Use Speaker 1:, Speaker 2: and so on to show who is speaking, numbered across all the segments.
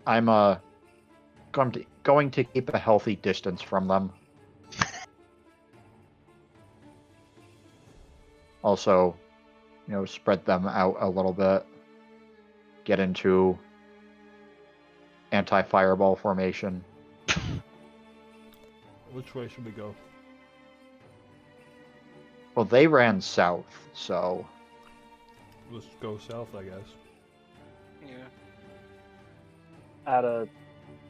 Speaker 1: I'm going to keep a healthy distance from them. Also, spread them out a little bit. Get into anti-fireball formation.
Speaker 2: Which way should we go?
Speaker 1: Well, they ran south, so...
Speaker 2: Let's go south, I guess.
Speaker 3: Yeah.
Speaker 4: At a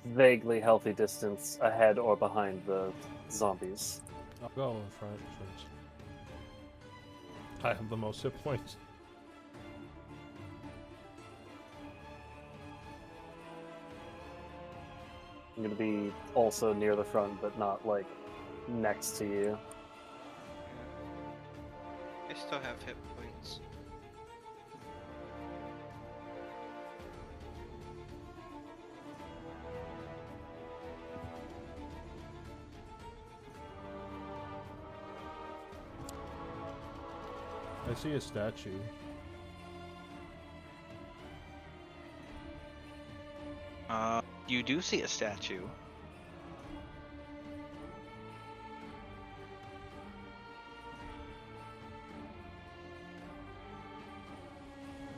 Speaker 4: vaguely healthy distance ahead or behind the zombies.
Speaker 2: I'll go in front since I have the most hit points.
Speaker 4: I'm gonna be also near the front, but not like next to you.
Speaker 3: I still have hit points.
Speaker 2: I see a statue.
Speaker 5: You do see a statue.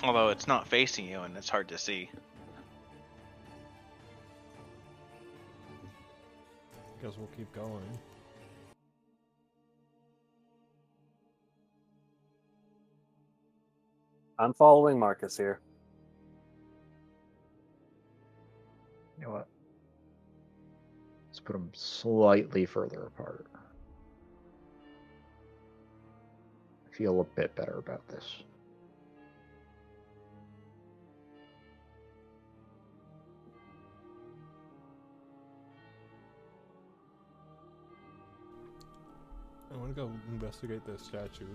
Speaker 5: Although it's not facing you and it's hard to see.
Speaker 2: Guess we'll keep going.
Speaker 4: I'm following Marcus here.
Speaker 1: You know what? Let's put them slightly further apart. I feel a bit better about this.
Speaker 2: I want to go investigate this statue.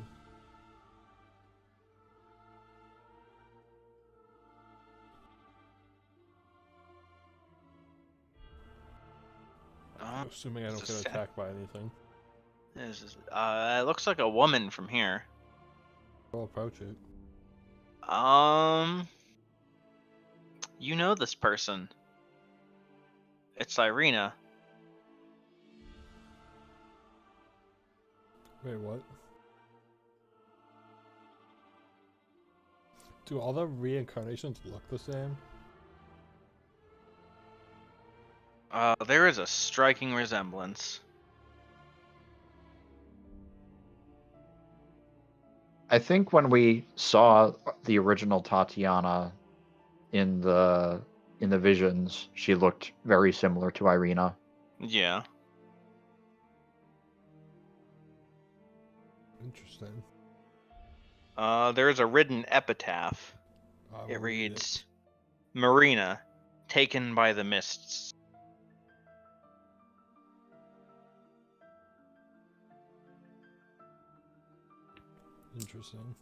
Speaker 2: Assuming I don't get attacked by anything.
Speaker 5: It looks like a woman from here.
Speaker 2: I'll approach it.
Speaker 5: You know this person. It's Irina.
Speaker 2: Wait, what? Do all the reincarnations look the same?
Speaker 5: There is a striking resemblance.
Speaker 1: I think when we saw the original Tatiana in the visions, she looked very similar to Irina.
Speaker 5: Yeah.
Speaker 2: Interesting.
Speaker 5: There is a written epitaph. It reads, Marina, taken by the mists.
Speaker 2: Interesting.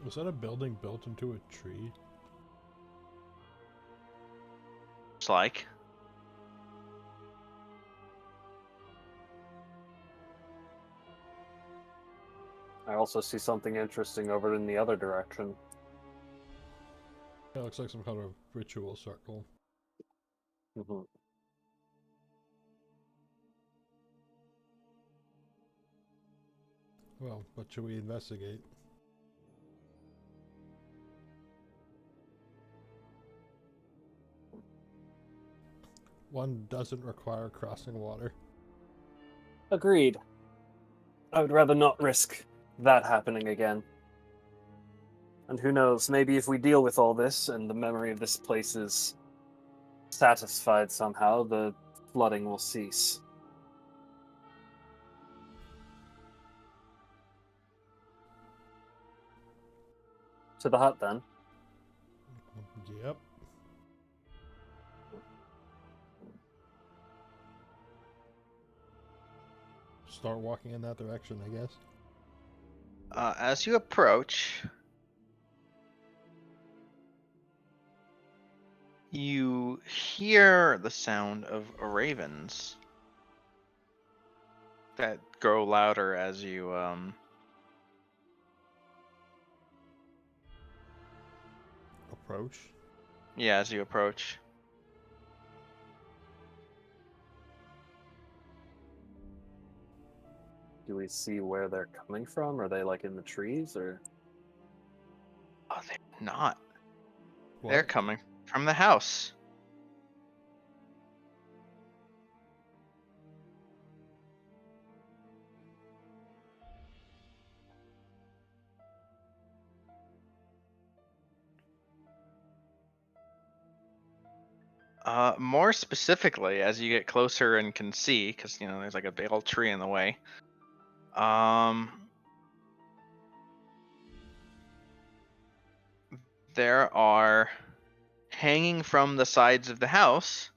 Speaker 2: Was that a building built into a tree?
Speaker 5: It's like.
Speaker 4: I also see something interesting over in the other direction.
Speaker 2: It looks like some kind of ritual circle.
Speaker 4: Mm-hmm.
Speaker 2: Well, what should we investigate? One doesn't require crossing water.
Speaker 4: Agreed. I would rather not risk that happening again. And who knows, maybe if we deal with all this and the memory of this place is satisfied somehow, the flooding will cease. To the hut then.
Speaker 2: Yep. Start walking in that direction, I guess.
Speaker 5: As you approach, you hear the sound of ravens that grow louder as you
Speaker 2: Approach.
Speaker 5: as you approach.
Speaker 4: Do we see where they're coming from? Are they like in the trees or?
Speaker 5: Oh, they're not.
Speaker 2: What?
Speaker 5: They're coming from the house. More specifically, as you get closer and can see, because there's like a big old tree in the way. There are hanging from the sides of the house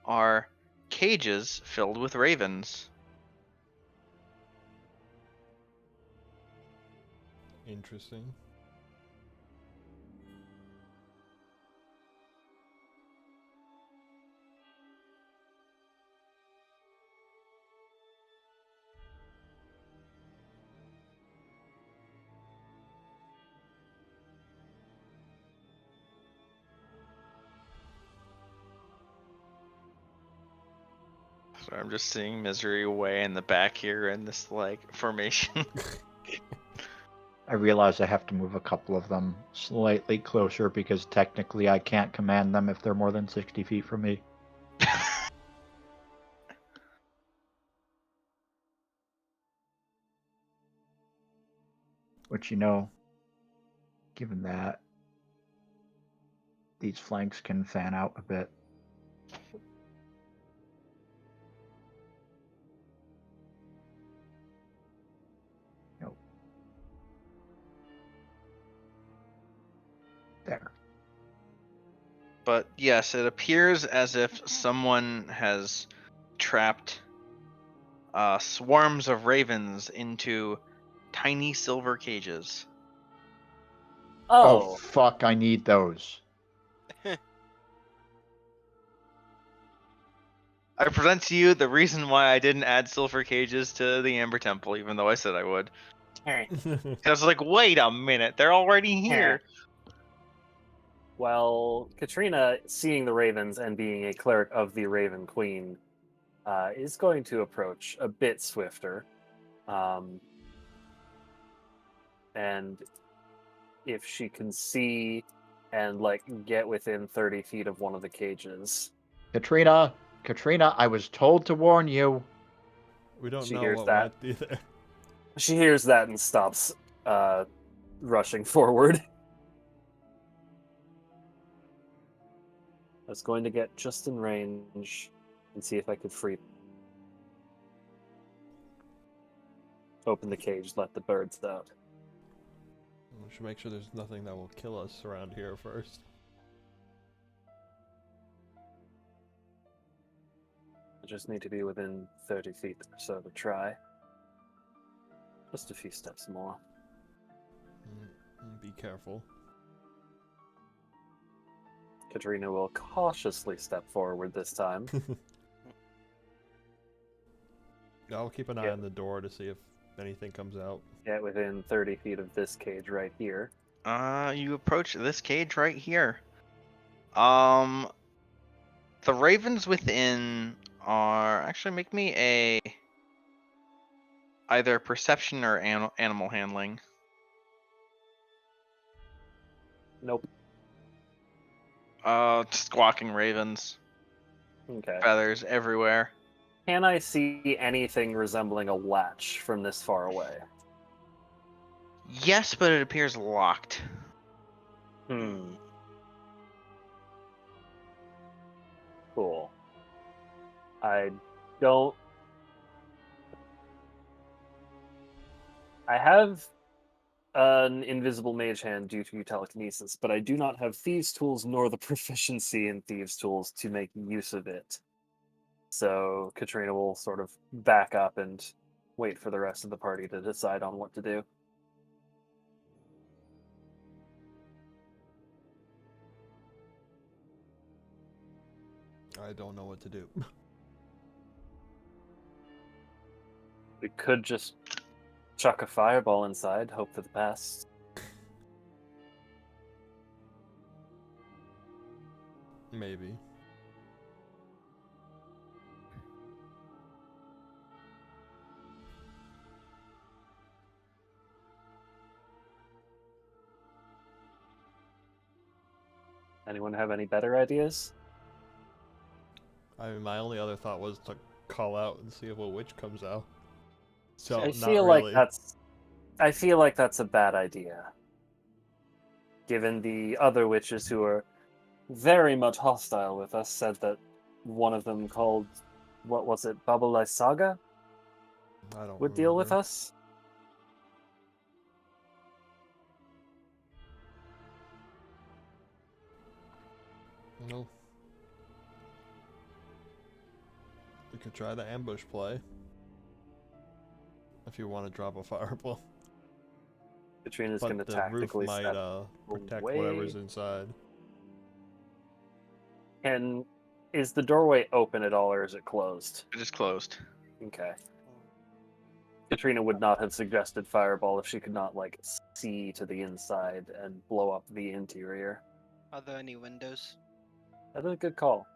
Speaker 5: are cages filled with ravens.
Speaker 2: Interesting.
Speaker 5: So I'm just seeing Misery way in the back here in this like formation.
Speaker 1: I realize I have to move a couple of them slightly closer because technically I can't command them if they're more than 60 feet from me. Which, given that these flanks can fan out a bit. Nope. There.
Speaker 5: But yes, it appears as if someone has trapped swarms of ravens into tiny silver cages.
Speaker 1: Oh,
Speaker 4: Oh,
Speaker 1: fuck, I need those.
Speaker 5: I present to you the reason why I didn't add silver cages to the Amber Temple, even though I said I would. I was like, wait a minute, they're already here.
Speaker 4: well, Katrina, seeing the ravens and being a cleric of the Raven Queen, is going to approach a bit swifter. And if she can see and like get within 30 feet of one of the cages,
Speaker 1: Katrina, I was told to warn you.
Speaker 2: We don't
Speaker 4: She
Speaker 2: know
Speaker 4: hears
Speaker 2: what
Speaker 4: that.
Speaker 2: went either.
Speaker 4: she hears that and stops rushing forward. I was going to get just in range and see if I could free. Open the cage, let the birds out.
Speaker 2: We should make sure there's nothing that will kill us around here first.
Speaker 4: I just need to be within 30 feet or so to try. Just a few steps more.
Speaker 2: Be careful.
Speaker 4: Katrina will cautiously step forward this time.
Speaker 2: I'll keep an eye on the door to see if anything comes out.
Speaker 4: Get within 30 feet of this cage right here.
Speaker 5: You approach this cage right here. The ravens within are actually make me a either perception or animal handling.
Speaker 4: Nope.
Speaker 5: Squawking ravens,
Speaker 4: Okay.
Speaker 5: feathers everywhere.
Speaker 4: Can I see anything resembling a latch from this far away?
Speaker 5: Yes, but it appears locked.
Speaker 4: Cool. I don't... I have an invisible mage hand due to telekinesis, but I do not have thieves' tools nor the proficiency in thieves' tools to make use of it. So Katrina will sort of back up and wait for the rest of the party to decide on what to do.
Speaker 2: I don't know what to do.
Speaker 4: We could just chuck a fireball inside, hope for the best.
Speaker 2: Maybe.
Speaker 4: Anyone have any better ideas?
Speaker 2: I mean, my only other thought was to call out and see if a witch comes out. So,
Speaker 4: I
Speaker 2: not
Speaker 4: feel
Speaker 2: really.
Speaker 4: I feel like that's a bad idea. Given the other witches who are very much hostile with us said that one of them called, what was it, Babylai Saga,
Speaker 2: I don't
Speaker 4: would deal with
Speaker 2: remember.
Speaker 4: us?
Speaker 2: No. We could try the ambush play. If you want to drop a fireball.
Speaker 4: Katrina's
Speaker 2: But
Speaker 4: going to
Speaker 2: the roof
Speaker 4: tactically
Speaker 2: might
Speaker 4: step
Speaker 2: protect
Speaker 4: away.
Speaker 2: whatever's inside.
Speaker 4: And is the doorway open at all, or is it closed?
Speaker 5: It is closed.
Speaker 4: Okay. Katrina would not have suggested fireball if she could not, like, see to the inside and blow up the interior.
Speaker 3: Are there any windows?
Speaker 4: That is a good call.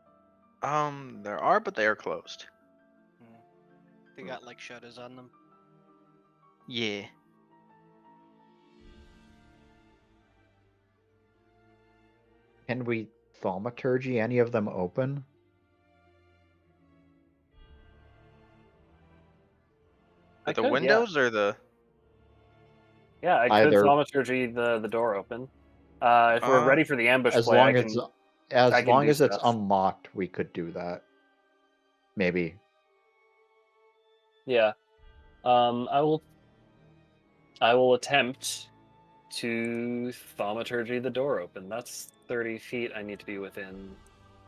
Speaker 5: There are, but they are closed.
Speaker 3: They got like shutters on them.
Speaker 5: Yeah.
Speaker 1: Can we thaumaturgy any of them open?
Speaker 4: I
Speaker 5: The
Speaker 4: could,
Speaker 5: windows or the?
Speaker 4: Yeah, I could
Speaker 1: Either.
Speaker 4: thaumaturgy the door open. If we're ready for the ambush
Speaker 1: As
Speaker 4: play,
Speaker 1: long
Speaker 4: I
Speaker 1: as
Speaker 4: can.
Speaker 1: as
Speaker 4: I can
Speaker 1: long
Speaker 4: do
Speaker 1: as it's
Speaker 4: stuff.
Speaker 1: unlocked, we could do that. Maybe.
Speaker 4: Yeah. I will attempt to thaumaturgy the door open. That's 30 feet. I need to be within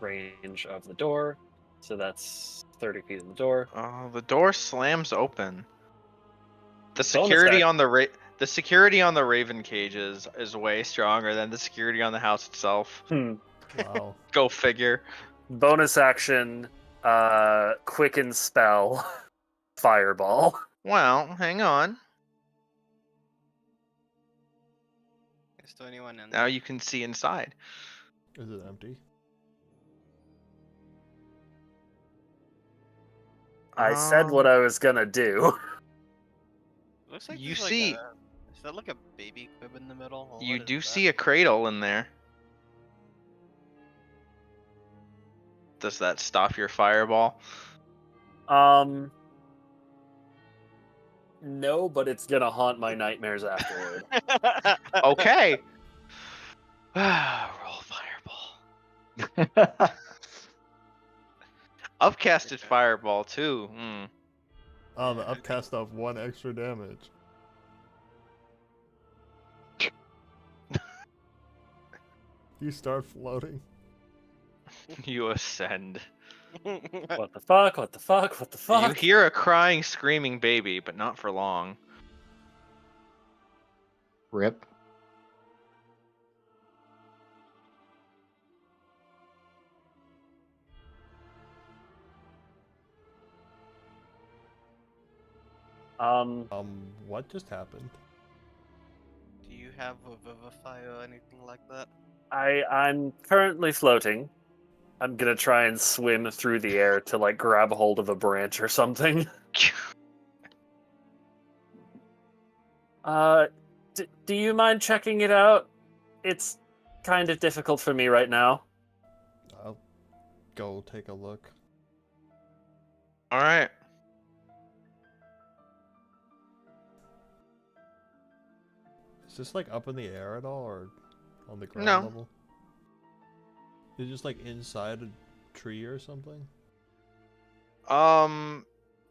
Speaker 4: range of the door, so that's 30 feet in the door.
Speaker 5: The door slams open. The
Speaker 4: Bonus
Speaker 5: security
Speaker 4: action.
Speaker 5: on the security on the Raven cages is way stronger than the security on the house itself.
Speaker 2: Wow.
Speaker 5: Go figure.
Speaker 4: Bonus action. Quicken spell. Fireball.
Speaker 5: Well, hang on.
Speaker 3: Is there anyone in
Speaker 5: Now
Speaker 3: there?
Speaker 5: you can see inside.
Speaker 2: Is it empty?
Speaker 4: I said what I was gonna do.
Speaker 3: Looks like
Speaker 5: You
Speaker 3: there's
Speaker 5: see-
Speaker 3: like is that like a baby crib in the middle? Or
Speaker 5: You
Speaker 3: what
Speaker 5: do
Speaker 3: is
Speaker 5: see a cradle in there. Does that stop your fireball?
Speaker 4: No, but it's gonna haunt my nightmares afterward.
Speaker 3: that?
Speaker 5: Okay. Roll fireball. Upcasted fireball too.
Speaker 2: Oh, the upcast of 1 extra damage. You start floating.
Speaker 5: You ascend.
Speaker 4: What the fuck? What the fuck? What the fuck?
Speaker 5: You hear a crying, screaming baby, but not for long.
Speaker 1: Rip.
Speaker 2: What just happened?
Speaker 3: Do you have a vivify or anything like that?
Speaker 4: I'm currently floating. I'm gonna try and swim through the air to like grab a hold of a branch or something. Do you mind checking it out? It's kind of difficult for me right now.
Speaker 2: I'll go take a look.
Speaker 5: Alright.
Speaker 2: Is this like up in the air at all, or on the ground
Speaker 5: No.
Speaker 2: level? Is it just like inside a tree or something?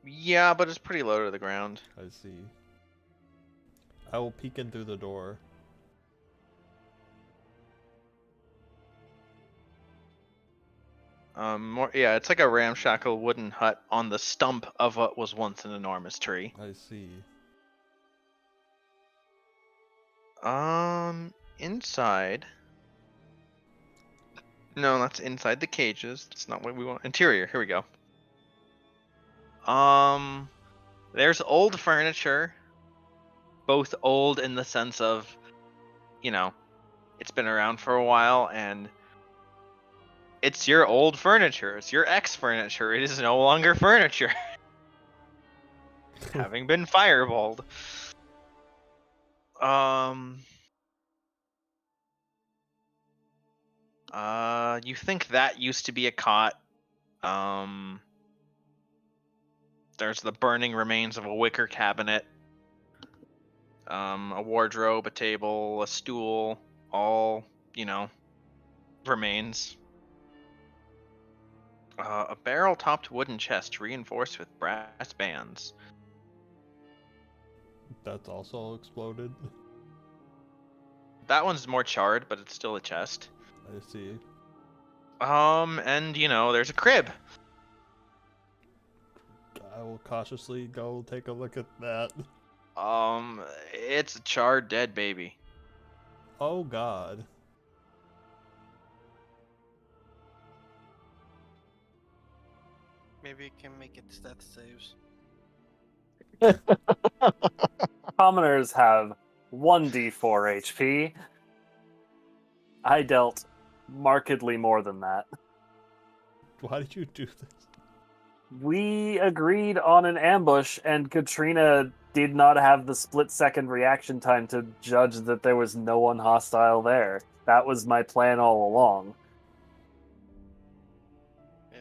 Speaker 5: Yeah, but it's pretty low to the ground.
Speaker 2: I see. I will peek in through the door.
Speaker 5: Yeah, it's like a ramshackle wooden hut on the stump of what was once an enormous tree.
Speaker 2: I see.
Speaker 5: Inside. No, that's inside the cages. That's not what we want. Interior. Here we go. There's old furniture. Both old in the sense of, it's been around for a while and it's your old furniture. It's your ex furniture. It is no longer furniture. Having been fireballed. You think that used to be a cot. There's the burning remains of a wicker cabinet. A wardrobe, a table, a stool, all, remains. A barrel-topped wooden chest reinforced with brass bands.
Speaker 2: That's also exploded.
Speaker 5: That one's more charred, but it's still a chest.
Speaker 2: I see.
Speaker 5: And there's a crib.
Speaker 2: I will cautiously go take a look at that.
Speaker 5: It's a charred dead baby.
Speaker 2: Oh god.
Speaker 3: Maybe you can make it death saves.
Speaker 4: Commoners have 1d4 HP. I dealt markedly more than that.
Speaker 2: Why did you do this?
Speaker 4: We agreed on an ambush, and Katrina did not have the split-second reaction time to judge that there was no one hostile there. That was my plan all along.
Speaker 3: Yeah.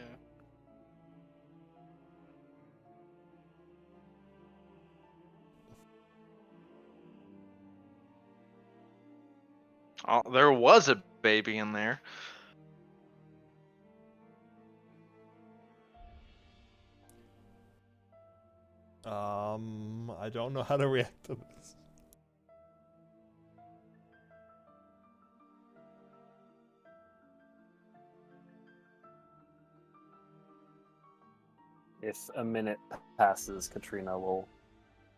Speaker 5: Oh, there was a baby in there.
Speaker 2: I don't know how to react to this.
Speaker 4: If a minute passes, Katrina will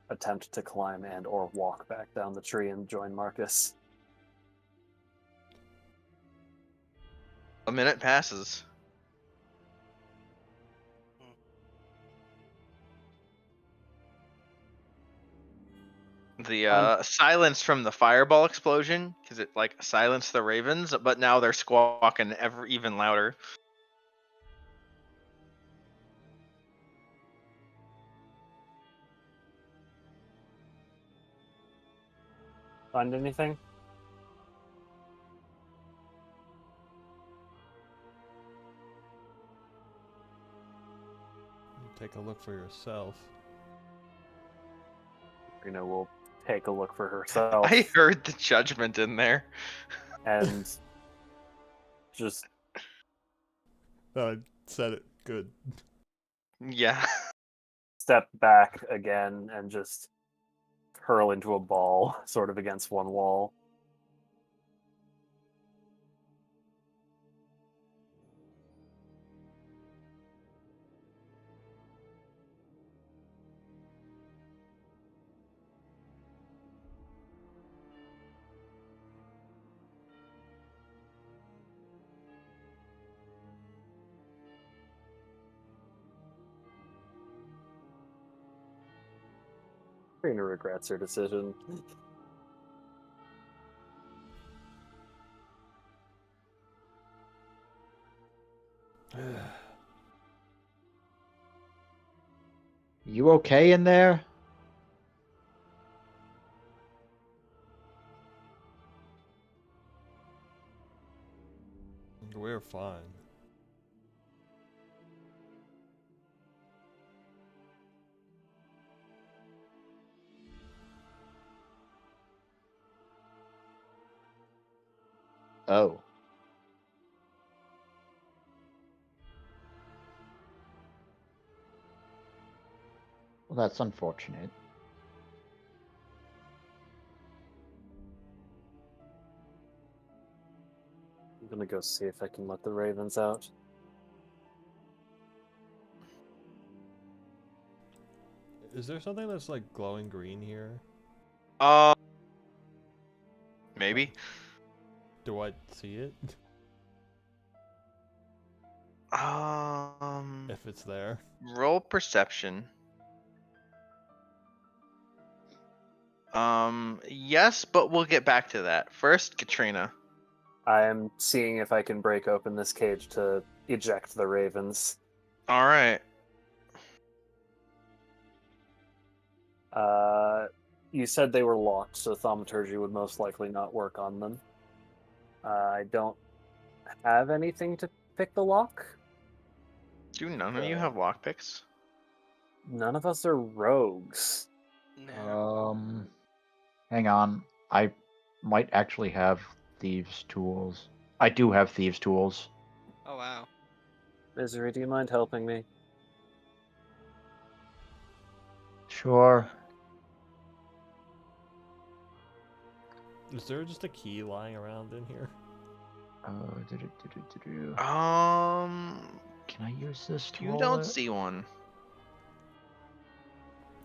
Speaker 4: attempt to climb and or walk back down the tree and join Marcus.
Speaker 5: A minute passes. The silence from the fireball explosion, because it silenced the ravens, but now they're squawking even louder.
Speaker 4: Find anything?
Speaker 2: Take a look for yourself.
Speaker 4: Katrina will take a look for herself.
Speaker 5: I heard the judgment in there.
Speaker 4: And just
Speaker 2: I said it good.
Speaker 5: Yeah.
Speaker 4: step back again and just hurl into a ball, sort of against one wall. Katrina regrets her decision.
Speaker 1: You okay in there?
Speaker 2: We're fine.
Speaker 1: Oh. Well, that's unfortunate.
Speaker 4: gonna go see if I can let the ravens out.
Speaker 2: Is there something that's like glowing green here?
Speaker 5: Maybe.
Speaker 2: Do I see it? If it's there.
Speaker 5: Roll perception. Yes, but we'll get back to that. First, Katrina.
Speaker 4: I am seeing if I can break open this cage to eject the ravens.
Speaker 5: All right.
Speaker 4: You said they were locked, so thaumaturgy would most likely not work on them. I don't have anything to pick the lock.
Speaker 5: Do none of you have lockpicks?
Speaker 4: None of us are rogues.
Speaker 3: No.
Speaker 1: Hang on. I might actually have thieves' tools. I do have thieves' tools.
Speaker 3: Oh wow.
Speaker 4: Misery, do you mind helping me?
Speaker 1: Sure.
Speaker 2: Is there just a key lying around in here?
Speaker 1: Can I use this to
Speaker 5: You
Speaker 1: roll
Speaker 5: don't
Speaker 1: it?
Speaker 5: see one.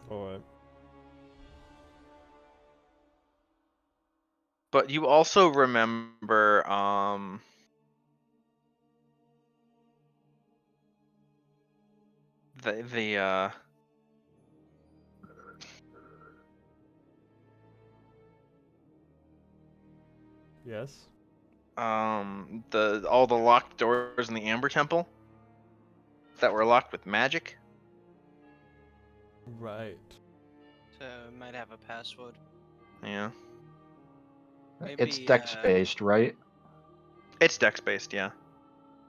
Speaker 2: Alright.
Speaker 5: But you also remember, the
Speaker 2: Yes?
Speaker 5: all the locked doors in the Amber Temple that were locked with magic.
Speaker 2: Right.
Speaker 3: So it might have a password.
Speaker 5: Yeah.
Speaker 1: It's
Speaker 3: Maybe,
Speaker 1: dex-based, right?
Speaker 5: It's dex based, yeah.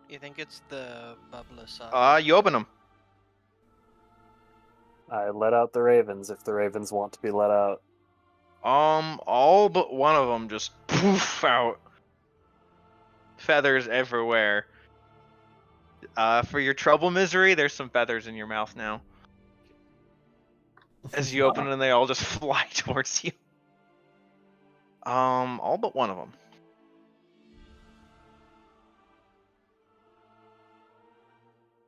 Speaker 3: You think it's the bubbler socket?
Speaker 5: You open them.
Speaker 4: I let out the ravens if the ravens want to be let out.
Speaker 5: All but one of them just poof out. Feathers everywhere. For your trouble, Misery, there's some feathers in your mouth now. As you open them, they all just fly towards you. All but one of them.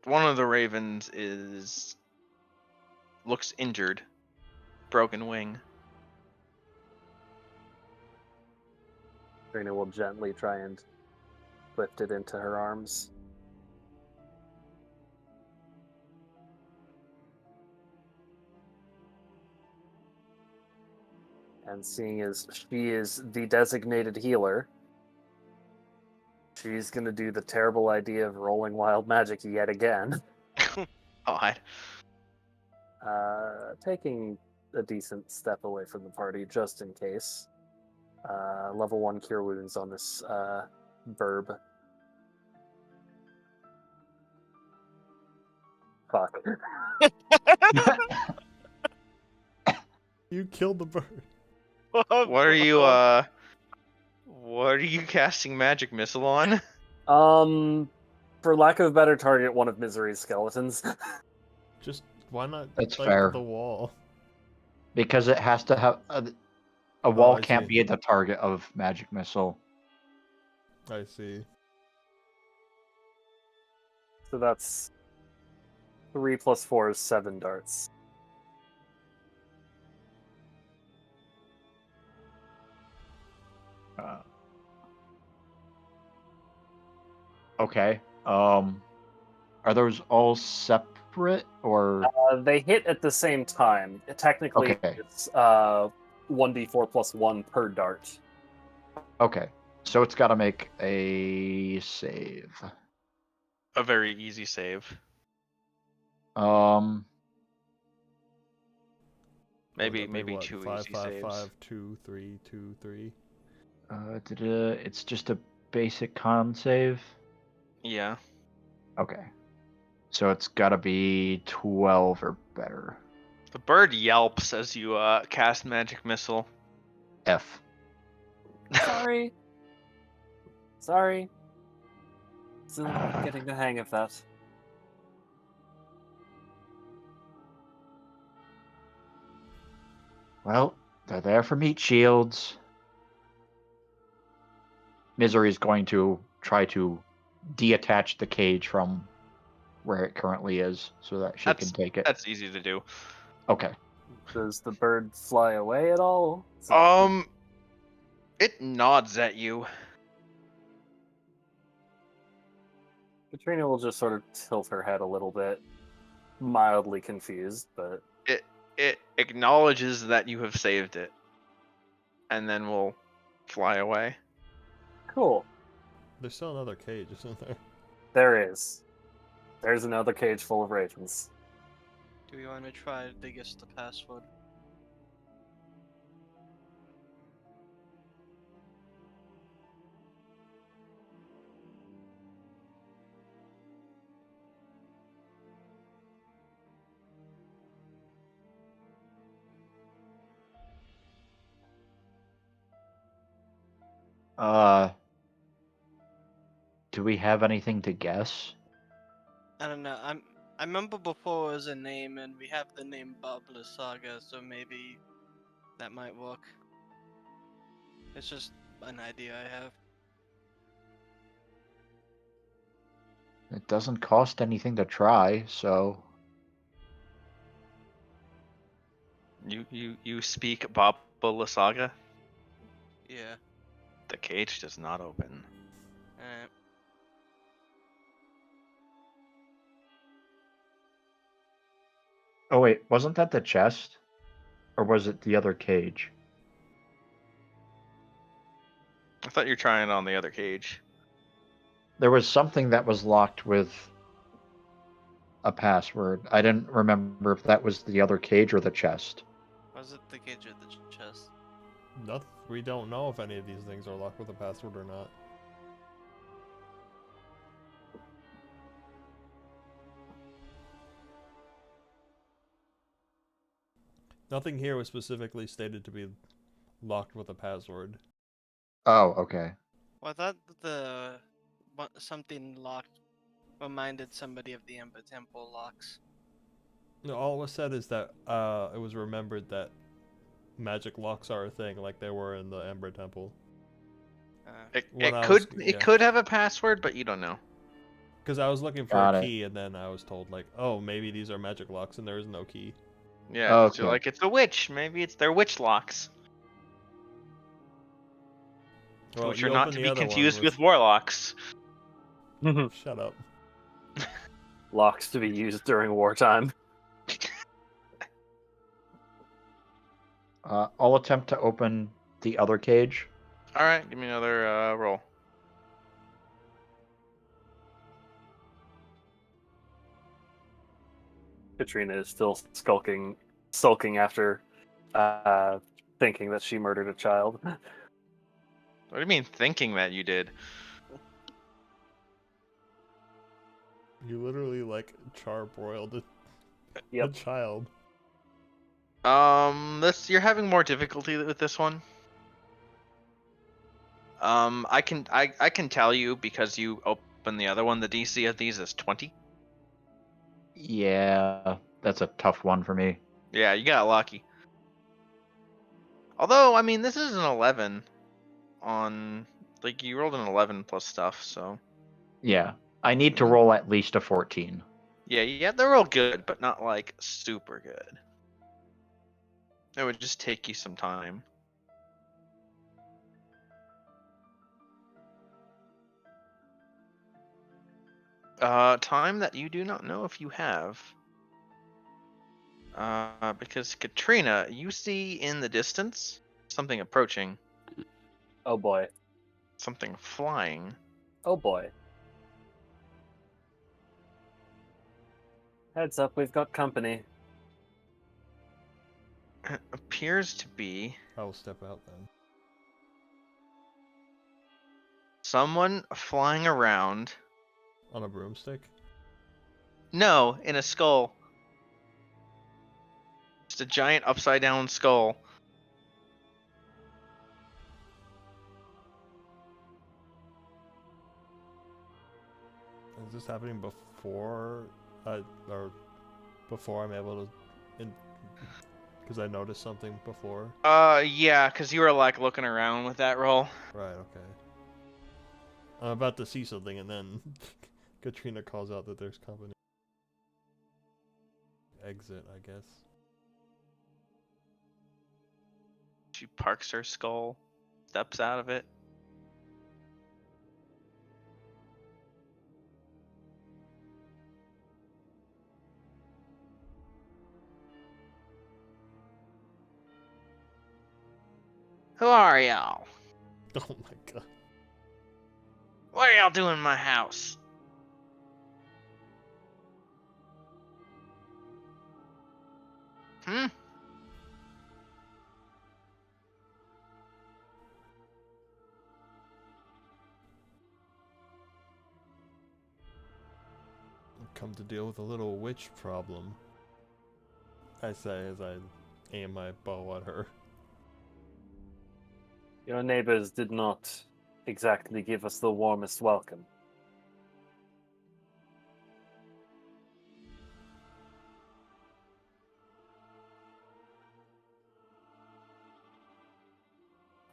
Speaker 5: One of the ravens looks injured. Broken wing.
Speaker 4: Trina will gently try and lift it into her arms. And seeing as she is the designated healer, she's going to do the terrible idea of rolling wild magic yet again.
Speaker 5: Odd.
Speaker 4: Taking a decent step away from the party just in case. Level 1 cure wounds on this verb. Fuck.
Speaker 2: You killed the bird.
Speaker 5: What are you casting magic missile on?
Speaker 4: For lack of a better target, one of Misery's skeletons.
Speaker 2: Just, why not
Speaker 1: That's
Speaker 2: like
Speaker 1: fair.
Speaker 2: the wall?
Speaker 1: Because it has to have a wall
Speaker 2: I
Speaker 1: can't
Speaker 2: see.
Speaker 1: be the target of magic missile.
Speaker 2: I see.
Speaker 4: So that's 3 plus 4 is 7 darts.
Speaker 1: Okay. Are those all separate or?
Speaker 4: They hit at the same time. Technically,
Speaker 1: Okay.
Speaker 4: it's 1d4 plus 1 per dart.
Speaker 1: Okay. So it's got to make a save.
Speaker 5: A very easy save. Maybe
Speaker 2: What,
Speaker 5: two
Speaker 2: 5,
Speaker 5: easy
Speaker 2: 5,
Speaker 5: saves.
Speaker 2: 5, 2, 3, 2, 3.
Speaker 1: It's just a basic con save.
Speaker 5: Yeah.
Speaker 1: Okay. So it's got to be 12 or better.
Speaker 5: The bird yelps as you cast magic missile.
Speaker 1: F.
Speaker 4: Sorry. Sorry. Still getting the hang of that.
Speaker 1: Well, they're there for meat shields. Misery's going to try to deattach the cage from where it currently is so that she can take it.
Speaker 5: That's easy to do.
Speaker 1: Okay.
Speaker 4: Does the bird fly away at all?
Speaker 5: It nods at you.
Speaker 4: Katrina will just sort of tilt her head a little bit, mildly confused, but
Speaker 5: It acknowledges that you have saved it, and then will fly away.
Speaker 4: cool.
Speaker 2: There's still another cage, isn't there?
Speaker 4: There is. There's another cage full of ravens.
Speaker 3: Do we want to try to guess the password?
Speaker 1: Do we have anything to guess?
Speaker 3: I don't know. I remember before it was a name, and we have the name Barbeque Saga, so maybe that might work. It's just an idea I have.
Speaker 1: It doesn't cost anything to try, so
Speaker 5: You speak Barbeque Saga.
Speaker 3: Yeah.
Speaker 5: The cage does not open.
Speaker 3: Alright.
Speaker 1: Oh wait, wasn't that the chest? Or was it the other cage?
Speaker 5: I thought you were trying on the other cage.
Speaker 1: There was something that was locked with a password. I didn't remember if that was the other cage or the chest.
Speaker 3: Was it the cage or the chest?
Speaker 2: We don't know if any of these things are locked with a password or not. Nothing here was specifically stated to be locked with a password.
Speaker 1: Oh, okay.
Speaker 3: Well, I thought something locked reminded somebody of the Ember Temple locks.
Speaker 2: No, all it was said is that it was remembered that magic locks are a thing, like they were in the Ember Temple.
Speaker 5: It could have a password, but you don't know.
Speaker 2: Because I was looking for a key, and then I was told, like, oh, maybe these are magic locks, and there is no key.
Speaker 5: Yeah,
Speaker 1: Okay.
Speaker 5: so like it's a witch. Maybe it's their witch locks,
Speaker 2: Well,
Speaker 5: which
Speaker 2: you
Speaker 5: are not
Speaker 2: open
Speaker 5: to
Speaker 2: the
Speaker 5: be
Speaker 2: other one
Speaker 5: confused with warlocks.
Speaker 2: Shut up.
Speaker 4: Locks to be used during wartime.
Speaker 1: I'll attempt to open the other cage.
Speaker 5: All right, give me another roll.
Speaker 4: Katrina is still sulking after thinking that she murdered a child.
Speaker 5: What do you mean thinking that you did?
Speaker 2: You literally, like, charbroiled a
Speaker 4: Yep.
Speaker 2: child.
Speaker 5: You're having more difficulty with this one. I can tell you because you opened the other one. The DC of these is 20.
Speaker 1: Yeah, that's a tough one for me.
Speaker 5: Yeah, you got lucky. Although, I mean, this is an 11 on, like, you rolled an 11 plus stuff, so.
Speaker 1: Yeah, I need to roll at least a 14.
Speaker 5: Yeah, they're real good, but not, like, super good. It would just take you some time. Time that you do not know if you have. Because Katrina, you see in the distance something approaching.
Speaker 4: Oh boy.
Speaker 5: Something flying.
Speaker 4: Oh boy. Heads up, we've got company.
Speaker 5: It appears to be
Speaker 2: I will step out then.
Speaker 5: someone flying around.
Speaker 2: On a broomstick?
Speaker 5: No, in a skull. Just a giant upside down skull.
Speaker 2: Is this happening before or before I'm able to, because I noticed something before?
Speaker 5: Yeah, because you were like looking around with that roll.
Speaker 2: Right, okay. I'm about to see something, and then Katrina calls out that there's company. Exit, I guess.
Speaker 5: She parks her skull, steps out of it. Who are y'all?
Speaker 2: Oh my god.
Speaker 5: What are y'all doing in my house? Hmm?
Speaker 2: Come to deal with a little witch problem, I say as I aim my bow at her.
Speaker 4: Your neighbors did not exactly give us the warmest welcome.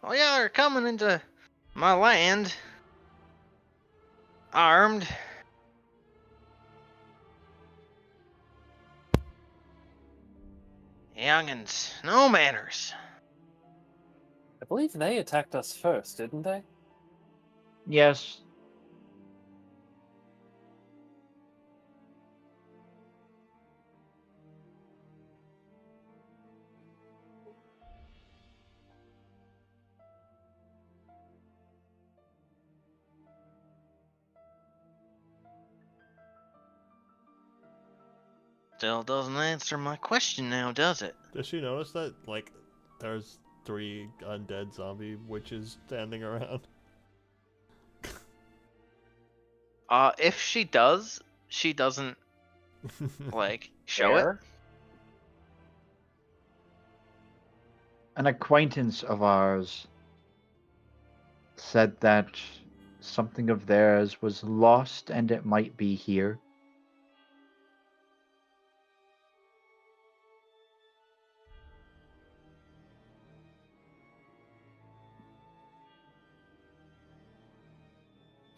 Speaker 5: Well, y'all are coming into my land armed. Youngins, no manners.
Speaker 4: I believe they attacked us first, didn't they?
Speaker 1: Yes.
Speaker 5: Still doesn't answer my question now, does it?
Speaker 2: Does she notice that, like, there's 3 undead zombie witches standing around?
Speaker 5: If she does, she doesn't, like, show it.
Speaker 4: Where?
Speaker 1: An acquaintance of ours said that something of theirs was lost and it might be here.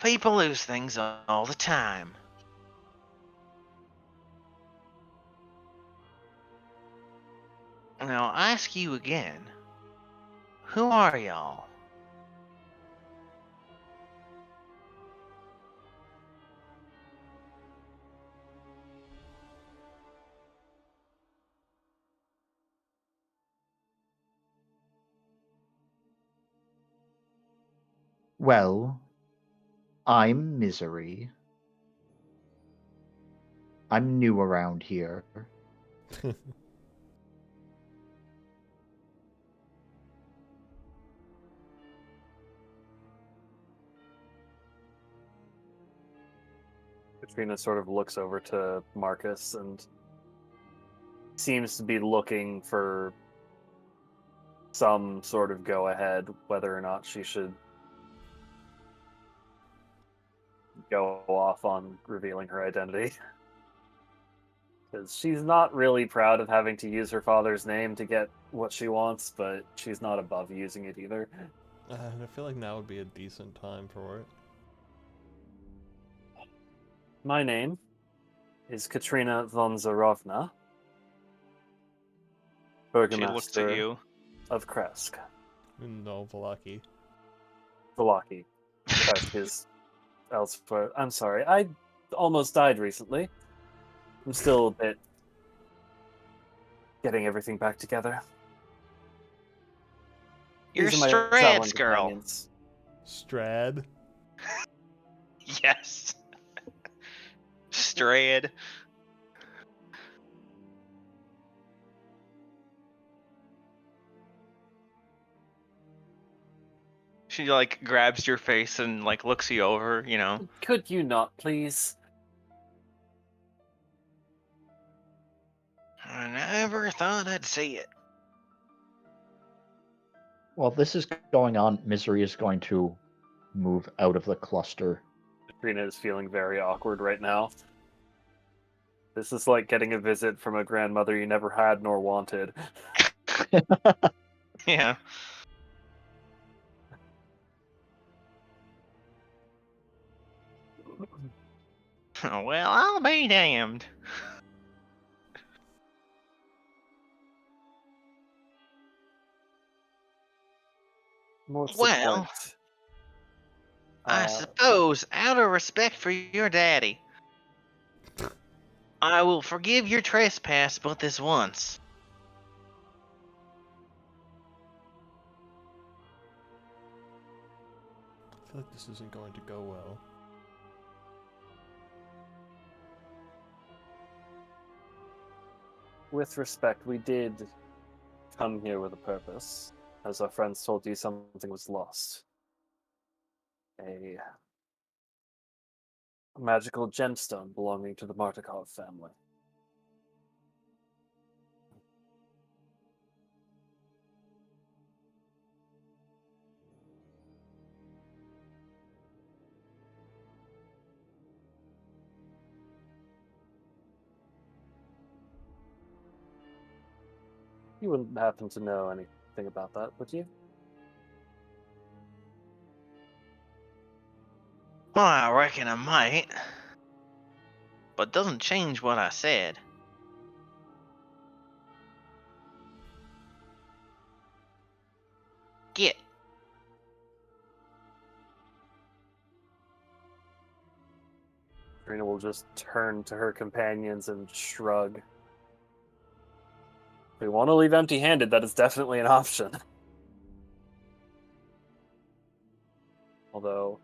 Speaker 5: People lose things all the time. Now, I ask you again. Who are y'all?
Speaker 1: Well, I'm Misery. I'm new around here.
Speaker 4: Katrina sort of looks over to Marcus and seems to be looking for some sort of go ahead, whether or not she should go off on revealing her identity. Because she's not really proud of having to use her father's name to get what she wants, but she's not above using it either.
Speaker 2: And I feel like now would be a decent time for it.
Speaker 4: My name is Katrina von Zarovna,
Speaker 5: She looks at
Speaker 4: Burgomaster
Speaker 5: you.
Speaker 4: of Kresk.
Speaker 2: No, Valaki.
Speaker 4: Valaki. Kresk is elsewhere. I'm sorry, I almost died recently. I'm still a bit getting everything back together.
Speaker 5: You're
Speaker 4: These are my traveling
Speaker 5: Strahd's girl.
Speaker 4: companions.
Speaker 2: Strahd?
Speaker 5: Yes. Strahd. She like grabs your face and like looks you over, you know.
Speaker 4: Could you not, please?
Speaker 5: I never thought I'd see it.
Speaker 1: While this is going on, Misery is going to move out of the cluster.
Speaker 4: Katrina is feeling very awkward right now. This is like getting a visit from a grandmother you never had nor wanted.
Speaker 5: Yeah. Well, I'll be damned.
Speaker 4: What's the
Speaker 5: Well,
Speaker 4: point?
Speaker 5: I
Speaker 4: Uh,
Speaker 5: suppose, out of respect for your daddy, I will forgive your trespass but this once.
Speaker 2: I feel like this isn't going to go well.
Speaker 4: with respect, we did come here with a purpose. As our friends told you, something was lost. A magical gemstone belonging to the Martikov family. You wouldn't happen to know anything about that, would you?
Speaker 5: Well, I reckon I might. But doesn't change what I said. Get.
Speaker 4: Karina will just turn to her companions and shrug. If we want to leave empty-handed, that is definitely an option. Although,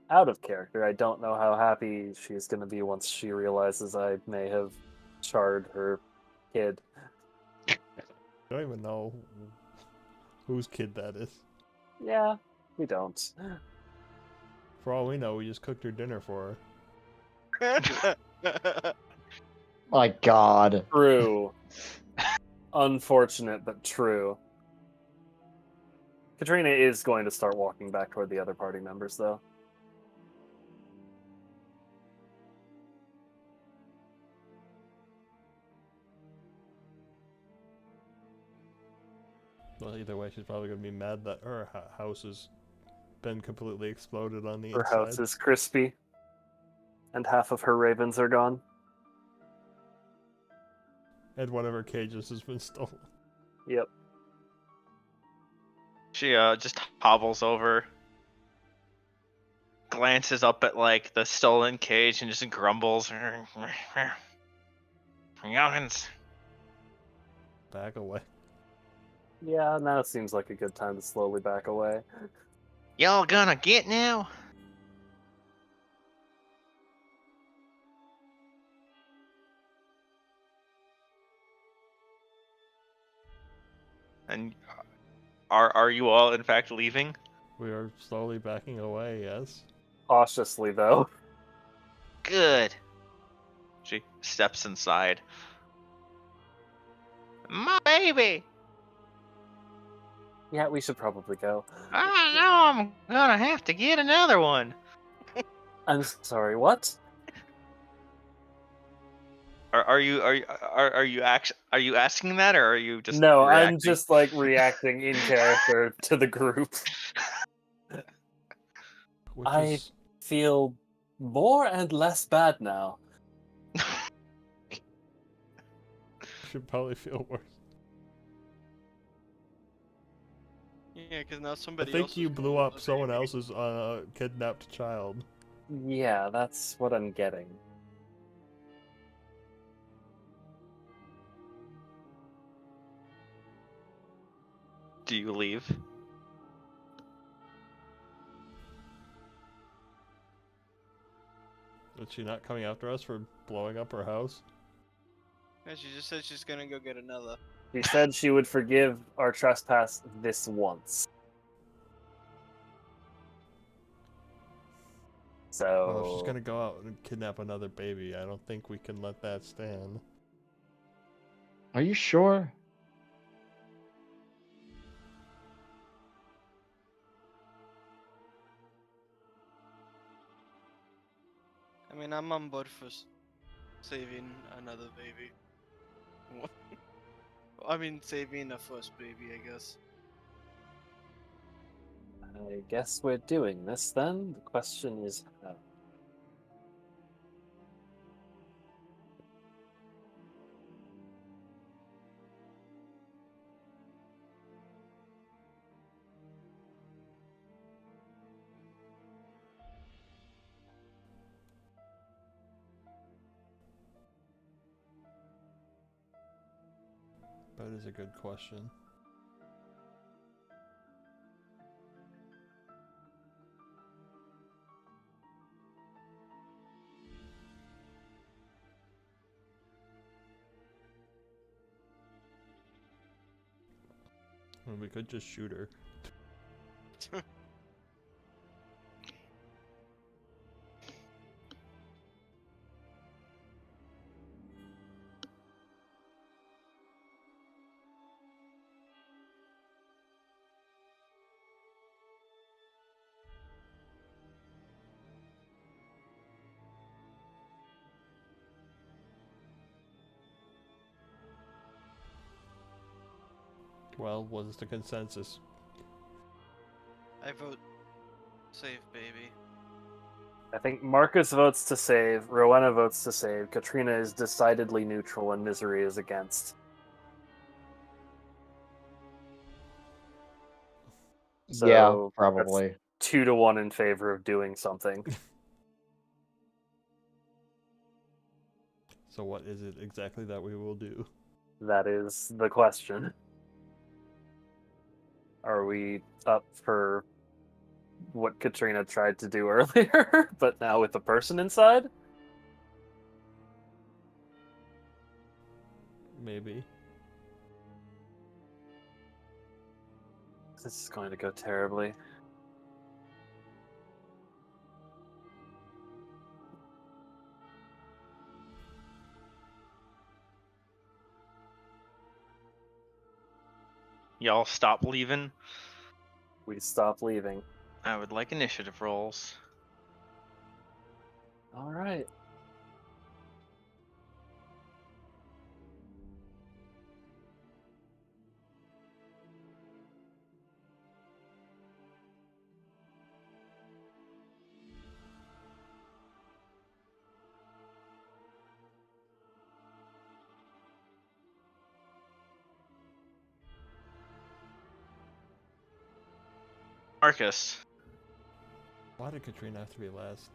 Speaker 4: out of character, I don't know how happy she's going to be once she realizes I may have charred her kid.
Speaker 2: I don't even know whose kid that is.
Speaker 4: Yeah, we don't.
Speaker 2: For all we know, we just cooked her dinner for her.
Speaker 1: My God.
Speaker 4: True. Unfortunate, but true. Katrina is going to start walking back toward the other party members, though.
Speaker 2: Well, either way, she's probably going to be mad that her house has been completely exploded on the
Speaker 4: Her
Speaker 2: inside.
Speaker 4: house is crispy, and half of her ravens are gone.
Speaker 2: And one of her cages has been stolen.
Speaker 4: Yep.
Speaker 5: She just hobbles over, glances up at like the stolen cage, and just grumbles. Youngins.
Speaker 2: Back away.
Speaker 4: Yeah, now it seems like a good time to slowly back away.
Speaker 5: Y'all gonna get now? And are you all in fact leaving?
Speaker 2: We are slowly backing away, yes.
Speaker 4: Cautiously, though.
Speaker 5: Good. She steps inside. My baby!
Speaker 4: Yeah, we should probably go.
Speaker 5: I know I'm gonna have to get another one.
Speaker 4: I'm sorry, what?
Speaker 5: Are you asking that, or are you just
Speaker 4: No, I'm
Speaker 5: reacting?
Speaker 4: just like reacting in character to the group.
Speaker 2: Which
Speaker 4: I
Speaker 2: is
Speaker 4: feel more and less bad now.
Speaker 2: should probably feel worse.
Speaker 3: Yeah, because now
Speaker 2: I
Speaker 3: somebody
Speaker 2: think
Speaker 3: else
Speaker 2: you
Speaker 3: is
Speaker 2: blew
Speaker 3: gonna
Speaker 2: up
Speaker 3: lose
Speaker 2: someone
Speaker 3: baby.
Speaker 2: else's kidnapped child.
Speaker 4: Yeah, that's what I'm getting.
Speaker 5: Do you leave?
Speaker 2: Is she not coming after us for blowing up her house?
Speaker 3: Yeah, she just said she's gonna go get another.
Speaker 4: She said she would forgive our trespass this once.
Speaker 2: Well, if she's
Speaker 4: So,
Speaker 2: gonna go out and kidnap another baby, I don't think we can let that stand.
Speaker 1: Are you sure?
Speaker 3: I mean, I'm on board for saving another baby. I mean, saving the first baby, I guess.
Speaker 4: I guess we're doing this then. The question is how.
Speaker 2: That is a good question. Well, we could just shoot her. Well, what's the consensus?
Speaker 3: I vote save, baby.
Speaker 4: I think Marcus votes to save, Rowena votes to save, Katrina is decidedly neutral, and Misery is against. So
Speaker 1: yeah,
Speaker 4: that's
Speaker 1: probably.
Speaker 4: 2-1 in favor of doing something.
Speaker 2: So what is it exactly that we will do?
Speaker 4: That is the question. Are we up for what Katrina tried to do earlier, but now with the person inside?
Speaker 2: Maybe.
Speaker 4: This is going to go terribly.
Speaker 5: Y'all stop leaving.
Speaker 4: We stop leaving.
Speaker 5: I would like initiative rolls.
Speaker 4: All right.
Speaker 5: Marcus.
Speaker 2: Why did Katrina have to be last?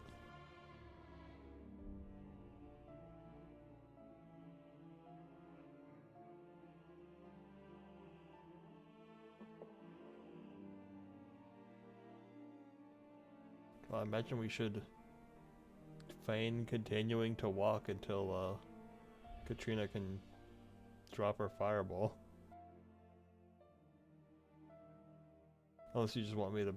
Speaker 2: Well, I imagine we should feign continuing to walk until Katrina can drop her fireball. Unless you just want me to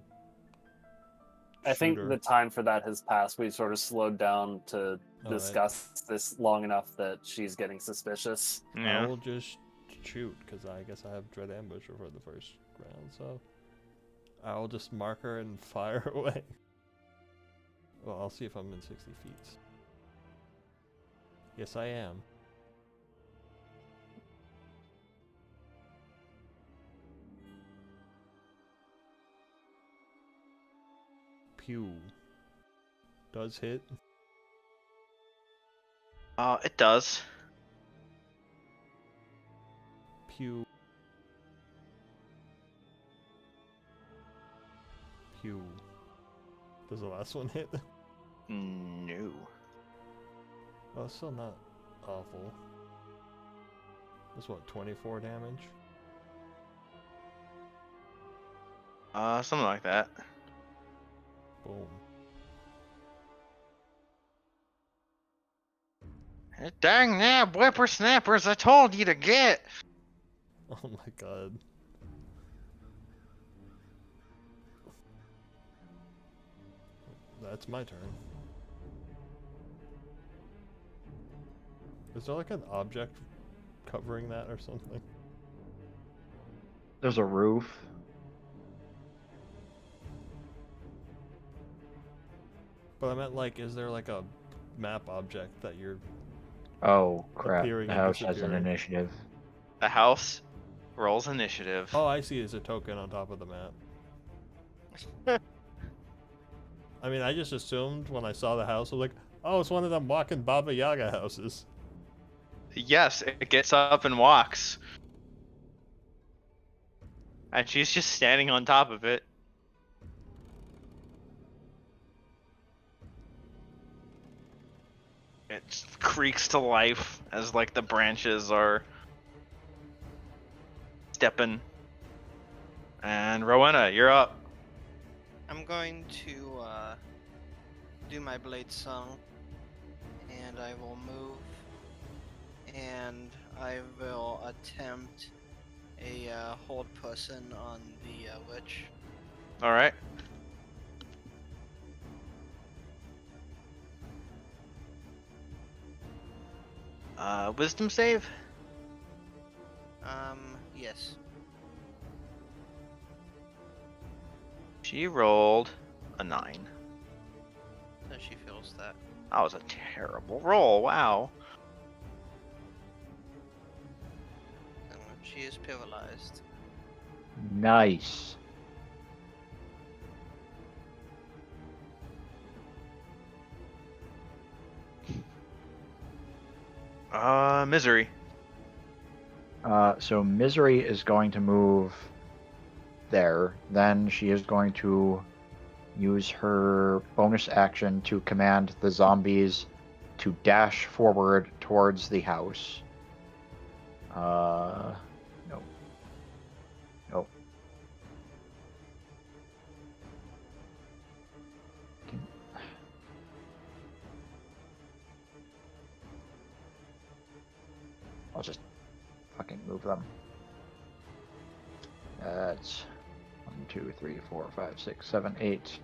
Speaker 4: I think
Speaker 2: shoot her.
Speaker 4: the time for that has passed. We've sort of slowed down to
Speaker 2: Alright.
Speaker 4: discuss this long enough that she's getting suspicious.
Speaker 2: I
Speaker 5: Yeah.
Speaker 2: will just shoot, because I guess I have Dread Ambusher for the first round, so I'll just mark her and fire away. Well, I'll see if I'm in 60 feet. Yes, I am. Pew. Does hit.
Speaker 5: It does.
Speaker 2: Pew. Pew. Does the last one hit?
Speaker 5: No.
Speaker 2: Oh, it's still not awful. That's what, 24 damage?
Speaker 5: Something like that.
Speaker 2: Boom.
Speaker 5: Dang nab whippersnappers, I told you to get!
Speaker 2: Oh my god. That's my turn. Is there like an object covering that or something?
Speaker 1: There's a roof.
Speaker 2: But I meant like, is there like a map object that you're...
Speaker 1: Oh, crap.
Speaker 2: Appearing
Speaker 1: The
Speaker 2: and
Speaker 1: house has an
Speaker 2: disappearing.
Speaker 1: initiative.
Speaker 5: The house rolls initiative.
Speaker 2: Oh, I see, it's a token on top of the map. I mean, I just assumed when I saw the house, I was like, oh, it's one of them walking Baba Yaga houses.
Speaker 5: Yes, it gets up and walks. And she's just standing on top of it. It creaks to life as like the branches are stepping. And Rowena, you're up.
Speaker 3: I'm going to do my blade song, and I will move, and I will attempt a hold person on the witch.
Speaker 5: All right. Wisdom save.
Speaker 3: Yes.
Speaker 5: She rolled a 9.
Speaker 3: So she feels that.
Speaker 5: That was a terrible roll. Wow.
Speaker 3: And she is paralyzed.
Speaker 1: Nice.
Speaker 5: Misery.
Speaker 1: So Misery is going to move there. Then she is going to use her bonus action to command the zombies to dash forward towards the house. No. Nope. I'll just fucking move them. That's 1, 2, 3, 4, 5, 6, 7, 8.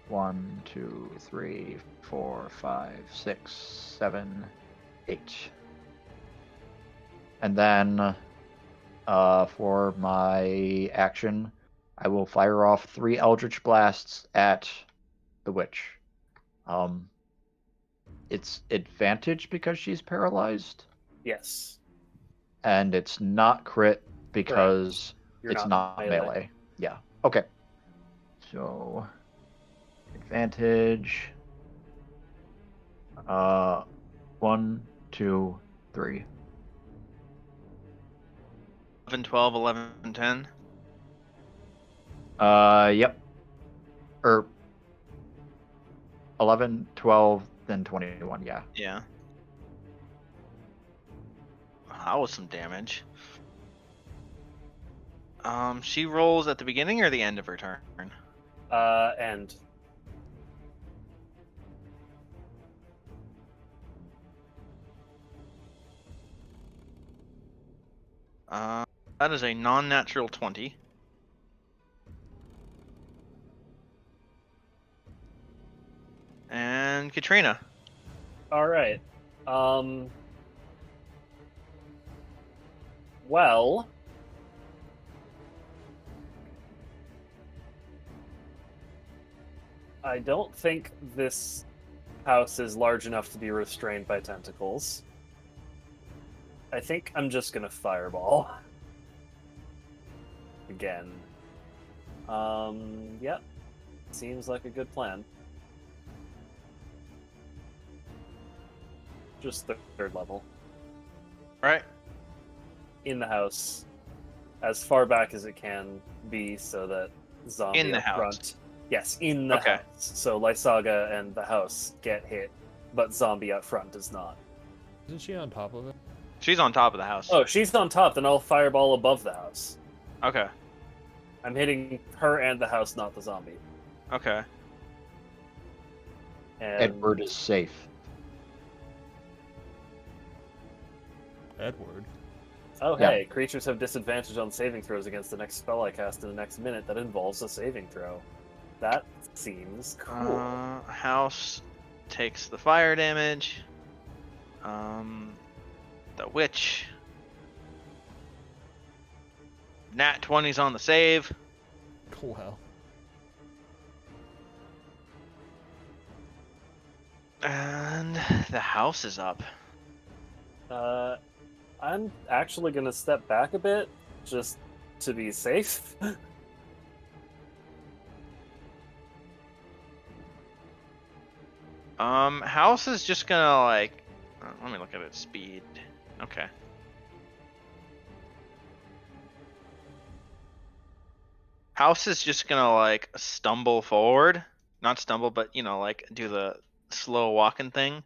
Speaker 1: 1, 2, 3, 4, 5, 6, 7, 8. And then for my action, I will fire off 3 Eldritch Blasts at the witch. It's advantage because she's paralyzed,
Speaker 4: Yes.
Speaker 1: and it's not crit because
Speaker 4: You're
Speaker 1: it's
Speaker 4: not
Speaker 1: not melee. Yeah. Okay. So advantage. 1, 2, 3.
Speaker 5: 11, 12, 11, 10.
Speaker 1: Yep. Or 11, 12, then 21. Yeah.
Speaker 5: Yeah. That was some damage. She rolls at the beginning or the end of her turn?
Speaker 4: And
Speaker 5: That is a non-natural 20. And Katrina.
Speaker 4: all right. Well, I don't think this house is large enough to be restrained by tentacles. I think I'm just gonna fireball. Again. Yep. Seems like a good plan. Just the third level.
Speaker 5: Right.
Speaker 4: In the house. As far back as it can be so that zombie
Speaker 5: In the
Speaker 4: up
Speaker 5: house.
Speaker 4: front. Yes, in the
Speaker 5: Okay.
Speaker 4: house. So Lysaga and the house get hit, but zombie up front does not.
Speaker 2: Isn't she on top of it?
Speaker 5: She's on top of the house.
Speaker 4: Oh, she's on top, then I'll fireball above the house.
Speaker 5: Okay.
Speaker 4: I'm hitting her and the house, not the zombie.
Speaker 5: Okay.
Speaker 4: And
Speaker 1: Edward is safe.
Speaker 2: Edward.
Speaker 4: oh
Speaker 1: Yeah.
Speaker 4: hey, creatures have disadvantage on saving throws against the next spell I cast in the next minute that involves a saving throw. That seems cool.
Speaker 5: House takes the fire damage. The witch. Nat 20's on the save.
Speaker 2: Wow.
Speaker 5: And the house is up.
Speaker 4: I'm actually gonna step back a bit, just to be safe.
Speaker 5: House is just gonna like. Let me look at its speed. Okay. House is just gonna like stumble forward. Not stumble, but like do the slow walking thing.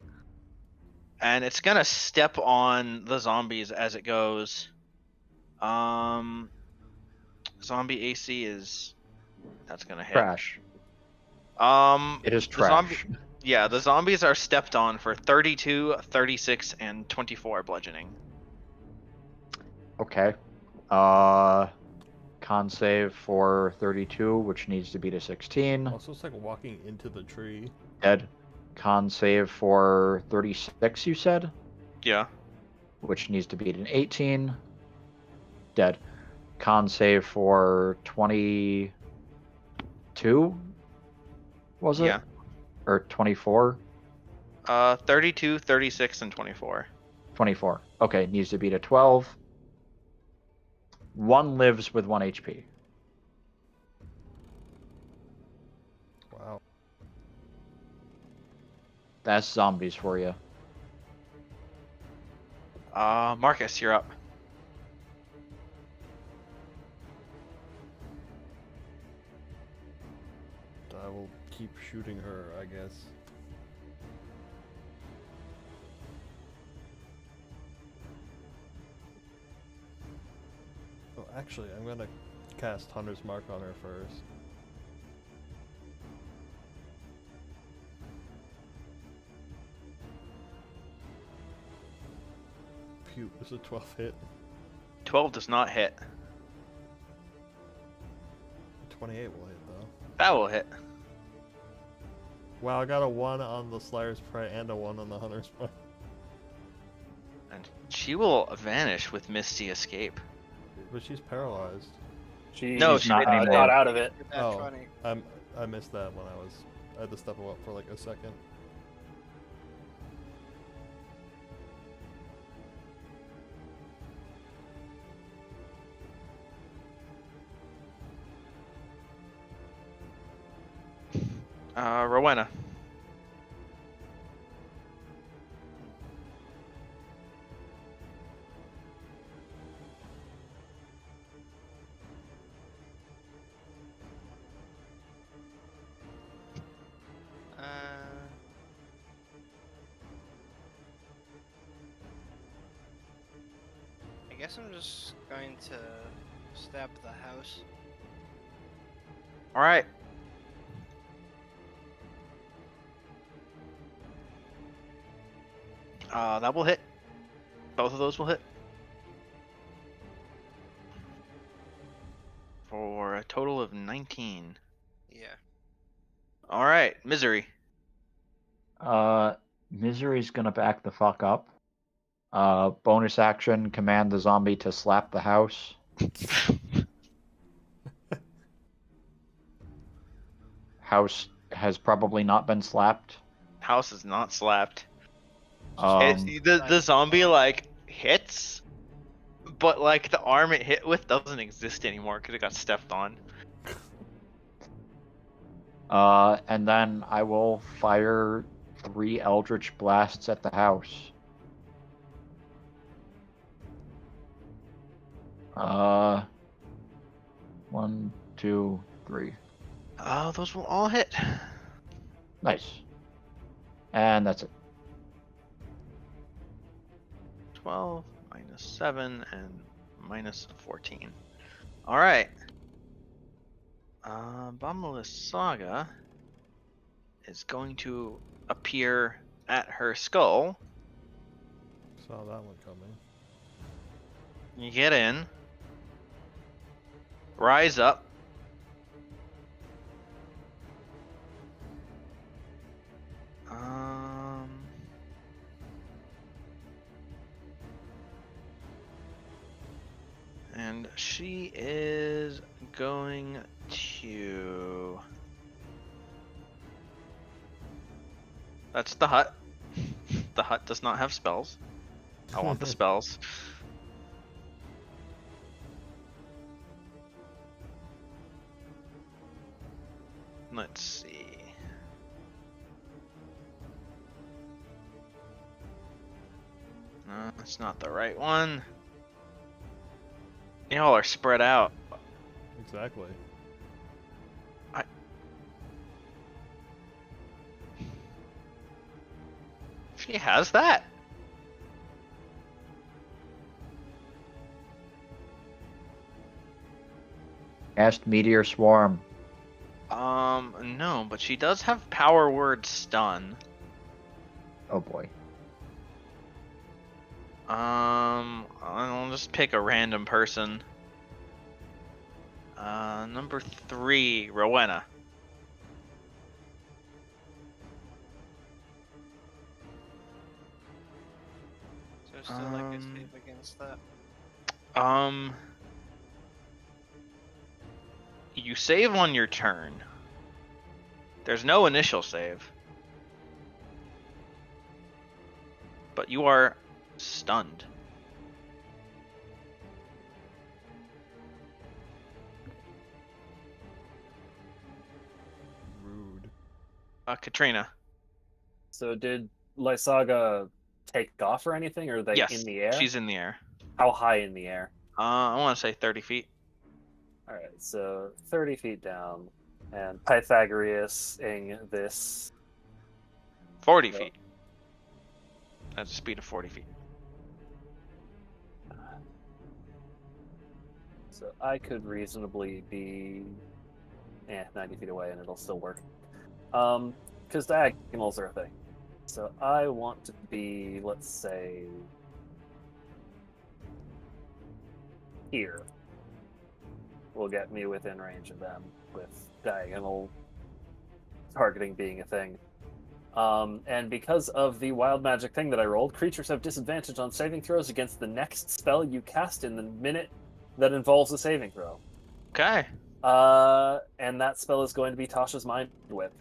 Speaker 5: And it's gonna step on the zombies as it goes. Zombie AC is that's gonna hit.
Speaker 1: Trash. It is
Speaker 5: The zombie.
Speaker 1: trash.
Speaker 5: Yeah, the zombies are stepped on for 32, 36, and 24 bludgeoning.
Speaker 1: Okay. Con save for 32, which needs to beat a 16.
Speaker 2: Also, it's like walking into the tree.
Speaker 1: Dead. Con save for 36, you said?
Speaker 5: Yeah.
Speaker 1: Which needs to beat an 18. Dead. Con save for 22, was it?
Speaker 5: Yeah.
Speaker 1: Or 24?
Speaker 5: 32, 36, and 24.
Speaker 1: 24. Okay, needs to beat a 12. One lives with 1 HP.
Speaker 2: Wow.
Speaker 1: That's zombies for you.
Speaker 5: Marcus, you're up.
Speaker 2: I will keep shooting her, I guess. Oh, actually, I'm gonna cast Hunter's Mark on her first. Pew, this is a 12 hit.
Speaker 5: 12 does not hit.
Speaker 2: 28 will hit, though.
Speaker 5: That will hit.
Speaker 2: Wow, I got a 1 on the Slayer's Prey and a 1 on the Hunter's Mark.
Speaker 5: And she will vanish with Misty Escape.
Speaker 2: But she's paralyzed.
Speaker 4: She
Speaker 5: No, she
Speaker 1: not anymore.
Speaker 4: got out of it.
Speaker 3: Get that
Speaker 2: Oh.
Speaker 3: 20.
Speaker 2: I missed that when I had to step up for like a second.
Speaker 5: Rowena.
Speaker 3: I guess I'm just going to stab the house.
Speaker 5: All right. That will hit. Both of those will hit. For a total of 19.
Speaker 3: Yeah.
Speaker 5: All right, Misery.
Speaker 1: Misery's gonna back the fuck up. Bonus action, command the zombie to slap the house. House has probably not been slapped.
Speaker 5: House is not slapped.
Speaker 1: Um,
Speaker 5: The zombie like hits, but like the arm it hit with doesn't exist anymore because it got stepped on.
Speaker 1: and then I will fire 3 Eldritch Blasts at the house. 1, 2, 3.
Speaker 5: Those will all hit.
Speaker 1: Nice. And that's it.
Speaker 5: 12 minus 7 and minus 14. All right. Bombalist Saga is going to appear at her skull.
Speaker 2: Saw that one coming.
Speaker 5: You get in. Rise up. And she is going to... That's the hut. The hut does not have spells. I want the spells. Let's see. No, that's not the right one. Y'all are spread out.
Speaker 2: Exactly.
Speaker 5: She has that.
Speaker 1: Cast Meteor Swarm.
Speaker 5: No, but she does have power word stun.
Speaker 1: Oh boy.
Speaker 5: I'll just pick a random person. Number 3, Rowena.
Speaker 3: So still like a save against that.
Speaker 5: You save on your turn. There's no initial save. But you are stunned.
Speaker 2: Rude.
Speaker 5: Katrina.
Speaker 4: So did Lysaga take off or anything, or are they
Speaker 5: Yes,
Speaker 4: in the air?
Speaker 5: she's in the air.
Speaker 4: How high in the air?
Speaker 5: I want to say 30 feet.
Speaker 4: All right, so 30 feet down, and Pythagoras-ing this.
Speaker 5: 40
Speaker 4: Yeah.
Speaker 5: feet. That's a speed of 40 feet.
Speaker 4: So I could reasonably be 90 feet away and it'll still work. Because diagonals are a thing. So I want to be, let's say, here. Will get me within range of them, with diagonal targeting being a thing. And because of the wild magic thing that I rolled, creatures have disadvantage on saving throws against the next spell you cast in the minute that involves a saving throw.
Speaker 5: Okay.
Speaker 4: And that spell is going to be Tasha's Mind Whip.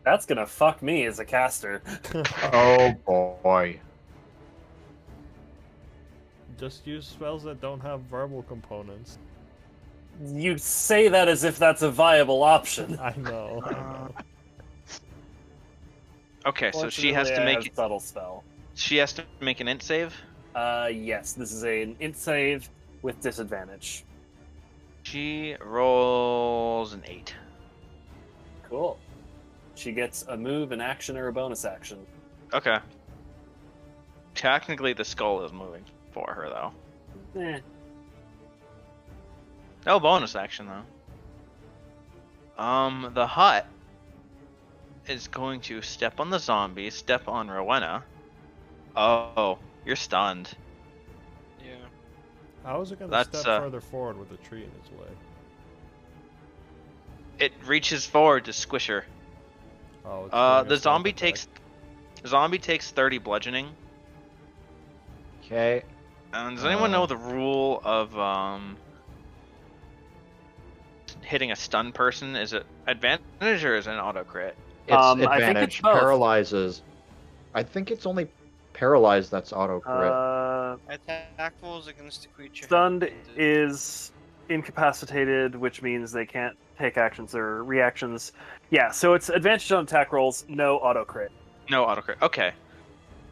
Speaker 4: That's gonna fuck me as a caster.
Speaker 1: Oh boy.
Speaker 2: Just use spells that don't have verbal components.
Speaker 4: You say that as if that's a viable option.
Speaker 2: I know. I know.
Speaker 5: Okay, so she has to
Speaker 4: Fortunately, I
Speaker 5: make
Speaker 4: have subtle spell.
Speaker 5: she has to make an int save.
Speaker 4: Yes, this is an int save with disadvantage.
Speaker 5: She rolls an 8.
Speaker 4: Cool. She gets a move, an action, or a bonus action.
Speaker 5: Okay. Technically, the skull is moving for her though. No bonus action though. The hut is going to step on the zombie, step on Rowena. Oh, you're stunned.
Speaker 3: Yeah.
Speaker 2: How is it going to
Speaker 5: That's,
Speaker 2: step further forward with a tree in its way?
Speaker 5: It reaches forward to squish her.
Speaker 2: Oh, it's doing a
Speaker 5: The
Speaker 2: stomp
Speaker 5: zombie
Speaker 2: attack.
Speaker 5: takes 30 bludgeoning.
Speaker 1: Okay.
Speaker 5: And does anyone know the rule of hitting a stun person? Is it advantage or is it an auto crit?
Speaker 1: It's
Speaker 4: I think
Speaker 1: advantage.
Speaker 4: it's both.
Speaker 1: Paralyzes. I think it's only paralyzed that's auto crit.
Speaker 3: Attack rolls against the creature.
Speaker 4: Stunned is incapacitated, which means they can't take actions or reactions. Yeah, so it's advantage on attack rolls, no auto crit.
Speaker 5: No auto crit. Okay.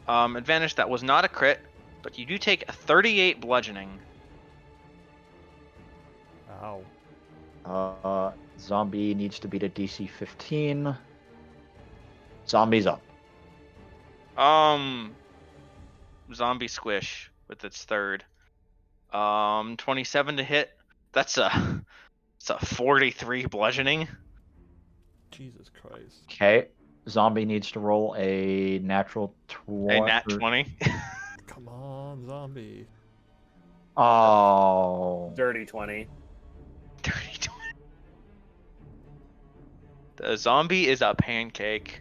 Speaker 5: Advantage that was not a crit, but you do take a 38 bludgeoning.
Speaker 2: Ow.
Speaker 1: Zombie needs to beat a DC 15. Zombie's up.
Speaker 5: Zombie squish with its third. 27 to hit. It's a 43 bludgeoning.
Speaker 2: Jesus Christ.
Speaker 1: Okay. Zombie needs to roll a natural 20.
Speaker 5: A nat 20.
Speaker 2: Come on, zombie.
Speaker 1: Oh.
Speaker 4: Dirty 20.
Speaker 5: 30 20. The zombie is a pancake.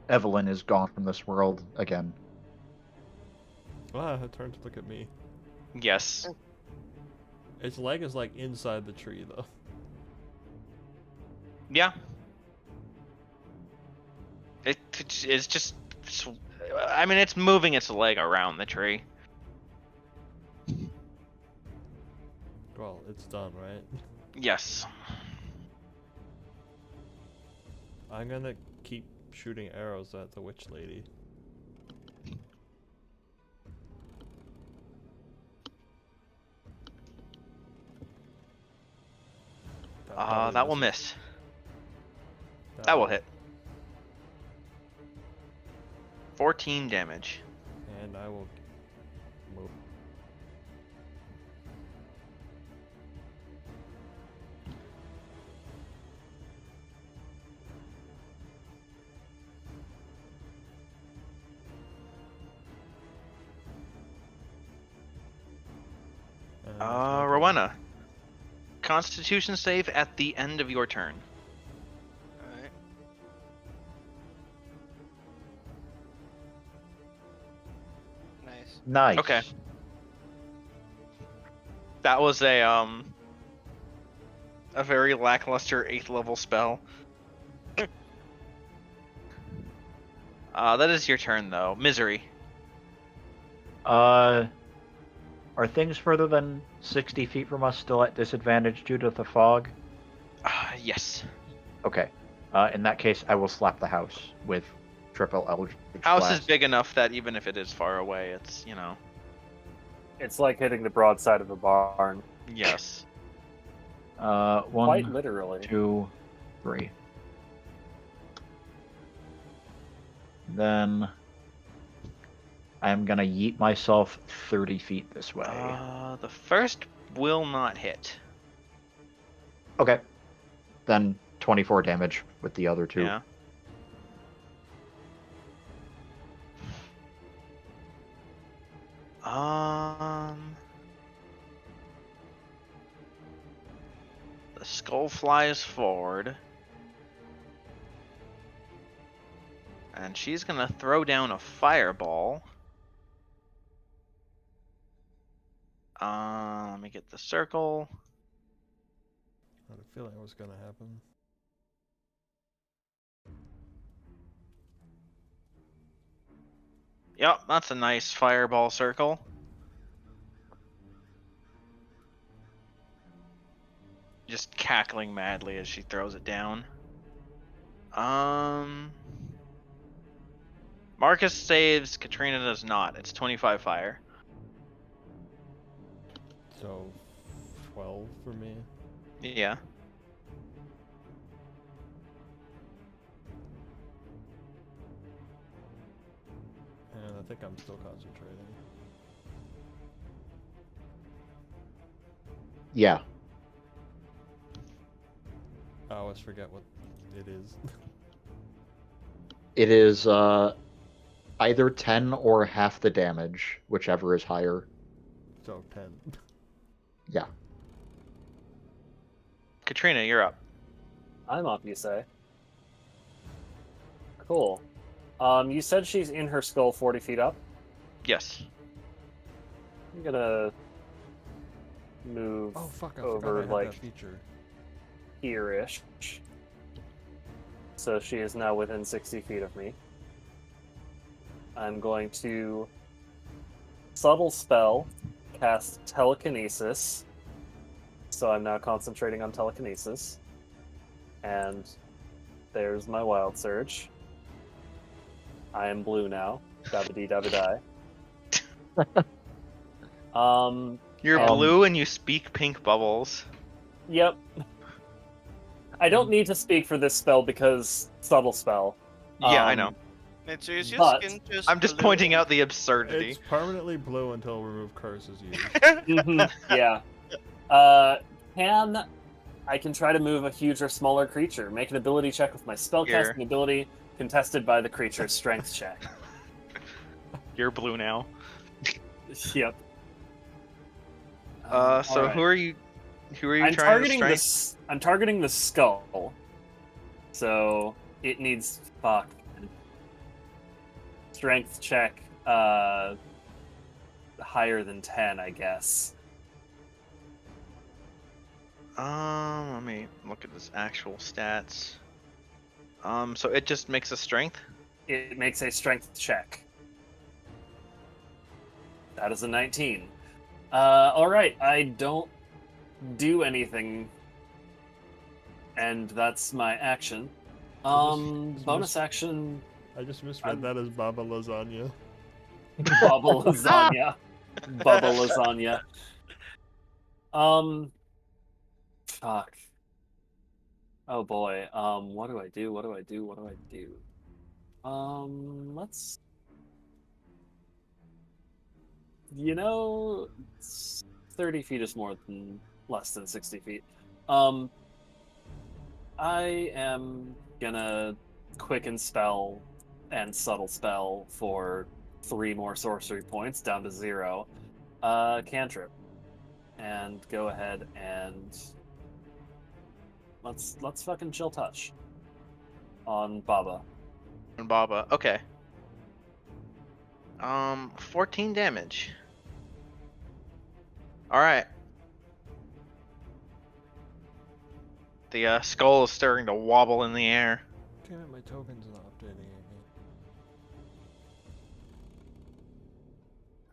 Speaker 1: Evelyn is gone from this world again.
Speaker 2: Ah, it turned to look at me.
Speaker 5: Yes.
Speaker 2: Its leg is like inside the tree, though.
Speaker 5: Yeah. It's just. I mean, it's moving its leg around the tree.
Speaker 2: Well, it's done, right?
Speaker 5: Yes.
Speaker 2: I'm gonna keep shooting arrows at the witch lady.
Speaker 5: That will miss. That will hit. 14 damage.
Speaker 2: And I will move. And that's my turn.
Speaker 5: Rowena. Constitution save at the end of your turn.
Speaker 3: Alright. Nice.
Speaker 1: Nice.
Speaker 5: Okay. That was a very lackluster 8th level spell. That is your turn though. Misery.
Speaker 1: Are things further than 60 feet from us still at disadvantage due to the fog?
Speaker 5: Yes.
Speaker 1: Okay. In that case, I will slap the house with triple Eldritch
Speaker 5: House is
Speaker 1: Blast.
Speaker 5: big enough that even if it is far away, it's,
Speaker 4: It's like hitting the broadside of a barn.
Speaker 5: yes.
Speaker 4: Quite
Speaker 1: One,
Speaker 4: literally.
Speaker 1: 2, 3. Then I'm gonna yeet myself 30 feet this way.
Speaker 5: The first will not hit.
Speaker 1: Okay. Then 24 damage with the other two.
Speaker 5: Yeah. The skull flies forward. And she's gonna throw down a fireball. Let me get the circle.
Speaker 2: I had a feeling it was gonna happen.
Speaker 5: Yep, that's a nice fireball circle. Just cackling madly as she throws it down. Marcus saves, Katrina does not. It's 25 fire.
Speaker 2: So 12 for me.
Speaker 5: Yeah.
Speaker 2: And I think I'm still concentrating.
Speaker 1: Yeah.
Speaker 2: I always forget what it is.
Speaker 1: It is either 10 or half the damage, whichever is higher.
Speaker 2: So 10.
Speaker 1: Yeah.
Speaker 5: Katrina, you're up.
Speaker 4: I'm up, you say. Cool. You said she's in her skull 40 feet up.
Speaker 5: Yes.
Speaker 4: I'm gonna move
Speaker 2: Oh fuck! I
Speaker 4: over
Speaker 2: forgot I had
Speaker 4: like
Speaker 2: that feature.
Speaker 4: here-ish. So she is now within 60 feet of me. I'm going to subtle spell, cast telekinesis. So I'm now concentrating on telekinesis. And there's my wild surge. I am blue now. Dabba-dee dabba-die.
Speaker 5: You're
Speaker 1: Um,
Speaker 5: blue and you speak pink bubbles.
Speaker 4: Yep. I don't need to speak for this spell because subtle spell.
Speaker 5: Yeah, I know.
Speaker 3: Wait, so is your
Speaker 4: but
Speaker 3: skin just
Speaker 5: I'm just
Speaker 3: blue?
Speaker 5: pointing out the absurdity.
Speaker 2: It's permanently blue until remove curse is used.
Speaker 4: Mhm, yeah. I can try to move a huge or smaller creature. Make an ability check with my spellcasting
Speaker 5: Here.
Speaker 4: ability, contested by the creature's strength check.
Speaker 5: You're blue now.
Speaker 4: Yep.
Speaker 5: So
Speaker 4: alright.
Speaker 5: who are you
Speaker 4: I'm
Speaker 5: trying
Speaker 4: targeting
Speaker 5: to strike?
Speaker 4: I'm targeting the skull. So it needs strength check higher than 10, I guess.
Speaker 5: Let me look at this actual stats. So it just makes a strength?
Speaker 4: It makes a strength check. That is a 19. Alright, I don't do anything. And that's my action.
Speaker 2: Just
Speaker 4: Bonus action,
Speaker 2: I just misread that as Baba Lasagna.
Speaker 4: Bubba lasagna. Bubba lasagna. Fuck. Oh boy. What do I do? Let's You know, 30 feet is less than 60 feet. I am gonna quicken spell and subtle spell for 3 more sorcery points down to 0. Cantrip. And go ahead and let's fucking chill touch on Baba.
Speaker 5: And Baba. Okay. 14 damage. All right. The skull is starting to wobble in the air.
Speaker 2: Damn it, my token's not updating again.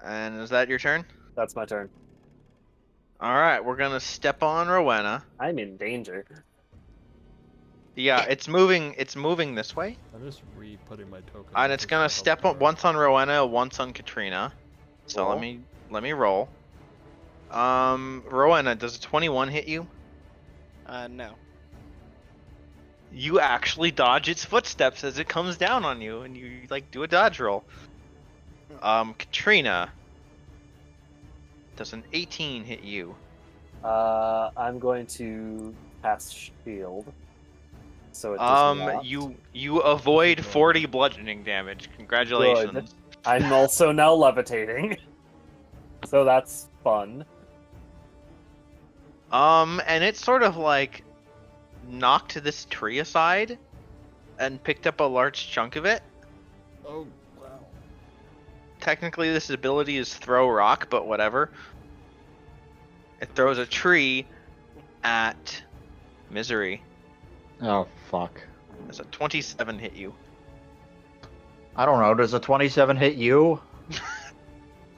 Speaker 5: And is that your turn?
Speaker 4: That's my turn.
Speaker 5: All right, we're gonna step on Rowena.
Speaker 4: I'm in danger.
Speaker 5: Yeah, it's moving. It's moving this way,
Speaker 2: I'm just re-putting my token.
Speaker 5: and it's gonna step on once on Rowena, once on Katrina. So
Speaker 4: Roll.
Speaker 5: let me roll. Rowena, does a 21 hit you?
Speaker 3: No.
Speaker 5: You actually dodge its footsteps as it comes down on you, and you like do a dodge roll. Katrina, does an 18 hit you?
Speaker 4: I'm going to cast shield. So it does not.
Speaker 5: You avoid 40 bludgeoning damage. Congratulations.
Speaker 4: Good. I'm also now levitating. So that's fun.
Speaker 5: And it sort of like knocked this tree aside and picked up a large chunk of it.
Speaker 2: Oh, wow.
Speaker 5: Technically this ability is throw rock, but whatever. It throws a tree at Misery.
Speaker 1: Oh, fuck.
Speaker 5: Does a 27 hit you?
Speaker 1: I don't know. Does a 27 hit you?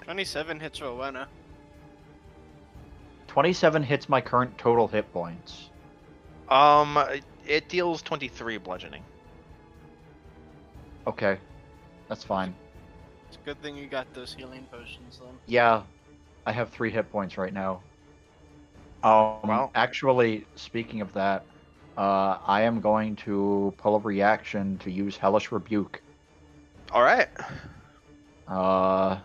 Speaker 3: 27 hits Rowena.
Speaker 1: 27 hits my current total hit points.
Speaker 5: It deals 23 bludgeoning.
Speaker 1: Okay. That's fine.
Speaker 3: It's a good thing you got those healing potions then.
Speaker 1: Yeah. I have 3 hit points right now.
Speaker 5: Wow.
Speaker 1: Actually, speaking of that, I am going to pull a reaction to use Hellish Rebuke.
Speaker 5: Alright.
Speaker 1: So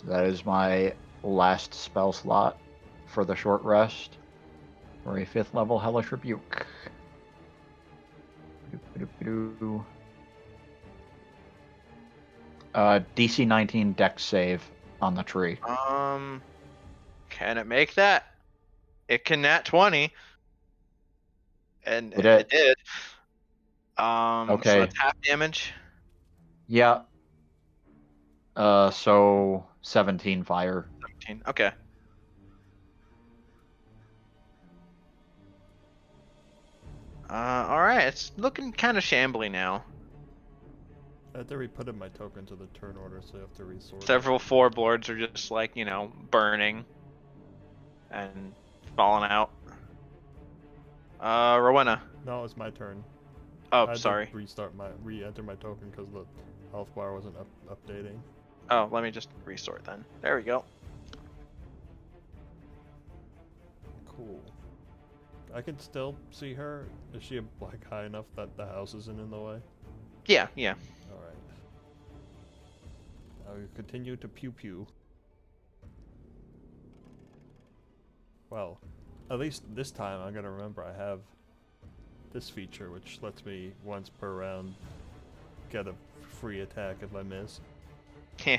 Speaker 1: that is my last spell slot for the short rest for a 5th level Hellish Rebuke. DC 19 Dex save on the tree.
Speaker 5: Can it make that? It can nat 20. And
Speaker 1: It
Speaker 5: it
Speaker 1: did.
Speaker 5: did.
Speaker 1: Okay.
Speaker 5: So that's half damage.
Speaker 1: Yeah. So 17 fire.
Speaker 5: 17. Okay. Alright, it's looking kind of shambly now.
Speaker 2: I had to re-put in my token to the turn order, so you have to resort.
Speaker 5: Several floorboards are just like, burning and falling out. Rowena.
Speaker 2: No, it's my turn.
Speaker 5: Oh,
Speaker 2: I had
Speaker 5: sorry.
Speaker 2: to re-enter my token because the health bar wasn't updating.
Speaker 5: Oh, let me just restart then. There we go.
Speaker 2: Cool. I can still see her. Is she like high enough that the house isn't in the way?
Speaker 5: Yeah.
Speaker 2: Alright. Now we continue to pew pew. Well, at least this time I'm gonna remember I have this feature which lets me once per round get a free attack if I miss.
Speaker 5: Heh.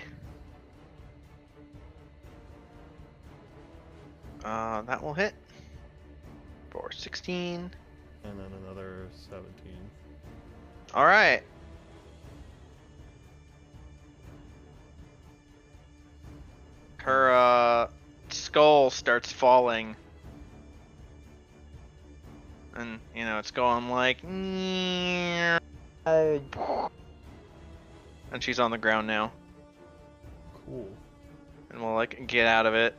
Speaker 5: That will hit for 16.
Speaker 2: And then another 17.
Speaker 5: Alright. Her skull starts falling. And, it's going like... And she's on the ground now.
Speaker 2: Cool.
Speaker 5: And we'll, get out of it.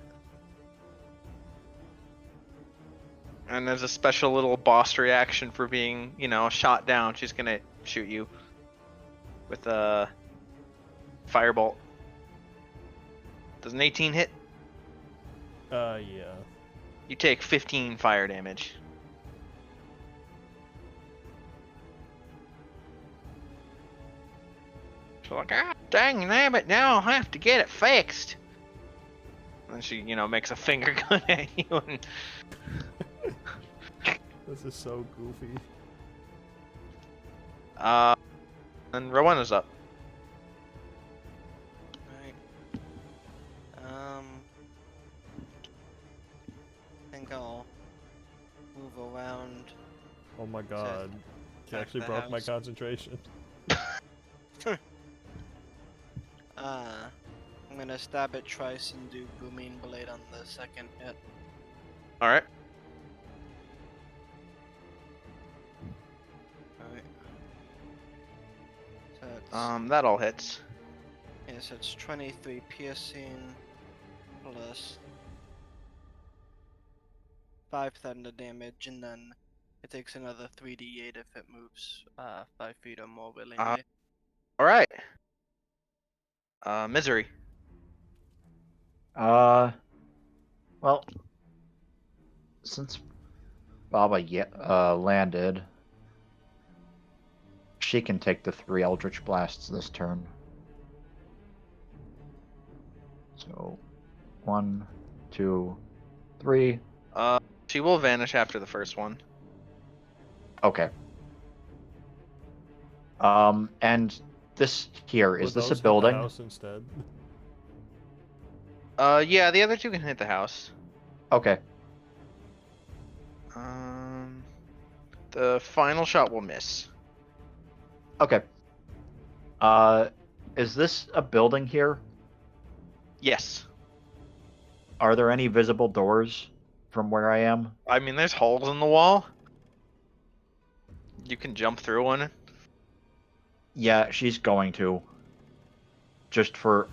Speaker 5: And there's a special little boss reaction for being, shot down. She's gonna shoot you with a firebolt. Does an 18 hit?
Speaker 2: Yeah.
Speaker 5: You take 15 fire damage. So like, ah, dang nabbit, now I'll have to get it fixed. And she, makes a finger gun at you. And
Speaker 2: This is so goofy.
Speaker 5: and Rowena's up.
Speaker 3: Right. I think I'll move around.
Speaker 2: Oh my god. She
Speaker 3: back
Speaker 2: actually
Speaker 3: the
Speaker 2: broke my
Speaker 3: house.
Speaker 2: concentration.
Speaker 3: I'm gonna stab it twice and do booming blade on the second hit.
Speaker 5: All right.
Speaker 3: Alright. So it's,
Speaker 5: That all hits.
Speaker 3: yeah, so it's 23 piercing plus 5 thunder damage, and then it takes another 3d8 if it moves 5 feet or more willingly.
Speaker 5: All right. Misery.
Speaker 1: Well, since Baba landed, she can take the 3 Eldritch Blasts this turn. So, 1, 2, 3.
Speaker 5: She will vanish after the first one.
Speaker 1: Okay. And this here, is
Speaker 2: Would
Speaker 1: this a
Speaker 2: those hit the
Speaker 1: building?
Speaker 2: house instead?
Speaker 5: Yeah, the other two can hit the house.
Speaker 1: Okay.
Speaker 5: The final shot will miss.
Speaker 1: Okay. Is this a building here?
Speaker 5: Yes.
Speaker 1: Are there any visible doors from where I am?
Speaker 5: I mean, there's holes in the wall. You can jump through one.
Speaker 1: Yeah, she's going to. Just for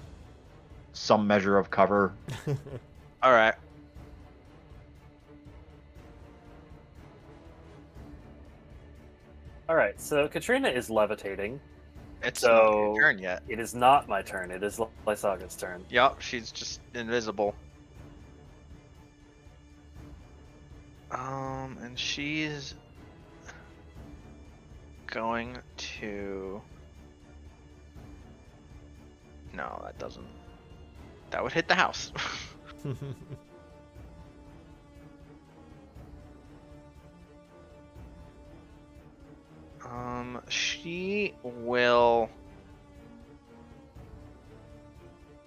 Speaker 1: some measure of cover.
Speaker 5: All right.
Speaker 4: All right, so Katrina is levitating.
Speaker 5: It's
Speaker 4: So-
Speaker 5: not your turn yet.
Speaker 4: It is not my turn. It is Lysaga's turn.
Speaker 5: Yup, she's just invisible. And she's going to. No, that doesn't. That would hit the house. She will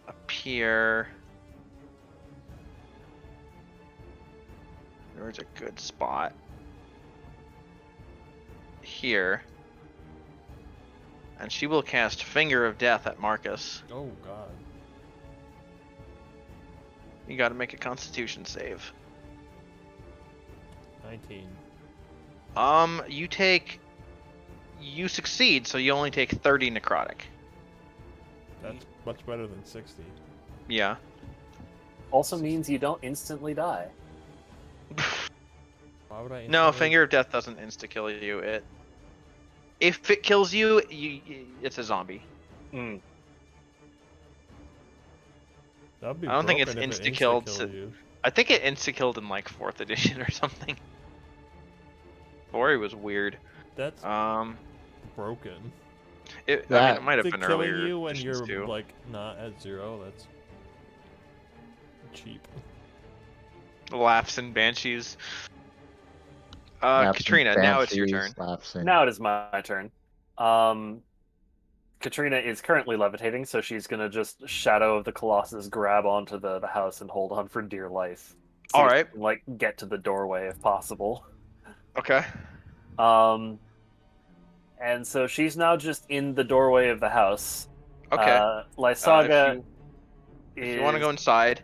Speaker 5: appear. There's a good spot here, and she will cast Finger of Death at Marcus.
Speaker 2: Oh god.
Speaker 5: You got to make a Constitution save.
Speaker 2: 19.
Speaker 5: You succeed, so you only take 30 necrotic.
Speaker 2: That's much better than 60.
Speaker 5: Yeah.
Speaker 4: Also means you don't instantly die.
Speaker 2: Why would I
Speaker 5: No,
Speaker 2: instantly-
Speaker 5: Finger of Death doesn't insta kill you. If it kills you, it's a zombie.
Speaker 4: Mm.
Speaker 2: That'd be
Speaker 5: I don't think it's
Speaker 2: broken if it
Speaker 5: insta-killed,
Speaker 2: insta-kill you.
Speaker 5: I think it insta killed in like 4th edition or something. 4 was weird.
Speaker 2: That's
Speaker 5: Um,
Speaker 2: broken.
Speaker 5: I mean,
Speaker 1: That-
Speaker 5: it might have
Speaker 2: To
Speaker 5: been
Speaker 2: killing
Speaker 5: earlier.
Speaker 2: you when
Speaker 5: editions
Speaker 2: you're
Speaker 5: too.
Speaker 2: like not at 0, that's cheap.
Speaker 5: Laughs and banshees.
Speaker 1: Laughs and
Speaker 5: Katrina, now it's your turn.
Speaker 1: banshees, laughs and-
Speaker 4: Now it is my turn. Katrina is currently levitating, so she's gonna just Shadow of the Colossus grab onto the house and hold on for dear life. See
Speaker 5: All
Speaker 4: if
Speaker 5: right.
Speaker 4: she can, like, get to the doorway if possible.
Speaker 5: Okay.
Speaker 4: And so she's now just in the doorway of the house.
Speaker 5: Okay.
Speaker 4: Lysaga
Speaker 5: If you want to go inside,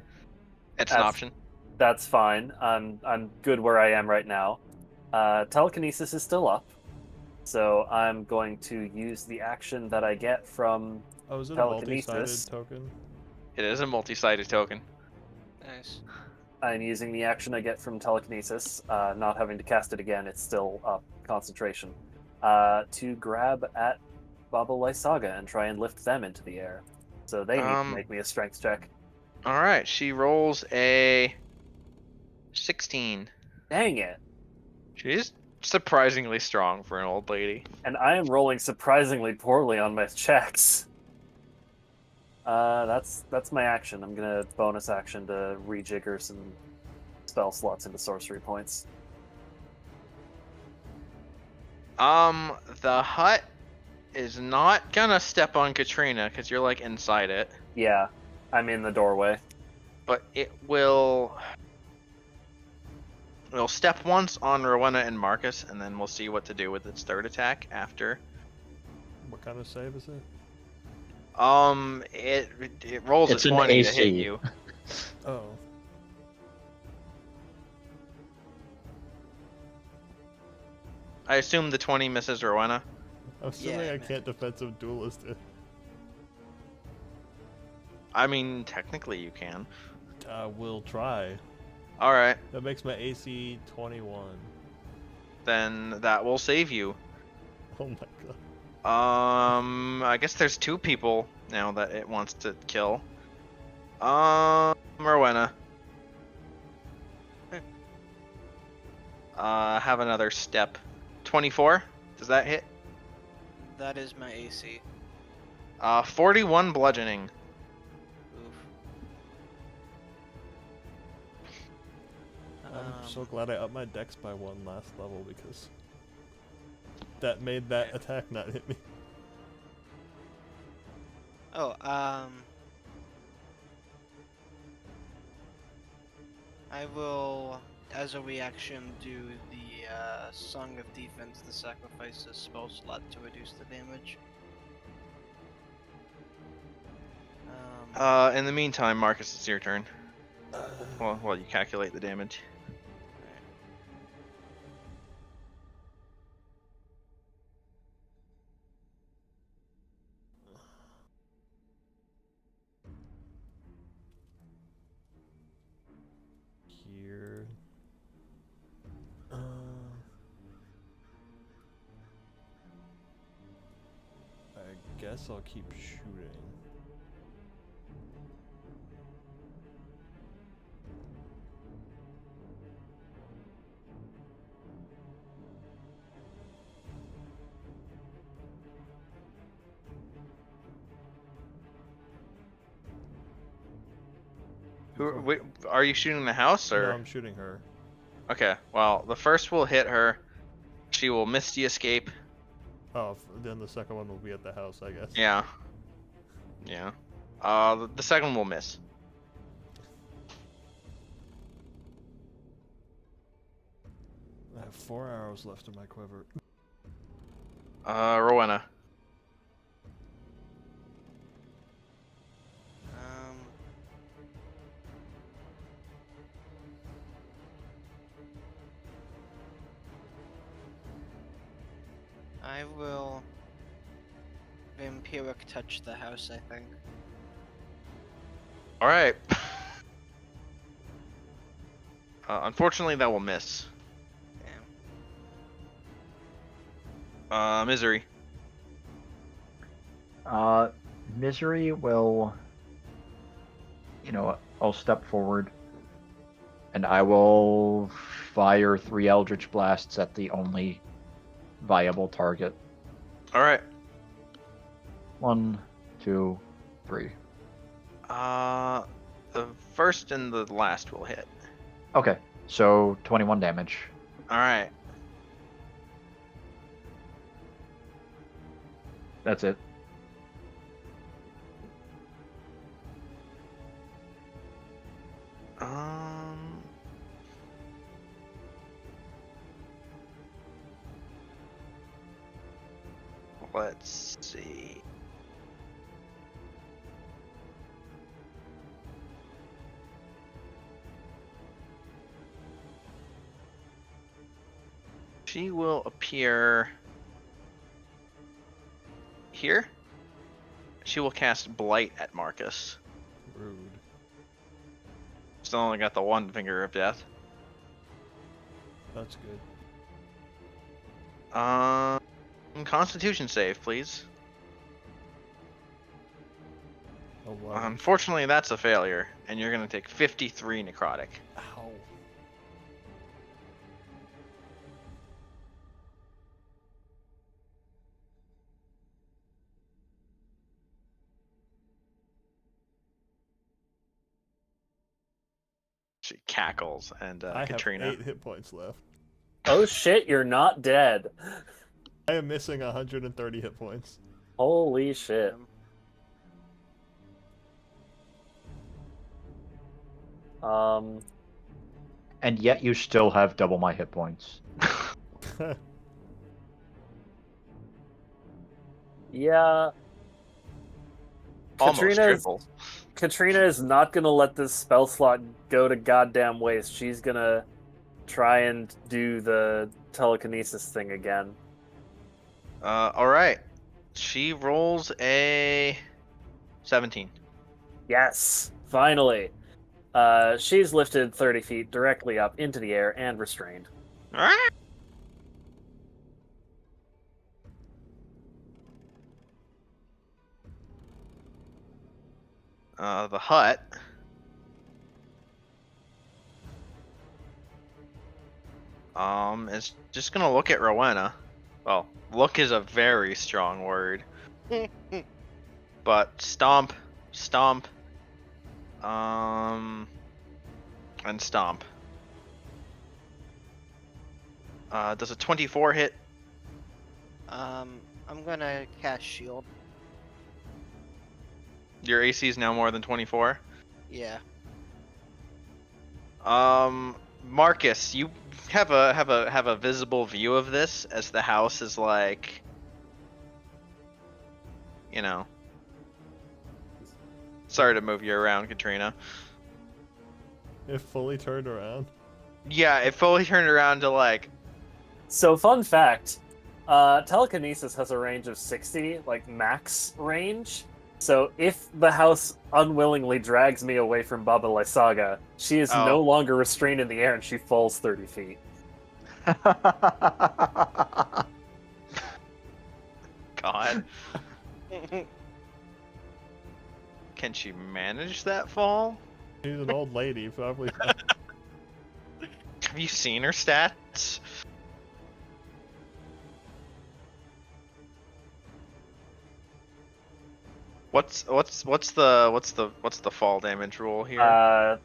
Speaker 5: it's an
Speaker 4: That's-
Speaker 5: option.
Speaker 4: That's fine. I'm good where I am right now. Telekinesis is still up, so I'm going to use the action that I get from.
Speaker 2: Oh, is it a
Speaker 4: Telekinesis.
Speaker 2: multi-sided token?
Speaker 5: It is a multi-sided token.
Speaker 3: Nice.
Speaker 4: I'm using the action I get from telekinesis, not having to cast it again. It's still up concentration. To grab at Baba Lysaga and try and lift them into the air. So they need to make me a strength check.
Speaker 5: All right. She rolls a 16.
Speaker 4: Dang it!
Speaker 5: She's surprisingly strong for an old lady.
Speaker 4: And I am rolling surprisingly poorly on my checks. That's my action. I'm gonna bonus action to rejigger some spell slots into sorcery points.
Speaker 5: The hut is not gonna step on Katrina because you're like inside it,
Speaker 4: Yeah, I'm in the doorway.
Speaker 5: but it'll step once on Rowena and Marcus, and then we'll see what to do with its third attack after.
Speaker 2: What kind of save is it?
Speaker 5: It rolls
Speaker 1: It's
Speaker 5: a
Speaker 1: an
Speaker 5: 20 to hit
Speaker 1: AC.
Speaker 5: you.
Speaker 2: Oh.
Speaker 5: I assume the 20 misses Rowena.
Speaker 2: I'm assuming
Speaker 3: Yeah,
Speaker 2: I
Speaker 3: man.
Speaker 2: can't defensive duelist it.
Speaker 5: I mean, technically you can.
Speaker 2: We'll try.
Speaker 5: All right,
Speaker 2: That makes my AC 21.
Speaker 5: then that will save you.
Speaker 2: Oh my god.
Speaker 5: I guess there's two people now that it wants to kill. Rowena. Have another step. 24. Does that hit?
Speaker 3: That is my AC.
Speaker 5: 41 bludgeoning.
Speaker 3: Oof.
Speaker 2: I'm so glad I upped my dex by 1 last level because that made that attack not hit me.
Speaker 3: Oh, I will, as a reaction, do the Song of Defense, the sacrifice a spell slot to reduce the damage.
Speaker 5: In the meantime, Marcus, it's your turn. Well, you calculate the damage.
Speaker 2: Here. I guess I'll keep shooting.
Speaker 5: Wait, are you shooting the house
Speaker 2: No,
Speaker 5: or?
Speaker 2: I'm shooting her.
Speaker 5: Okay. Well, the first will hit her. She will misty escape.
Speaker 2: Oh, then the second one will be at the house, I guess.
Speaker 5: Yeah. Yeah. The second will miss.
Speaker 2: I have 4 arrows left in my quiver.
Speaker 5: Rowena.
Speaker 3: I will vampiric touch the house, I think.
Speaker 5: All right. Unfortunately, that will miss.
Speaker 3: Damn.
Speaker 5: Misery.
Speaker 1: Misery will, I'll step forward and I will fire 3 Eldritch Blasts at the only viable target.
Speaker 5: All right.
Speaker 1: 1, 2, 3.
Speaker 5: The first and the last will hit.
Speaker 1: Okay, so 21 damage.
Speaker 5: All right.
Speaker 1: That's it.
Speaker 5: Let's see. She will appear here. She will cast Blight at Marcus.
Speaker 2: Rude.
Speaker 5: Still only got the one finger of death.
Speaker 2: That's good.
Speaker 5: Constitution save, please.
Speaker 2: 11.
Speaker 5: Unfortunately, that's a failure, and you're gonna take 53 necrotic.
Speaker 2: Ow.
Speaker 5: She cackles, and
Speaker 2: I
Speaker 5: Katrina.
Speaker 2: have 8 hit points left.
Speaker 4: Oh shit, you're not dead.
Speaker 2: I am missing 130 hit points.
Speaker 4: Holy shit.
Speaker 1: And yet you still have double my hit points.
Speaker 4: Yeah.
Speaker 5: Almost triple.
Speaker 4: Katrina is not gonna let this spell slot go to goddamn waste. She's gonna try and do the telekinesis thing again.
Speaker 5: All right. She rolls a 17.
Speaker 4: Yes, finally. She's lifted 30 feet directly up into the air and restrained.
Speaker 5: The hut. Is just gonna look at Rowena. Well, look is a very strong word. But stomp, and stomp. Does a 24 hit?
Speaker 3: I'm gonna cast shield.
Speaker 5: Your AC is now more than 24.
Speaker 3: Yeah.
Speaker 5: Marcus, you have a visible view of this as the house is like, you know. Sorry to move you around, Katrina.
Speaker 2: It fully turned around.
Speaker 5: Yeah, it fully turned around to like.
Speaker 4: So, fun fact, telekinesis has a range of 60, like max range. So if the house unwillingly drags me away from Baba Lysaga, she is no longer restrained in the air and she falls 30 feet.
Speaker 5: God. Can she manage that fall?
Speaker 2: She's an old lady, probably.
Speaker 5: Have you seen her stats? What's the fall damage rule here?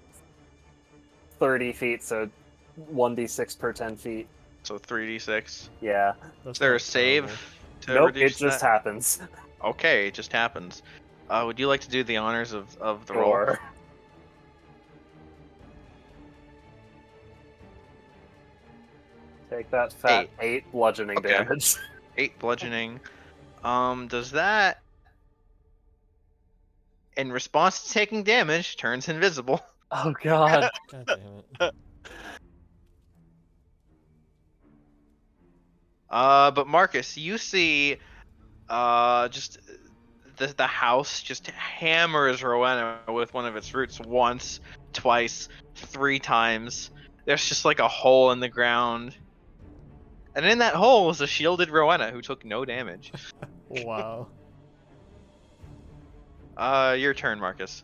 Speaker 4: 30 feet, so 1d6 per 10 feet.
Speaker 5: So 3d6.
Speaker 4: Yeah.
Speaker 5: Is there a save to
Speaker 4: Nope, it
Speaker 5: reduce
Speaker 4: just
Speaker 5: that?
Speaker 4: happens.
Speaker 5: Okay, it just happens. Would you like to do the honors of the roll?
Speaker 4: Sure. Take that fat 8 bludgeoning
Speaker 5: Okay.
Speaker 4: damage.
Speaker 5: 8 bludgeoning. Does that, in response to taking damage, turns invisible?
Speaker 4: Oh god.
Speaker 2: God damn it.
Speaker 5: But Marcus, you see, just the house just hammers Rowena with one of its roots once, twice, 3 times. There's just like a hole in the ground. And in that hole is a shielded Rowena who took no damage.
Speaker 2: Wow.
Speaker 5: Your turn, Marcus.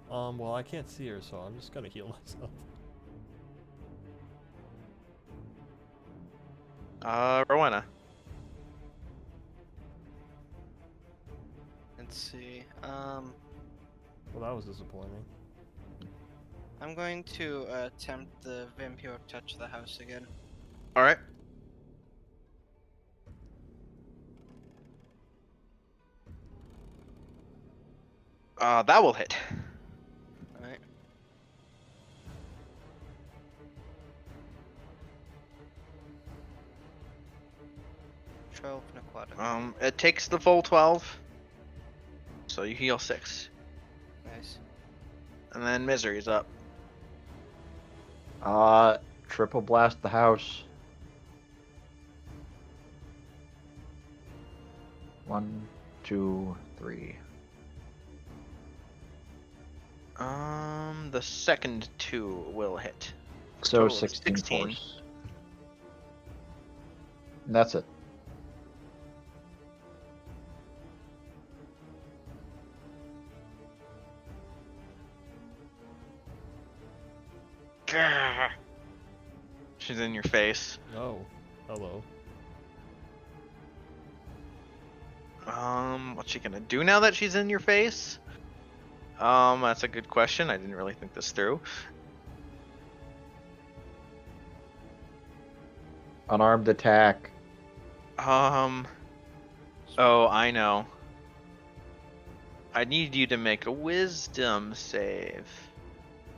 Speaker 2: Well, I can't see her, so I'm just gonna heal myself.
Speaker 5: Rowena.
Speaker 3: Let's see.
Speaker 2: Well, that was disappointing.
Speaker 3: I'm going to attempt the vampiric touch of the house again.
Speaker 5: Alright. That will hit.
Speaker 3: Alright.
Speaker 5: It takes the full 12. So you heal 6.
Speaker 3: Nice.
Speaker 5: And then Misery's up.
Speaker 1: Triple blast the house. 1, 2, 3.
Speaker 5: The second 2 will hit.
Speaker 1: So
Speaker 5: Total of
Speaker 1: 16
Speaker 5: 16.
Speaker 1: force. And that's it.
Speaker 5: Grr. She's in your face.
Speaker 2: Oh, hello.
Speaker 5: What's she gonna do now that she's in your face? That's a good question. I didn't really think this through.
Speaker 1: Unarmed attack.
Speaker 5: Oh, I know. I need you to make a wisdom save.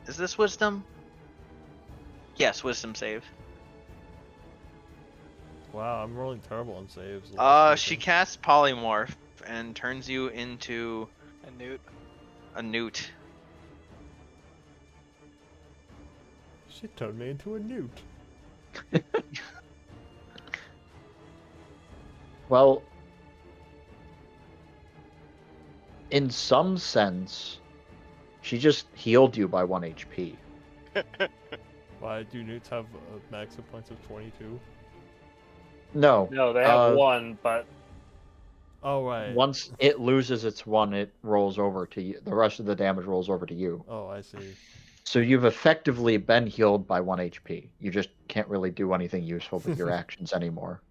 Speaker 5: Is this wisdom? Yes, wisdom save.
Speaker 2: Wow, I'm rolling terrible on saves. the last
Speaker 5: She
Speaker 2: few
Speaker 5: casts polymorph and turns you into
Speaker 3: A newt.
Speaker 5: a newt.
Speaker 2: things. She turned me into a newt.
Speaker 1: Well, in some sense, she just healed you by 1 HP.
Speaker 2: Why do newts have a max hit points of 22?
Speaker 1: No.
Speaker 4: No, they have one, but
Speaker 2: Oh, right.
Speaker 1: Once it loses its one, it rolls over to you. The rest of the damage rolls over to you.
Speaker 2: Oh, I see.
Speaker 1: So you've effectively been healed by 1 HP. You just can't really do anything useful with your actions anymore.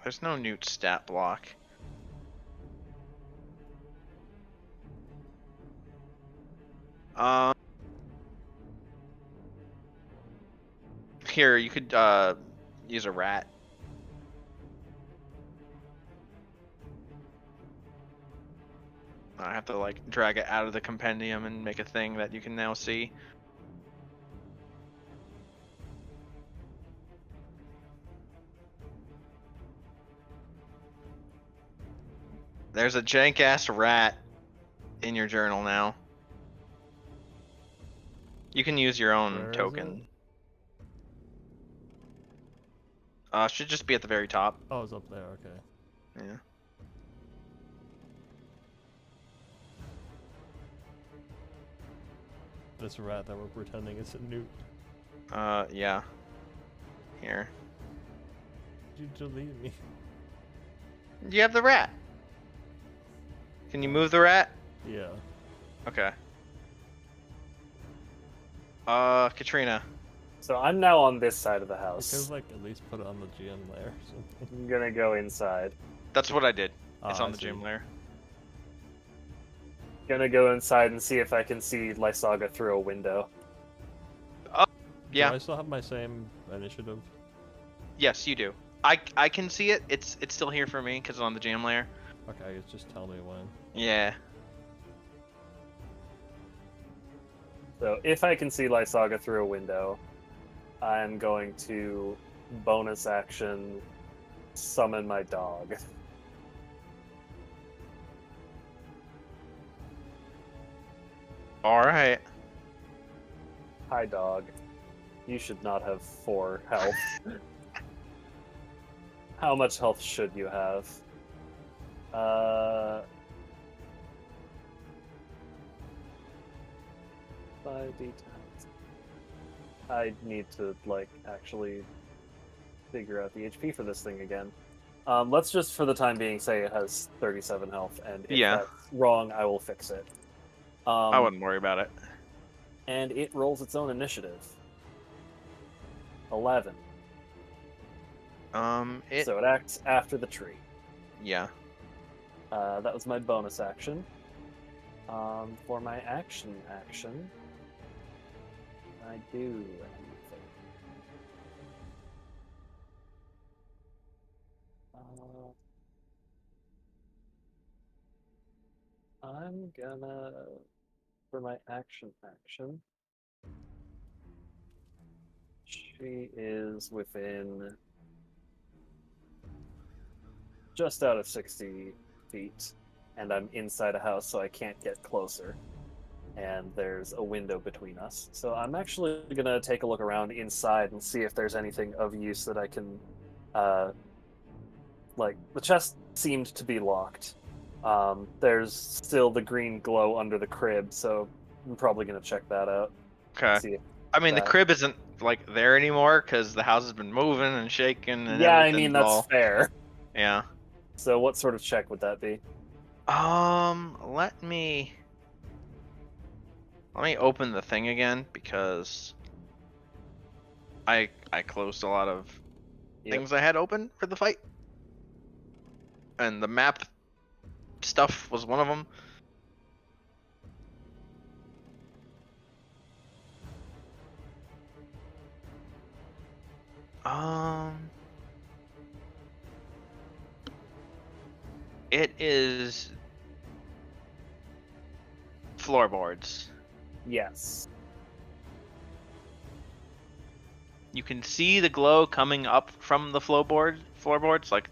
Speaker 5: There's no newt stat block. Here, you could use a rat. I have to like drag it out of the compendium and make a thing that you can now see. There's a jank ass rat in your journal now. You can use your own
Speaker 2: Where is
Speaker 5: token.
Speaker 2: it?
Speaker 5: Should just be at the very top.
Speaker 2: Oh, it's up there, okay.
Speaker 5: Yeah.
Speaker 2: This rat that we're pretending is a newt.
Speaker 5: Yeah. Here.
Speaker 2: You delete me.
Speaker 5: You have the rat. Can you move the rat?
Speaker 2: Yeah.
Speaker 5: Okay. Katrina.
Speaker 4: so I'm now on this side of the
Speaker 2: You
Speaker 4: house.
Speaker 2: could like at least put it on the GM layer or something.
Speaker 4: I'm gonna go inside.
Speaker 5: That's what I did. It's
Speaker 2: Ah,
Speaker 5: on
Speaker 2: I
Speaker 5: the
Speaker 2: see.
Speaker 5: gym layer.
Speaker 4: Gonna go inside and see if I can see Lysaga through a window.
Speaker 5: Yeah.
Speaker 2: Do I still have my same initiative?
Speaker 5: Yes, you do. I can see it. It's still here for me because it's on the jam layer.
Speaker 2: Okay, just tell me when.
Speaker 5: Yeah.
Speaker 4: So if I can see Lysaga through a window, I'm going to bonus action summon my dog.
Speaker 5: All right.
Speaker 4: Hi, dog. You should not have 4 health. How much health should you have? 5d10. I need to like actually figure out the HP for this thing again. Let's just for the time being say it has 37 health, and if
Speaker 5: Yeah.
Speaker 4: that's wrong, I will fix it.
Speaker 5: I wouldn't worry about it.
Speaker 4: And it rolls its own initiative. 11. So it acts after the tree.
Speaker 5: Yeah.
Speaker 4: That was my bonus action. For my action, I do anything. I'm gonna, for my action, she is within just out of 60 feet, and I'm inside a house, so I can't get closer. And there's a window between us. So I'm actually gonna take a look around inside and see if there's anything of use that I can, like, the chest seemed to be locked. There's still the green glow under the crib, so I'm probably gonna check that out.
Speaker 5: Okay.
Speaker 4: See if
Speaker 5: I mean, the
Speaker 4: that-
Speaker 5: crib isn't like there anymore because the house has been moving and shaking and
Speaker 4: yeah, I
Speaker 5: everything's
Speaker 4: mean, that's
Speaker 5: all...
Speaker 4: fair.
Speaker 5: Yeah.
Speaker 4: So what sort of check would that be?
Speaker 5: Let me open the thing again because I closed a lot of
Speaker 4: Yep.
Speaker 5: things I had open for the fight. and the map stuff was one of them. It is floorboards.
Speaker 4: Yes.
Speaker 5: You can see the glow coming up from the floorboards, like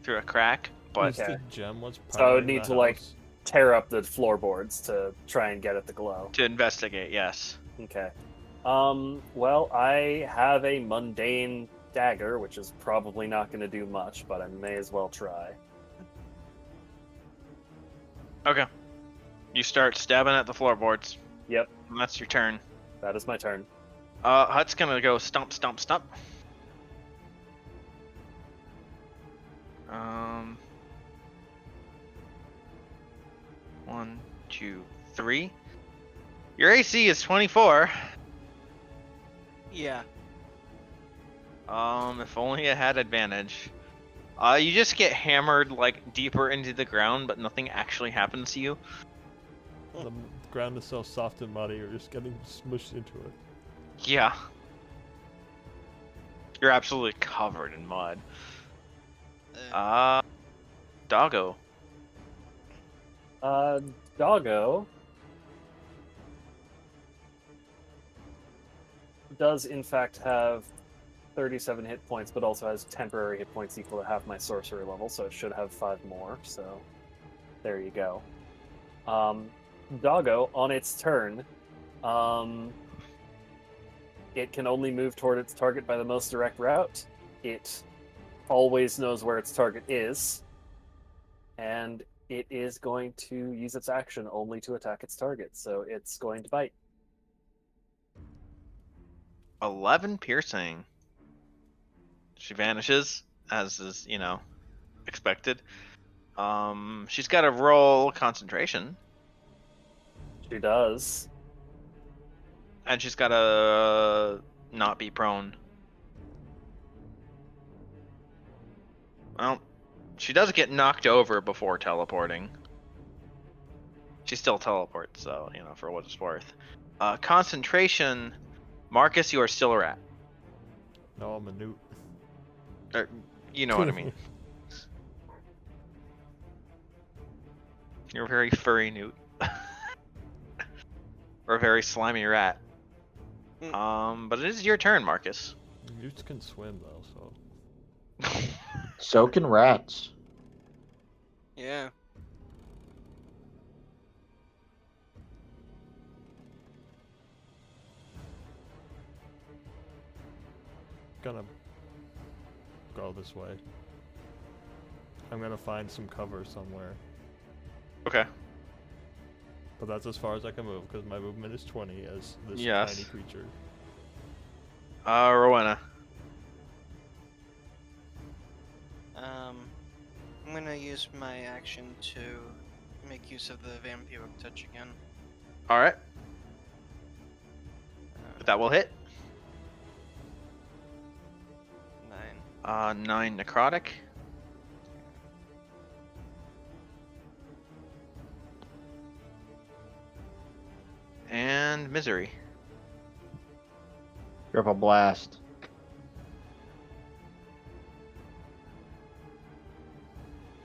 Speaker 5: through a crack. But
Speaker 2: Is
Speaker 4: Okay.
Speaker 2: the gem what's
Speaker 4: So I would
Speaker 2: powering
Speaker 4: need
Speaker 2: the
Speaker 4: to, like,
Speaker 2: house?
Speaker 4: tear up the floorboards to try and get at the glow.
Speaker 5: to investigate, yes.
Speaker 4: Okay. Well, I have a mundane dagger, which is probably not going to do much, but I may as well try.
Speaker 5: Okay. You start stabbing at the floorboards.
Speaker 4: Yep,
Speaker 5: And that's your turn.
Speaker 4: that is my turn.
Speaker 5: Hut's gonna go stomp, stomp, stomp. 1, 2, 3. Your AC is 24.
Speaker 3: Yeah.
Speaker 5: If only it had advantage. You just get hammered like deeper into the ground, but nothing actually happens to you.
Speaker 2: The ground is so soft and muddy, you're just getting smushed into it.
Speaker 5: Yeah. You're absolutely covered in mud. Doggo.
Speaker 4: Doggo does in fact have 37 hit points, but also has temporary hit points equal to half my sorcery level, so it should have 5 more, so there you go. Doggo, on its turn, it can only move toward its target by the most direct route. It always knows where its target is, and it is going to use its action only to attack its target, so it's going to bite.
Speaker 5: 11 piercing. She vanishes, as is, expected. She's got to roll concentration.
Speaker 4: She does.
Speaker 5: And she's got to not be prone. Well, she does get knocked over before teleporting. She still teleports, so, for what it's worth. Concentration. Marcus, you are still a rat.
Speaker 2: No, I'm a newt.
Speaker 5: Or, you know what I mean. You're a very furry newt. Or a very slimy rat. But it is your turn, Marcus.
Speaker 2: Newts can swim though, so.
Speaker 1: So can rats.
Speaker 3: Yeah.
Speaker 2: Gonna go this way. I'm gonna find some cover somewhere.
Speaker 5: Okay.
Speaker 2: But that's as far as I can move, because my movement is 20 as this
Speaker 5: Yes.
Speaker 2: tiny creature.
Speaker 5: Rowena.
Speaker 3: I'm gonna use my action to make use of the vampiric touch again.
Speaker 5: Alright. That will hit.
Speaker 3: 9.
Speaker 5: 9 necrotic. And misery.
Speaker 1: Triple blast.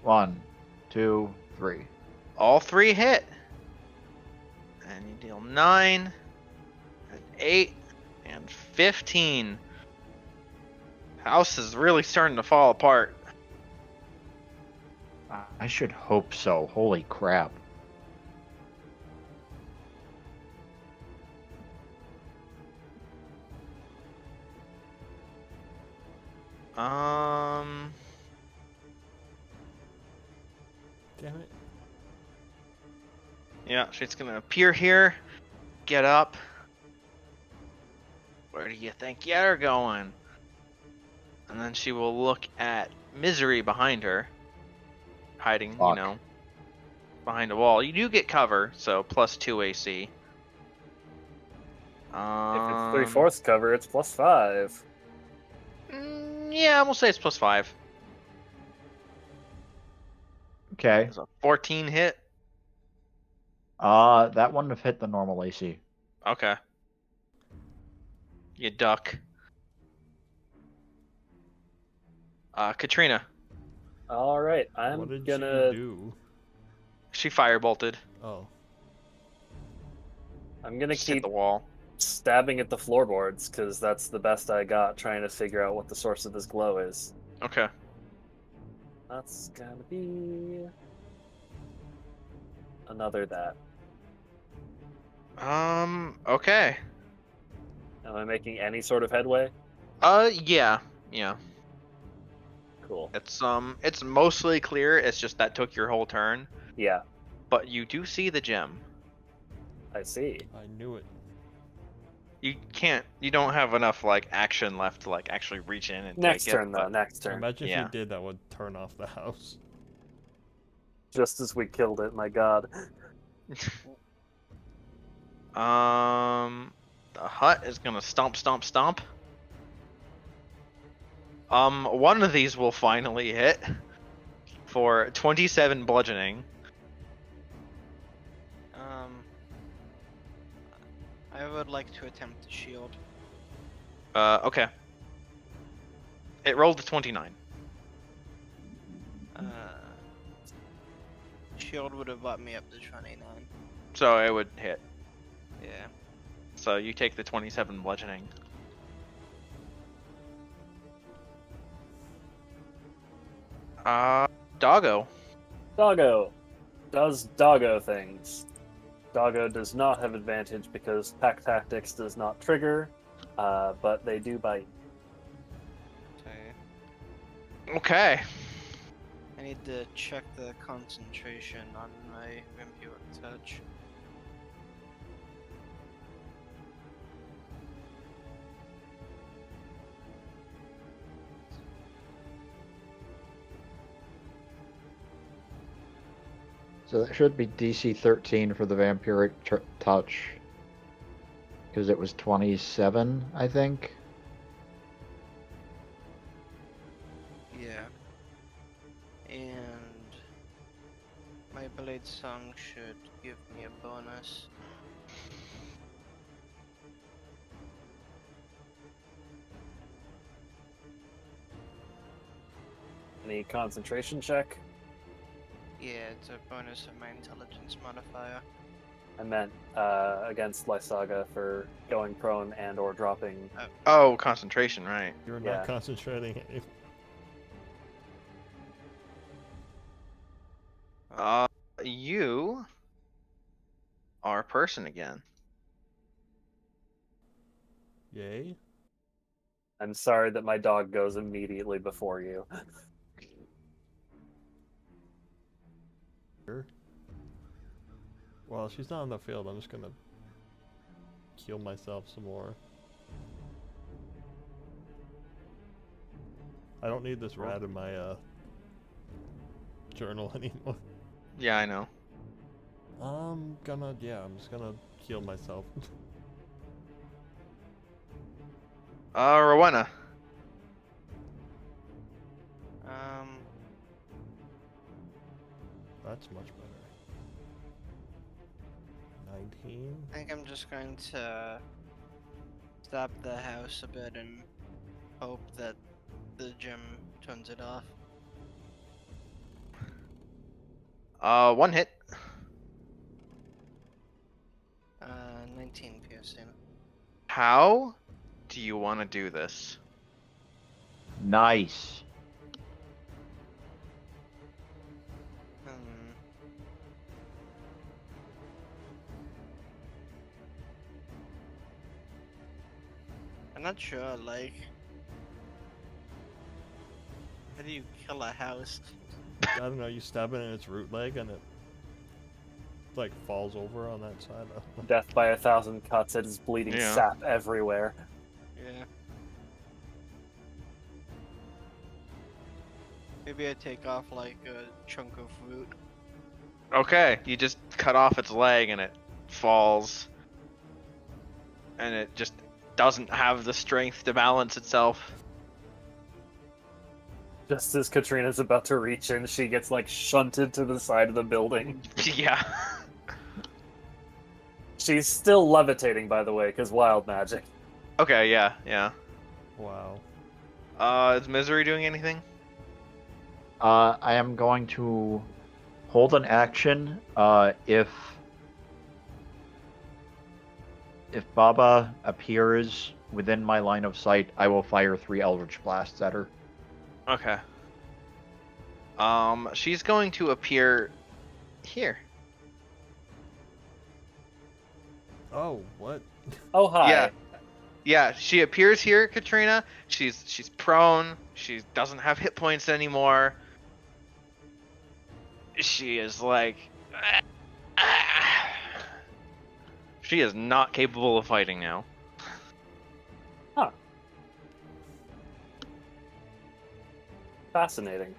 Speaker 1: One, 2, 3.
Speaker 5: All 3 hit. And you deal 9, and 8, and 15. House is really starting to fall apart.
Speaker 1: I should hope so. Holy crap.
Speaker 2: Damn it.
Speaker 5: Yeah, she's gonna appear here. Get up. Where do you think you're going? And then she will look at Misery behind her. Hiding,
Speaker 1: Fuck.
Speaker 5: behind a wall. You do get cover, so plus 2 AC.
Speaker 4: If it's 3/4 cover, it's +5.
Speaker 5: Yeah, we'll say it's plus 5.
Speaker 1: Okay.
Speaker 5: It's a 14 hit.
Speaker 1: That wouldn't have hit the normal AC.
Speaker 5: Okay. You duck. Katrina.
Speaker 4: All right,
Speaker 2: What
Speaker 4: I'm
Speaker 2: did
Speaker 4: gonna
Speaker 2: she do?
Speaker 5: She firebolted.
Speaker 2: Oh.
Speaker 5: Just hit
Speaker 4: keep
Speaker 5: the wall.
Speaker 4: stabbing at the floorboards because that's the best I got. Trying to figure out what the source of this glow is.
Speaker 5: Okay.
Speaker 4: That's gonna be another that.
Speaker 5: Okay.
Speaker 4: Am I making any sort of headway?
Speaker 5: Yeah. Yeah.
Speaker 4: Cool.
Speaker 5: It's mostly clear. It's just that took your whole turn.
Speaker 4: Yeah,
Speaker 5: But you do see the gem.
Speaker 4: I see.
Speaker 2: I knew it.
Speaker 5: You don't have enough, like, action left to, like, actually reach in and
Speaker 4: Next
Speaker 5: take it.
Speaker 4: turn, though.
Speaker 5: But
Speaker 4: Next turn.
Speaker 2: Imagine if
Speaker 5: Yeah.
Speaker 2: you did, that would turn off the house.
Speaker 4: Just as we killed it, my god.
Speaker 5: The hut is gonna stomp, stomp, stomp. One of these will finally hit for 27 bludgeoning.
Speaker 3: I would like to attempt the shield.
Speaker 5: Okay. It rolled a 29.
Speaker 3: Shield would have brought me up to 29.
Speaker 5: So it would hit.
Speaker 3: Yeah.
Speaker 5: So you take the 27 bludgeoning. Doggo.
Speaker 4: Doggo does doggo things. Doggo does not have advantage because pack tactics does not trigger, but they do bite.
Speaker 3: Okay.
Speaker 5: Okay.
Speaker 3: I need to check the concentration on my vampiric touch.
Speaker 1: So that should be DC 13 for the vampiric touch. Because it was 27, I think.
Speaker 3: Yeah. And my blade song should give me a bonus.
Speaker 4: Any concentration check?
Speaker 3: Yeah, it's a bonus of my intelligence modifier.
Speaker 4: I meant against Lysaga for going prone and or dropping.
Speaker 5: Oh, concentration, right.
Speaker 2: You're
Speaker 4: Yeah.
Speaker 2: not concentrating.
Speaker 5: You are a person again.
Speaker 2: Yay.
Speaker 4: I'm sorry that my dog goes immediately before you.
Speaker 2: Sure. Well, she's not on the field. I'm just gonna heal myself some more. I don't need this rat in my journal anymore.
Speaker 5: Yeah, I know.
Speaker 2: I'm just gonna heal myself.
Speaker 5: Rowena.
Speaker 2: That's much better. 19.
Speaker 3: I think I'm just going to stop the house a bit and hope that the gem turns it off.
Speaker 5: One hit.
Speaker 3: 19 piercing.
Speaker 5: How do you want to do this?
Speaker 1: Nice.
Speaker 3: I'm not sure, like... How do you kill a house?
Speaker 2: I don't know, you stab it in its root leg and it like falls over on that side.
Speaker 4: Death by 1,000 cuts, it is bleeding
Speaker 5: Yeah.
Speaker 4: sap everywhere.
Speaker 3: Yeah. Maybe I take off like a chunk of root.
Speaker 5: Okay, you just cut off its leg and it falls. And it just doesn't have the strength to balance itself.
Speaker 4: Just as Katrina's about to reach in, she gets like shunted to the side of the building.
Speaker 5: Yeah.
Speaker 4: She's still levitating, by the way, because wild magic.
Speaker 5: Okay, yeah.
Speaker 2: Wow.
Speaker 5: Is Misery doing anything?
Speaker 1: I am going to hold an action. If Baba appears within my line of sight, I will fire 3 Eldritch Blasts at her.
Speaker 5: Okay. She's going to appear here.
Speaker 2: Oh, what?
Speaker 4: Oh, hi.
Speaker 5: Yeah, she appears here, Katrina. She's prone. She doesn't have hit points anymore. She is like she is not capable of fighting now.
Speaker 4: Fascinating.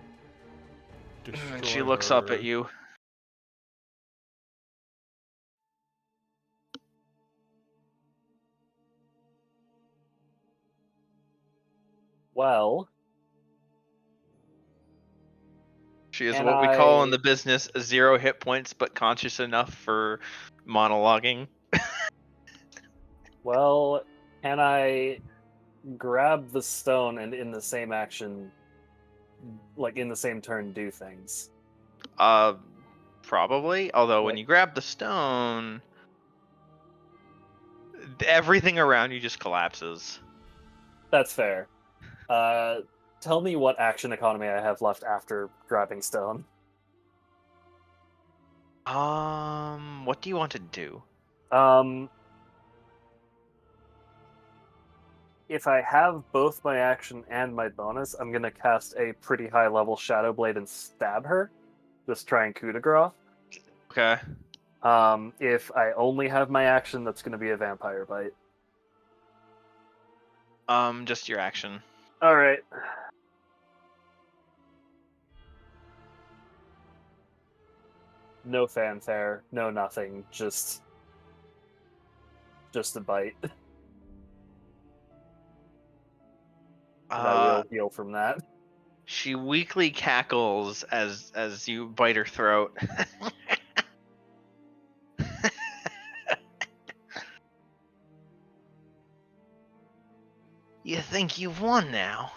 Speaker 5: And she
Speaker 2: Destroy
Speaker 5: looks up
Speaker 2: her.
Speaker 5: at you.
Speaker 4: Well,
Speaker 5: She is
Speaker 4: and
Speaker 5: what we call in
Speaker 4: I
Speaker 5: the business 0 hit points, but conscious enough for monologuing.
Speaker 4: well, can I grab the stone and in the same action, like in the same turn, do things?
Speaker 5: Probably. Although when
Speaker 4: Like-
Speaker 5: you grab the stone, everything around you just collapses.
Speaker 4: That's fair. Tell me what action economy I have left after grabbing stone.
Speaker 5: What do you want to do?
Speaker 4: If I have both my action and my bonus, I'm gonna cast a pretty high level Shadow Blade and stab her. Just try and coup de grace.
Speaker 5: Okay.
Speaker 4: If I only have my action, that's gonna be a Vampire Bite.
Speaker 5: Just your action.
Speaker 4: Alright. No fanfare, no nothing, just a bite. And I will heal from that.
Speaker 5: She weakly cackles as you bite her throat. You think you've won now?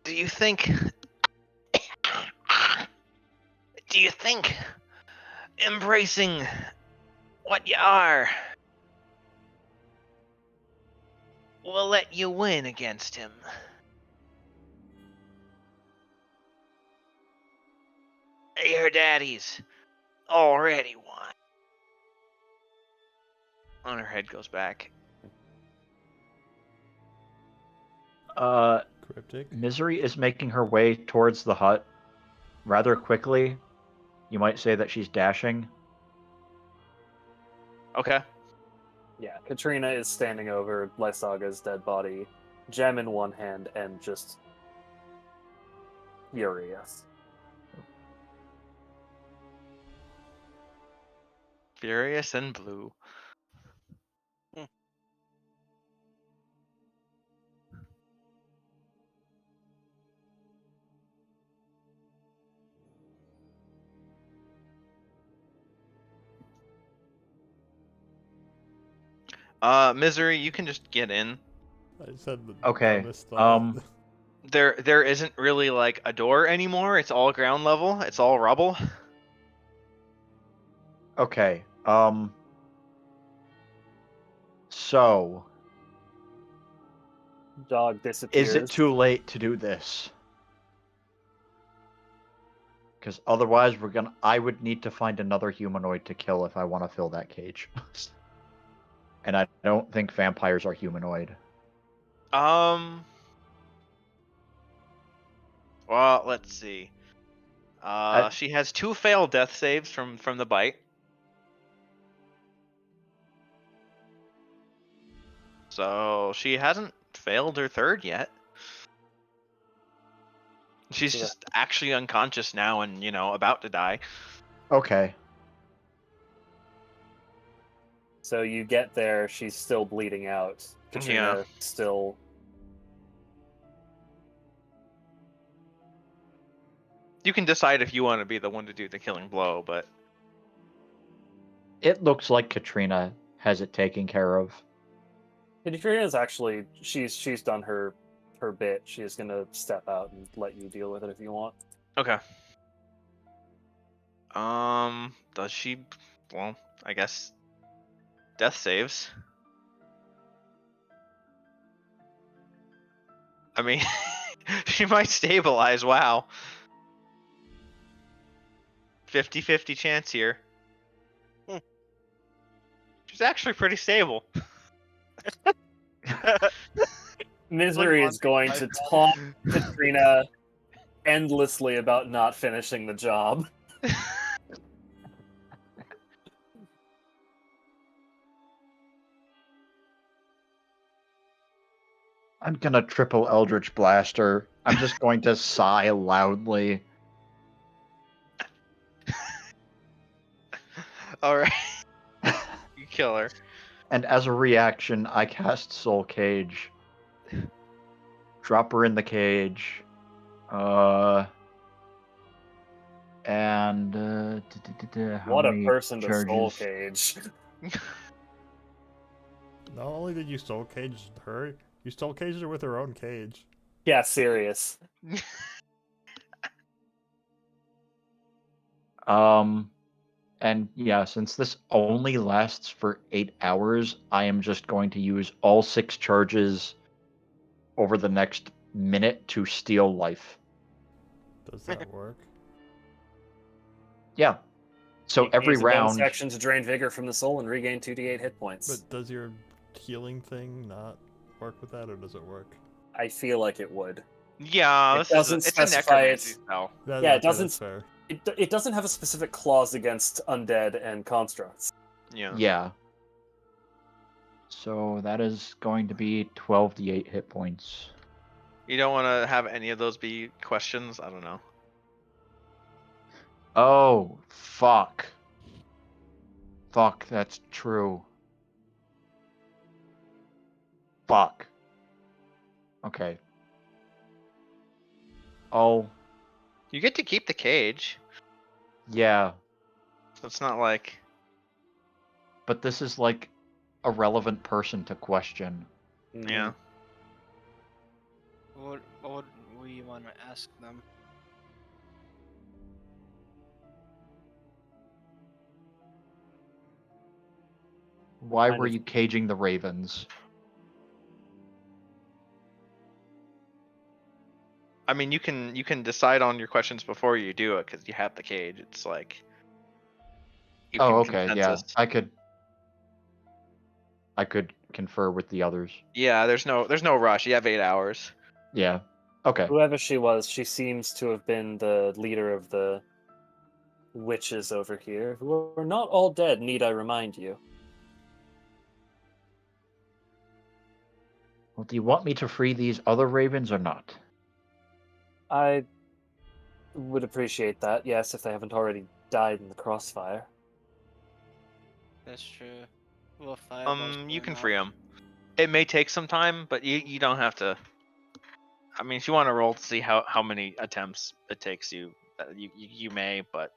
Speaker 5: Do you think embracing what you are will let you win against him? Your daddy's already won. On her head goes back.
Speaker 2: Cryptic.
Speaker 1: Misery is making her way towards the hut rather quickly. You might say that she's dashing.
Speaker 5: Okay.
Speaker 4: Yeah, Katrina is standing over Lysaga's dead body, gem in one hand, and just furious.
Speaker 5: Furious and blue. Misery, you can just get in.
Speaker 2: I said the
Speaker 1: Okay,
Speaker 2: dumbest thought.
Speaker 5: There isn't really like a door anymore. It's all ground level. It's all rubble.
Speaker 1: Okay, so
Speaker 4: Dog disappears.
Speaker 1: is it too late to do this? Because otherwise, I would need to find another humanoid to kill if I want to fill that cage. And I don't think vampires are humanoid.
Speaker 5: Well, let's see. She has 2 failed death saves from the bite. So she hasn't failed her third yet. She's
Speaker 4: Yeah.
Speaker 5: just actually unconscious now and, about to die.
Speaker 1: Okay.
Speaker 4: So you get there, she's still bleeding out. Katrina still.
Speaker 5: You can decide if you want to be the one to do the killing blow, but
Speaker 1: It looks like Katrina has it taken care of.
Speaker 4: Katrina's actually she's done her bit. She is gonna step out and let you deal with it if you want.
Speaker 5: okay. Does she? Well, I guess death saves. I mean, she might stabilize. Wow. 50-50 chance here. She's actually pretty stable.
Speaker 4: Misery is going to taunt Katrina endlessly about not finishing the job.
Speaker 1: I'm gonna triple Eldritch Blaster. I'm just going to sigh loudly.
Speaker 5: Alright. You kill her.
Speaker 1: And as a reaction, I cast Soul Cage. Drop her in the cage. And how
Speaker 4: What a
Speaker 1: many
Speaker 4: person to soul
Speaker 1: charges?
Speaker 4: cage.
Speaker 2: Not only did you soul cage her, you soul caged her with her own cage.
Speaker 4: Yeah, serious.
Speaker 1: And yeah, since this only lasts for 8 hours, I am just going to use all 6 charges over the next minute to steal life.
Speaker 2: Does that work?
Speaker 1: Yeah. So
Speaker 4: You can
Speaker 1: every
Speaker 4: use a bonus
Speaker 1: round,
Speaker 4: action to drain vigor from the soul and regain 2d8 hit points.
Speaker 2: But does your healing thing not work with that, or does it work?
Speaker 4: I feel like it would.
Speaker 5: Yeah,
Speaker 4: It doesn't
Speaker 5: it's a
Speaker 4: specify
Speaker 5: necromancy
Speaker 4: it.
Speaker 5: spell.
Speaker 4: Yeah, it
Speaker 2: Okay,
Speaker 4: doesn't-
Speaker 2: that's fair.
Speaker 4: It doesn't have a specific clause against undead and constructs.
Speaker 5: Yeah.
Speaker 1: yeah. So that is going to be 12d8 hit points.
Speaker 5: You don't want to have any of those be questions? I don't know.
Speaker 1: Oh, fuck. Fuck, that's true. Fuck. Okay. Oh,
Speaker 5: You get to keep the cage.
Speaker 1: yeah.
Speaker 5: So it's not like...
Speaker 1: But this is like a relevant person to question.
Speaker 5: Yeah.
Speaker 3: What would we want to ask them?
Speaker 1: Why
Speaker 4: Kind
Speaker 1: were
Speaker 4: of-
Speaker 1: you caging the ravens?
Speaker 5: I mean, you can decide on your questions before you do it because you have the cage. It's like... you
Speaker 1: Oh,
Speaker 5: can
Speaker 1: okay, yeah.
Speaker 5: consensus.
Speaker 1: I could confer with the others.
Speaker 5: Yeah, there's no rush. You have 8 hours.
Speaker 1: Yeah. Okay.
Speaker 4: Whoever she was, she seems to have been the leader of the witches over here, who are not all dead, need I remind you.
Speaker 1: Well, do you want me to free these other ravens or not?
Speaker 4: I would appreciate that, yes, if they haven't already died in the crossfire.
Speaker 3: That's true. Well, fireballs
Speaker 5: You
Speaker 3: burn
Speaker 5: can
Speaker 3: off.
Speaker 5: free them. It may take some time, but you don't have to. I mean, if you want to roll to see how many attempts it takes you, you may, but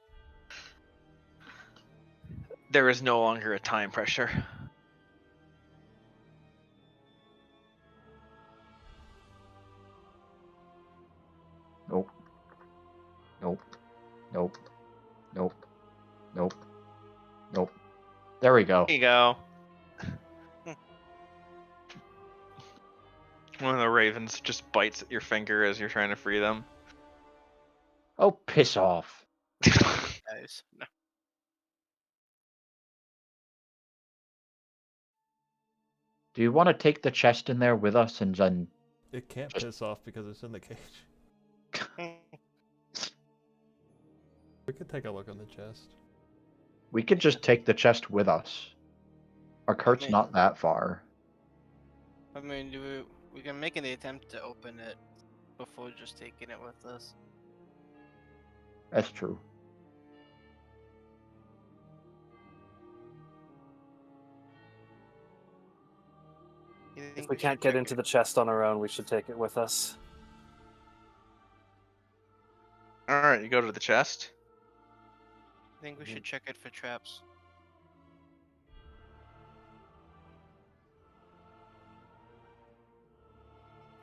Speaker 5: there is no longer a time pressure.
Speaker 1: Nope. Nope. Nope. Nope. Nope. Nope. There we go.
Speaker 5: There you go. One of the ravens just bites at your finger as you're trying to free them.
Speaker 1: Oh, piss off.
Speaker 3: Guys. No.
Speaker 1: Do you want to take the chest in there with us and then...
Speaker 2: It can't
Speaker 1: Just-
Speaker 2: piss off because it's in the cage. We could take a look on the chest.
Speaker 1: We could just take the chest with us. Our cart's
Speaker 3: mean-
Speaker 1: not that far.
Speaker 3: I mean, we can make an attempt to open it before just taking it with us.
Speaker 1: That's true.
Speaker 3: You
Speaker 4: If
Speaker 3: think
Speaker 4: we
Speaker 3: should
Speaker 4: can't get
Speaker 3: check
Speaker 4: into
Speaker 3: it?
Speaker 4: the chest on our own, we should take it with us.
Speaker 5: All right, you go to the chest.
Speaker 3: I think we should check it for traps.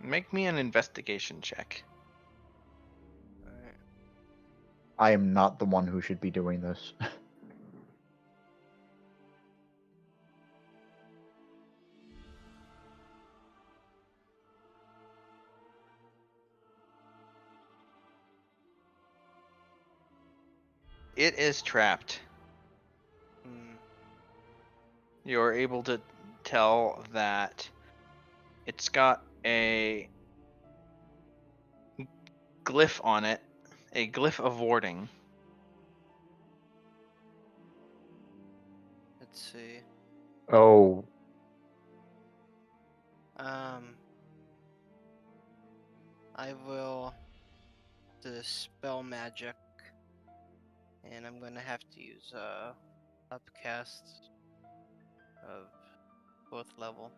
Speaker 5: Make me an investigation check.
Speaker 3: Alright.
Speaker 1: I am not the one who should be doing this.
Speaker 5: It is trapped.
Speaker 3: Hmm.
Speaker 5: You're able to tell that it's got a glyph on it, a glyph of warding.
Speaker 3: Let's see.
Speaker 1: Oh,
Speaker 3: I will dispel magic, and I'm gonna have to use upcast of 4th level.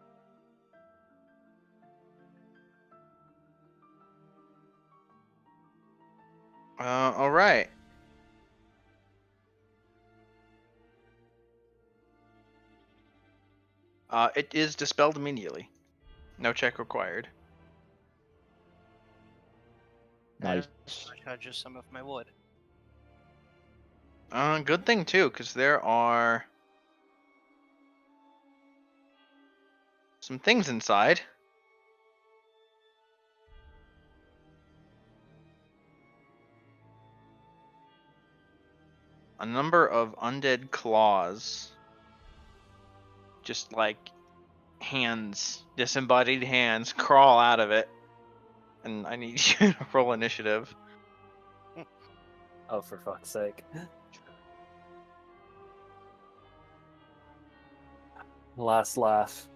Speaker 5: All right. It is dispelled immediately. No check required.
Speaker 1: nice.
Speaker 3: I charge some of my wood.
Speaker 5: Good thing too, because there are some things inside. A number of undead claws. Just like hands, disembodied hands, crawl out of it. And I need you to roll initiative.
Speaker 4: Oh, for fuck's sake. Last laugh.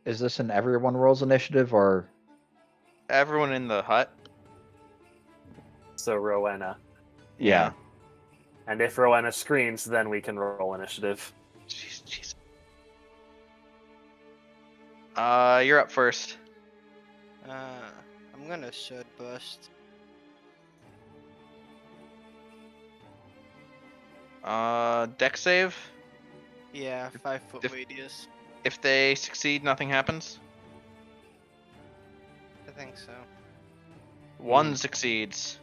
Speaker 1: Is this an everyone rolls initiative or?
Speaker 5: Everyone in the hut.
Speaker 4: So Rowena.
Speaker 1: Yeah.
Speaker 4: And if Rowena screams, then we can roll initiative.
Speaker 5: Jeez. You're up first.
Speaker 3: I'm gonna Sword Burst.
Speaker 5: Deck save.
Speaker 3: Yeah, 5-foot
Speaker 5: If-
Speaker 3: radius.
Speaker 5: If they succeed, nothing happens.
Speaker 3: I think so.
Speaker 5: One succeeds.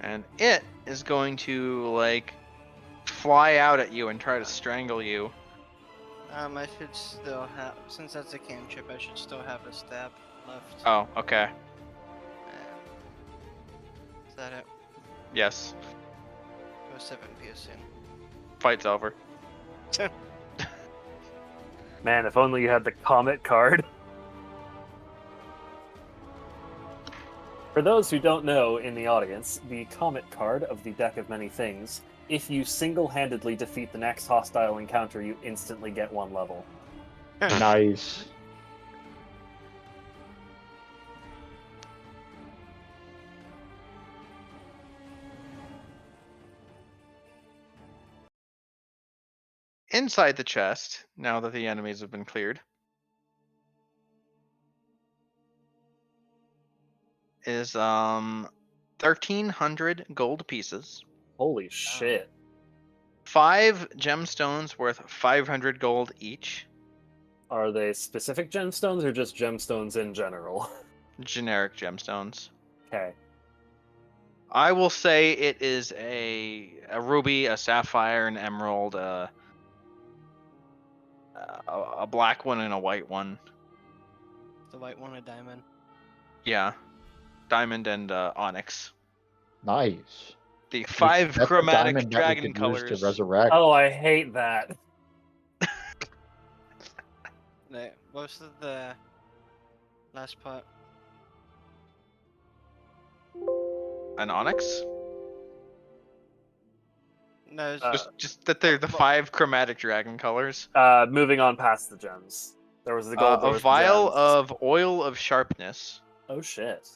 Speaker 5: And it is going to, like, fly out at you and try to strangle you.
Speaker 3: I should still have, since that's a cantrip, I should still have a stab left.
Speaker 5: Oh, okay.
Speaker 3: Is that it?
Speaker 5: Yes.
Speaker 3: Or 7 piercing.
Speaker 5: Fight's over.
Speaker 4: Man, if only you had the Comet card. For those who don't know in the audience, the Comet card of the Deck of Many Things, if you single-handedly defeat the next hostile encounter, you instantly get 1 level.
Speaker 1: Nice.
Speaker 5: Inside the chest, now that the enemies have been cleared, is 1,300 gold pieces,
Speaker 4: Holy shit.
Speaker 5: 5 gemstones worth 500 gold each,
Speaker 4: Are they specific gemstones or just gemstones in general?
Speaker 5: generic gemstones.
Speaker 4: Okay.
Speaker 5: I will say it is a ruby, a sapphire, an emerald, a black one, and a white one.
Speaker 3: The white one, a diamond.
Speaker 5: Yeah, diamond and onyx.
Speaker 1: Nice.
Speaker 5: The 5
Speaker 1: That's the
Speaker 5: chromatic
Speaker 1: diamond that we
Speaker 5: dragon
Speaker 1: could use to
Speaker 5: colors.
Speaker 1: resurrect.
Speaker 4: Oh, I hate that.
Speaker 3: No, what was the last part?
Speaker 5: An onyx?
Speaker 3: No, it's
Speaker 5: Just that they're the 5 chromatic dragon colors.
Speaker 4: Moving on past the gems. There was the gold. There
Speaker 5: A
Speaker 4: was the
Speaker 5: vial
Speaker 4: gems.
Speaker 5: of oil of sharpness.
Speaker 4: Oh shit.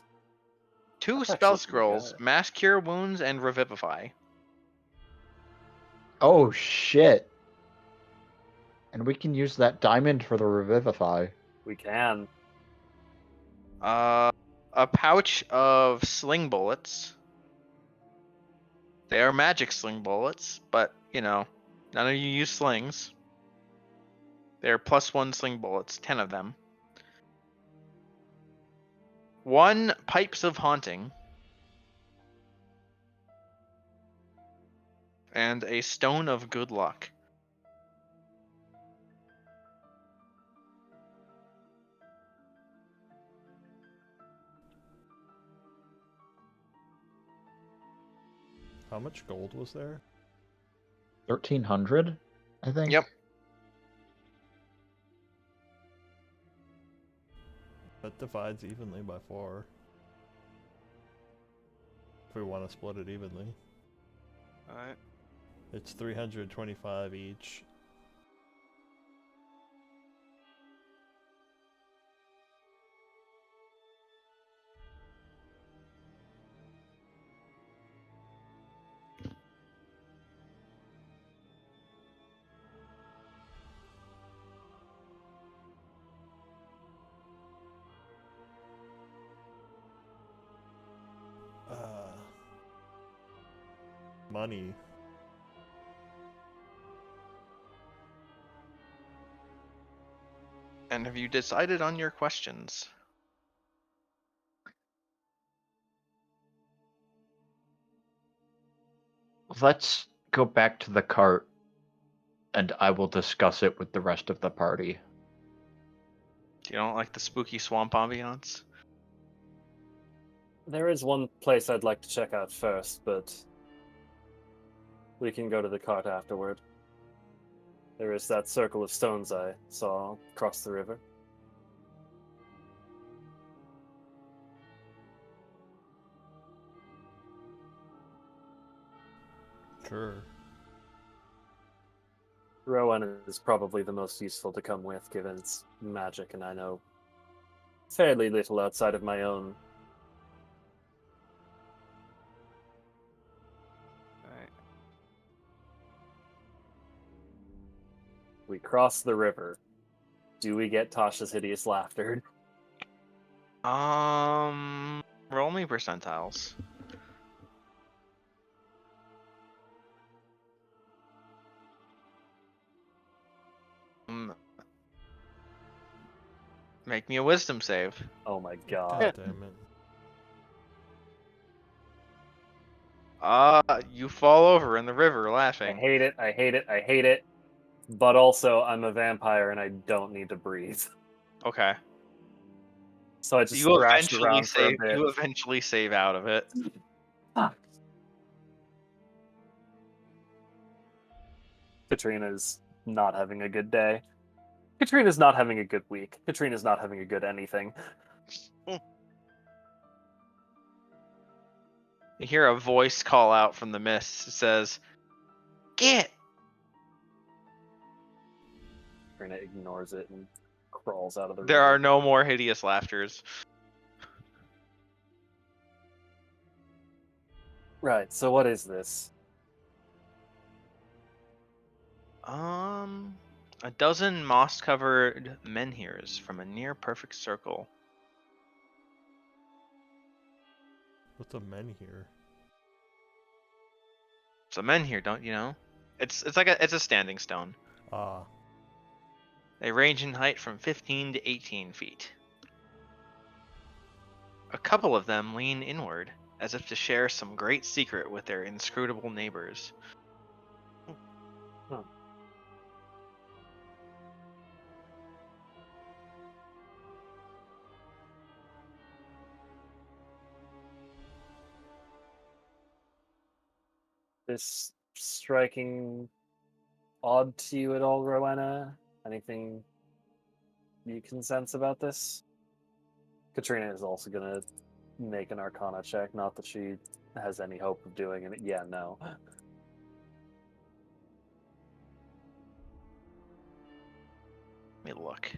Speaker 5: 2
Speaker 4: That's
Speaker 5: spell
Speaker 4: actually pretty
Speaker 5: scrolls,
Speaker 4: good.
Speaker 5: mass cure wounds and revivify.
Speaker 1: Oh shit. And we can use that diamond for the revivify.
Speaker 4: We can.
Speaker 5: A pouch of sling bullets. They are magic sling bullets, but none of you use slings. They are +1 sling bullets, 10 of them. 1 pipes of haunting. And a stone of good luck.
Speaker 2: How much gold was there?
Speaker 1: 1,300, I think.
Speaker 5: Yep.
Speaker 2: That divides evenly by 4. If we want to split it evenly.
Speaker 3: alright.
Speaker 2: It's 325 each. Money.
Speaker 5: And have you decided on your questions?
Speaker 1: Let's go back to the cart, and I will discuss it with the rest of the party.
Speaker 5: You don't like the spooky swamp ambiance?
Speaker 4: There is one place I'd like to check out first, but we can go to the cart afterward. There is that circle of stones I saw across the river.
Speaker 2: Sure.
Speaker 4: Rowan is probably the most useful to come with, given its magic, and I know fairly little outside of my own.
Speaker 3: Alright.
Speaker 4: We cross the river. Do we get Tasha's hideous laughter?
Speaker 5: Roll me percentiles. Make me a wisdom save.
Speaker 4: Oh my
Speaker 2: God
Speaker 4: god.
Speaker 2: damn it.
Speaker 5: You fall over in the river
Speaker 4: I
Speaker 5: laughing.
Speaker 4: hate it, I hate it, I hate it. But also, I'm a vampire and I don't need to breathe.
Speaker 5: Okay.
Speaker 4: So I just
Speaker 5: You
Speaker 4: thrashed
Speaker 5: eventually
Speaker 4: around for a
Speaker 5: save.
Speaker 4: bit.
Speaker 5: You eventually save out of it.
Speaker 4: Fuck. Katrina's not having a good day. Katrina's not having a good week. Katrina's not having a good anything.
Speaker 5: You hear a voice call out from the mist. It says, "Get!"
Speaker 4: Katrina ignores it and crawls out of the
Speaker 5: There
Speaker 4: river.
Speaker 5: are no more hideous laughters.
Speaker 4: Right, so what is this?
Speaker 5: A dozen moss-covered menhirs from a near-perfect circle.
Speaker 2: What's a men here?
Speaker 5: So menhir, don't you know? It's a standing stone.
Speaker 2: Ah.
Speaker 5: They range in height from 15 to 18 feet. A couple of them lean inward, as if to share some great secret with their inscrutable neighbors.
Speaker 4: Huh. this striking odd to you at all, Rowena? Anything you can sense about this? Katrina is also gonna make an Arcana check. Not that she has any hope of doing it. Yeah, no.
Speaker 5: Let me look.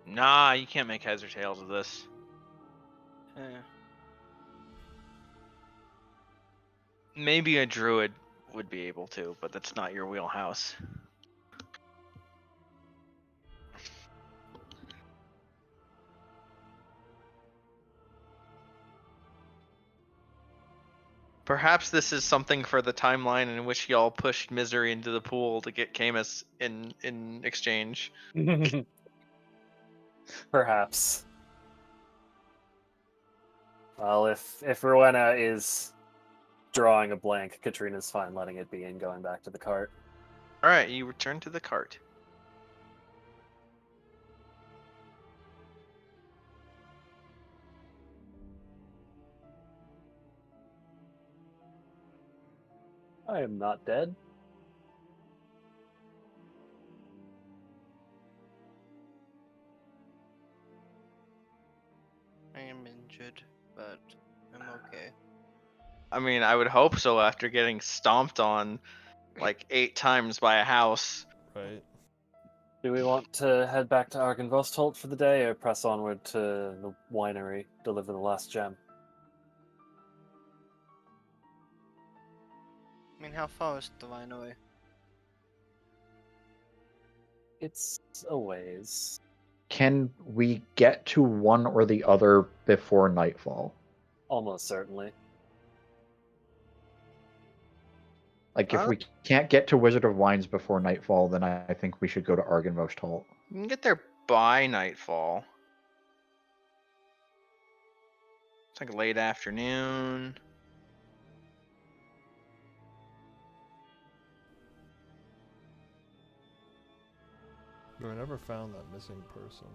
Speaker 5: Nah, you can't make heads or tails of this.
Speaker 3: Eh.
Speaker 5: Maybe a druid would be able to, but that's not your wheelhouse. Perhaps this is something for the timeline in which y'all pushed Misery into the pool to get Camus in exchange.
Speaker 4: Perhaps. Well, if Rowena is drawing a blank, Katrina's fine letting it be and going back to the cart.
Speaker 5: Alright, you return to the cart.
Speaker 4: I am not dead.
Speaker 3: I am injured, but I'm okay.
Speaker 5: I mean, I would hope so after getting stomped on like 8 times by a house.
Speaker 2: Right.
Speaker 4: Do we want to head back to Argynvostholt for the day, or press onward to the winery, deliver the last gem?
Speaker 3: I mean, how far is the line away?
Speaker 4: It's a ways.
Speaker 1: Can we get to one or the other before nightfall?
Speaker 4: Almost certainly.
Speaker 1: Like, if we can't get to Wizard of Wines before nightfall, then I think we should go to Argynvostholt.
Speaker 5: You can get there by nightfall. It's like late afternoon.
Speaker 2: But I never found that missing person.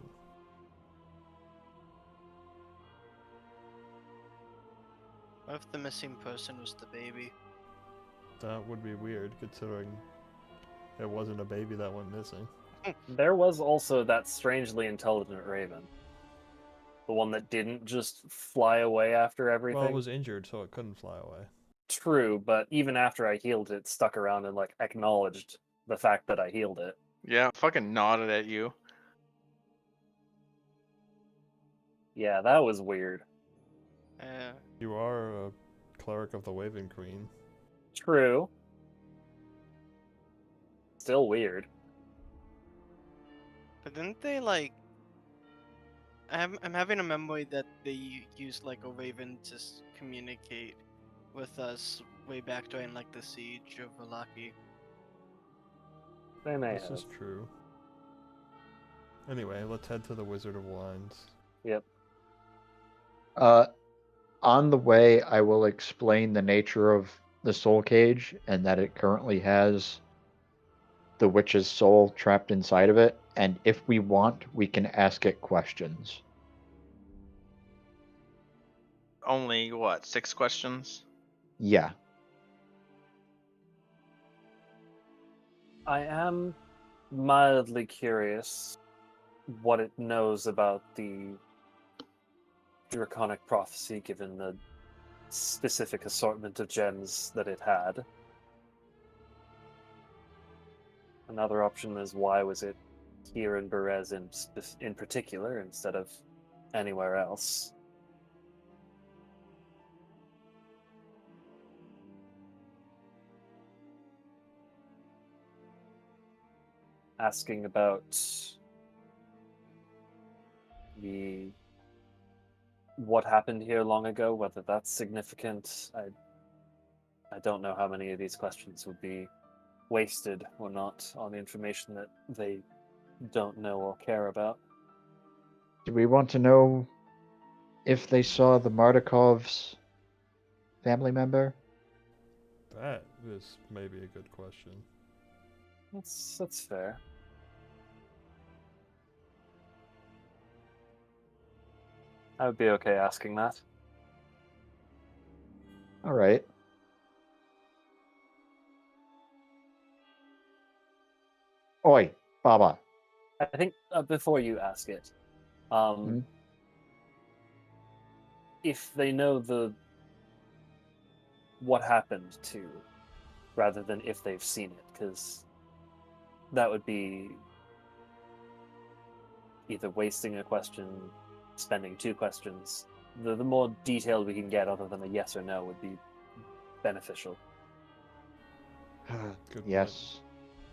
Speaker 3: What if the missing person was the baby?
Speaker 2: That would be weird, considering it wasn't a baby that went missing.
Speaker 4: There was also that strangely intelligent raven. The one that didn't just fly away after everything.
Speaker 2: Well, it was injured, so it couldn't fly away.
Speaker 4: True, but even after I healed it, stuck around and, like, acknowledged the fact that I healed it.
Speaker 5: Yeah, fucking nodded at you.
Speaker 4: Yeah, that was weird.
Speaker 2: You are a cleric of the Waving Queen.
Speaker 4: True. Still weird.
Speaker 3: But didn't they, like... I'm having a memory that they used, like, a raven to communicate with us way back during, like, the siege of Valaki.
Speaker 4: They may
Speaker 2: This
Speaker 4: have.
Speaker 2: is true. Anyway, let's head to the Wizard of Wines.
Speaker 4: Yep.
Speaker 1: On the way, I will explain the nature of the soul cage and that it currently has the witch's soul trapped inside of it. And if we want, we can ask it questions.
Speaker 5: Only, what, 6 questions?
Speaker 1: Yeah.
Speaker 4: I am mildly curious what it knows about the draconic prophecy, given the specific assortment of gems that it had. Another option is, why was it here in Berez in particular instead of anywhere else? Asking about what happened here long ago, whether that's significant. I don't know how many of these questions would be wasted or not on the information that they don't know or care about.
Speaker 1: Do we want to know if they saw the Mardikov's family member?
Speaker 2: That is maybe a good question.
Speaker 4: That's fair. I would be okay asking that.
Speaker 1: All right. Oi, Baba.
Speaker 4: I think before you ask it,
Speaker 1: Hmm?
Speaker 4: if they know what happened to, rather than if they've seen it, because that would be either wasting a question, spending 2 questions. The more detailed we can get, other than a yes or no, would be beneficial.
Speaker 2: Good
Speaker 1: Yes.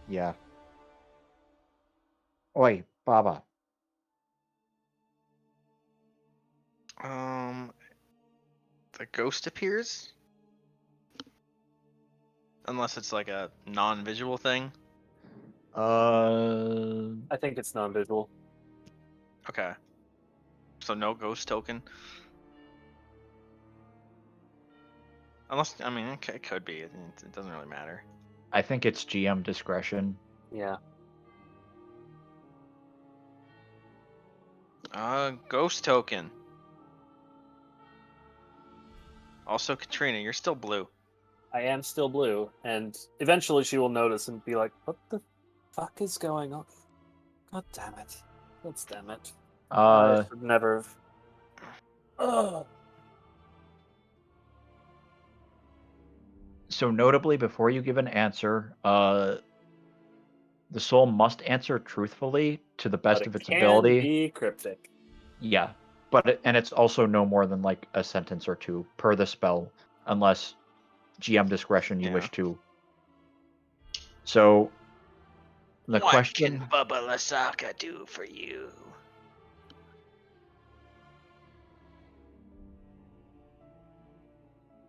Speaker 1: Yeah. Oi, Baba.
Speaker 5: The ghost appears? Unless it's like a non-visual thing.
Speaker 4: I think it's non-visual.
Speaker 5: Okay. So no ghost token. Unless, I mean, it could be. It doesn't really matter.
Speaker 1: I think it's GM discretion.
Speaker 4: Yeah.
Speaker 5: Ghost token. Also, Katrina, you're still blue.
Speaker 4: I am still blue, and eventually she will notice and be like, "What the fuck is going on? God damn it! God damn it! I should never have." Ugh.
Speaker 1: So notably, before you give an answer, the soul must answer truthfully to the
Speaker 4: But
Speaker 1: best
Speaker 4: it
Speaker 1: of its
Speaker 4: can
Speaker 1: ability.
Speaker 4: be cryptic.
Speaker 1: Yeah, and it's also no more than like a sentence or two per the spell, unless GM discretion you
Speaker 5: Yeah.
Speaker 1: wish to. So the
Speaker 5: What
Speaker 1: question,
Speaker 5: can Bubba Lasaka do for you?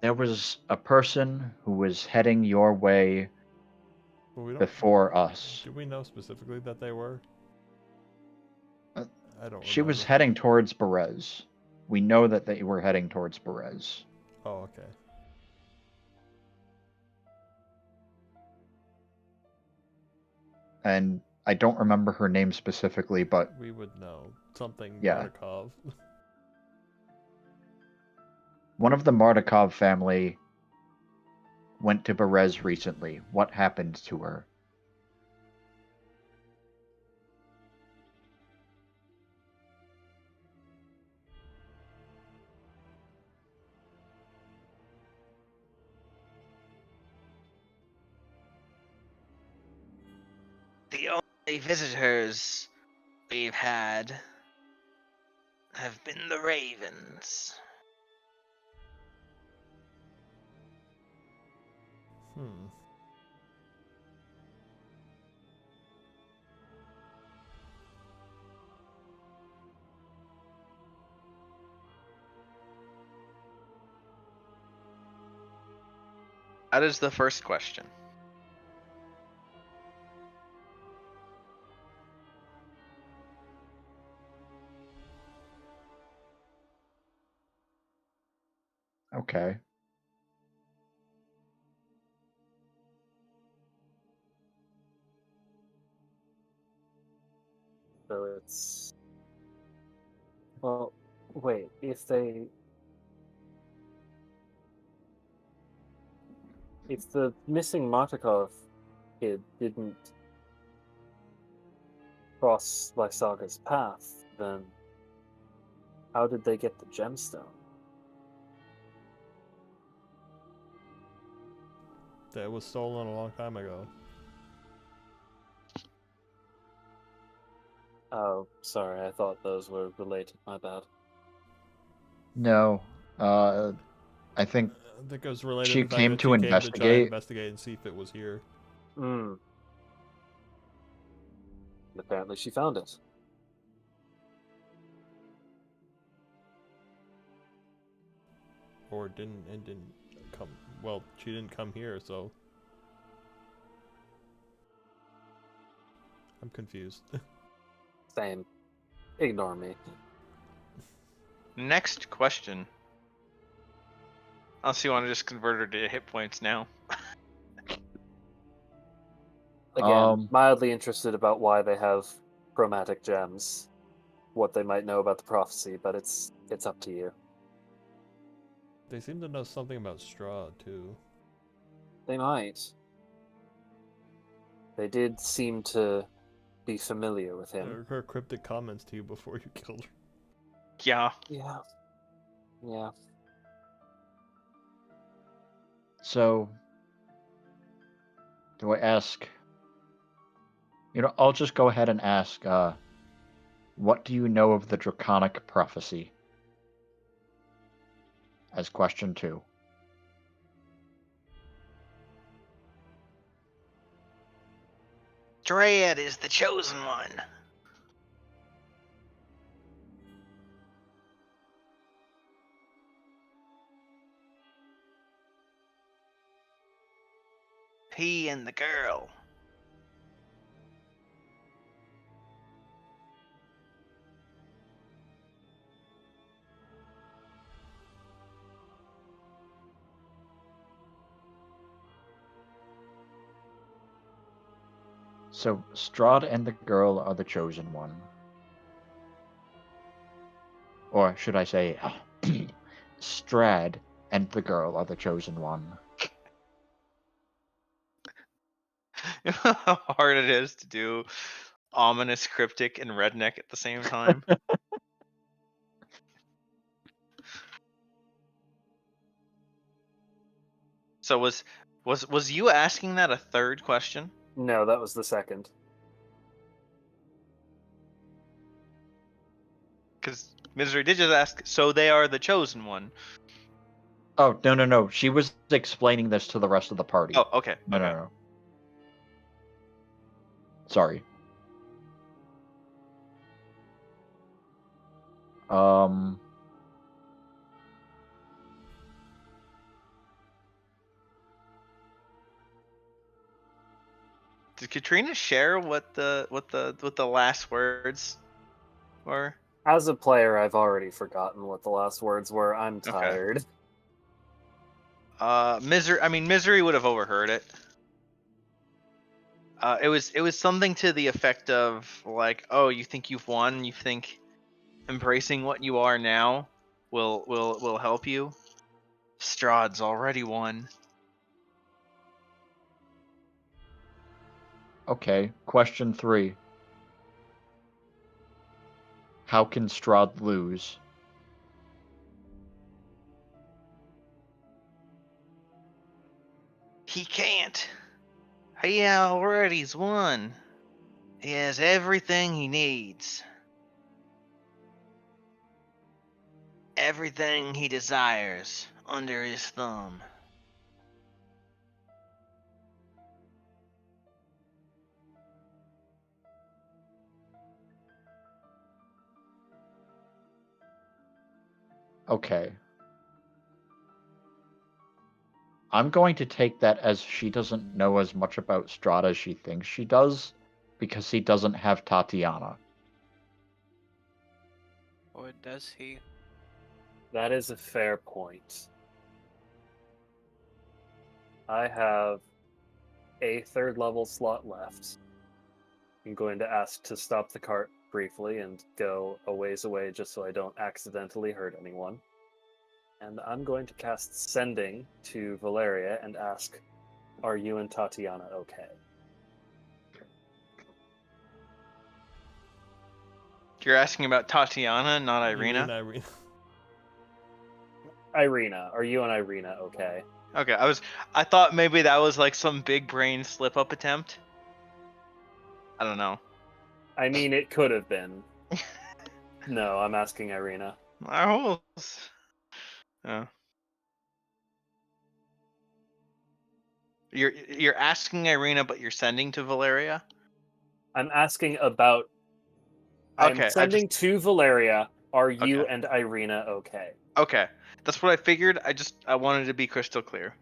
Speaker 1: there was a person who was heading your way
Speaker 2: Well, we don't.
Speaker 1: before us.
Speaker 2: Do we know specifically that they were?
Speaker 1: Uh,
Speaker 2: I don't
Speaker 1: She was
Speaker 2: remember.
Speaker 1: heading towards Berez. We know that they were heading towards Berez.
Speaker 2: Oh, okay.
Speaker 1: And I don't remember her name specifically, but
Speaker 2: We would know something.
Speaker 1: Yeah.
Speaker 2: Mardukov.
Speaker 1: one of the Mardukov family went to Berez recently. What happened to her?
Speaker 5: The only visitors we've had have been the ravens.
Speaker 2: Hmm.
Speaker 5: That is the first question.
Speaker 1: Okay.
Speaker 4: So it's. Well, wait. If the missing Martikov kid didn't cross Lysaga's path, then how did they get the gemstone?
Speaker 2: That was stolen a long time ago.
Speaker 4: Oh, sorry. I thought those were related. My bad.
Speaker 1: No. I think
Speaker 2: I think it was related
Speaker 1: She
Speaker 2: to the fact
Speaker 1: came
Speaker 2: that
Speaker 1: to
Speaker 2: she came to try and
Speaker 1: investigate.
Speaker 2: investigate and see if it was here.
Speaker 4: Hmm. Apparently, she found it.
Speaker 2: Or didn't come. Well, she didn't come here, so I'm confused.
Speaker 4: Same. Ignore me.
Speaker 5: Next question. Unless you want to just convert her to hit points now.
Speaker 4: Again, mildly interested about why they have chromatic gems. what they might know about the prophecy, but it's up to you.
Speaker 2: They seem to know something about Strahd, too.
Speaker 4: They might. They did seem to be familiar with him.
Speaker 2: Her cryptic comments to you before you killed her.
Speaker 5: Yeah.
Speaker 4: Yeah. Yeah.
Speaker 1: So, do I ask? I'll just go ahead and ask. What do you know of the Draconic prophecy? As question 2.
Speaker 5: Strahd is the chosen one. He and the girl.
Speaker 1: So, Strahd and the girl are the chosen one. Or should I say, Strahd and the girl are the chosen one.
Speaker 5: You know how hard it is to do ominous, cryptic, and redneck at the same time? So was you asking that a third question?
Speaker 4: No, that was the second.
Speaker 5: Because Misery did just ask, so they are the chosen one.
Speaker 1: Oh, no. She was explaining this to the rest of the party.
Speaker 5: Oh, okay.
Speaker 1: No,
Speaker 5: okay.
Speaker 1: no. Sorry.
Speaker 5: Did Katrina share what the last words were?
Speaker 4: As a player, I've already forgotten what the last words were. I'm
Speaker 5: Okay.
Speaker 4: tired.
Speaker 5: Misery would have overheard it. It was something to the effect of like, oh, you think you've won? You think embracing what you are now will help you? Strahd's already won.
Speaker 1: Okay, question 3. How can Strahd lose?
Speaker 5: He can't. He already's won. He has everything he needs. Everything he desires under his thumb.
Speaker 1: Okay. I'm going to take that as she doesn't know as much about Strahd as she thinks she does, because he doesn't have Tatiana.
Speaker 3: Or does he?
Speaker 4: That is a fair point. I have a third level slot left. I'm going to ask to stop the cart briefly and go a ways away just so I don't accidentally hurt anyone. And I'm going to cast Sending to Valeria and ask, are you and Tatiana okay?
Speaker 5: You're asking about Tatiana, not
Speaker 2: You mean
Speaker 5: Irina?
Speaker 2: Irina?
Speaker 4: Irina, are you and Irina okay?
Speaker 5: Okay, I thought maybe that was like some big brain slip up attempt. I don't know.
Speaker 4: I mean, it could have been. No, I'm asking Irina.
Speaker 5: I almost. Yeah. You're asking Irina, but you're sending to Valeria.
Speaker 4: I'm asking about. I'm
Speaker 5: Okay,
Speaker 4: sending to Valeria. Are you
Speaker 5: Okay.
Speaker 4: and Irina okay?
Speaker 5: Okay, that's what I figured. I wanted to be crystal clear.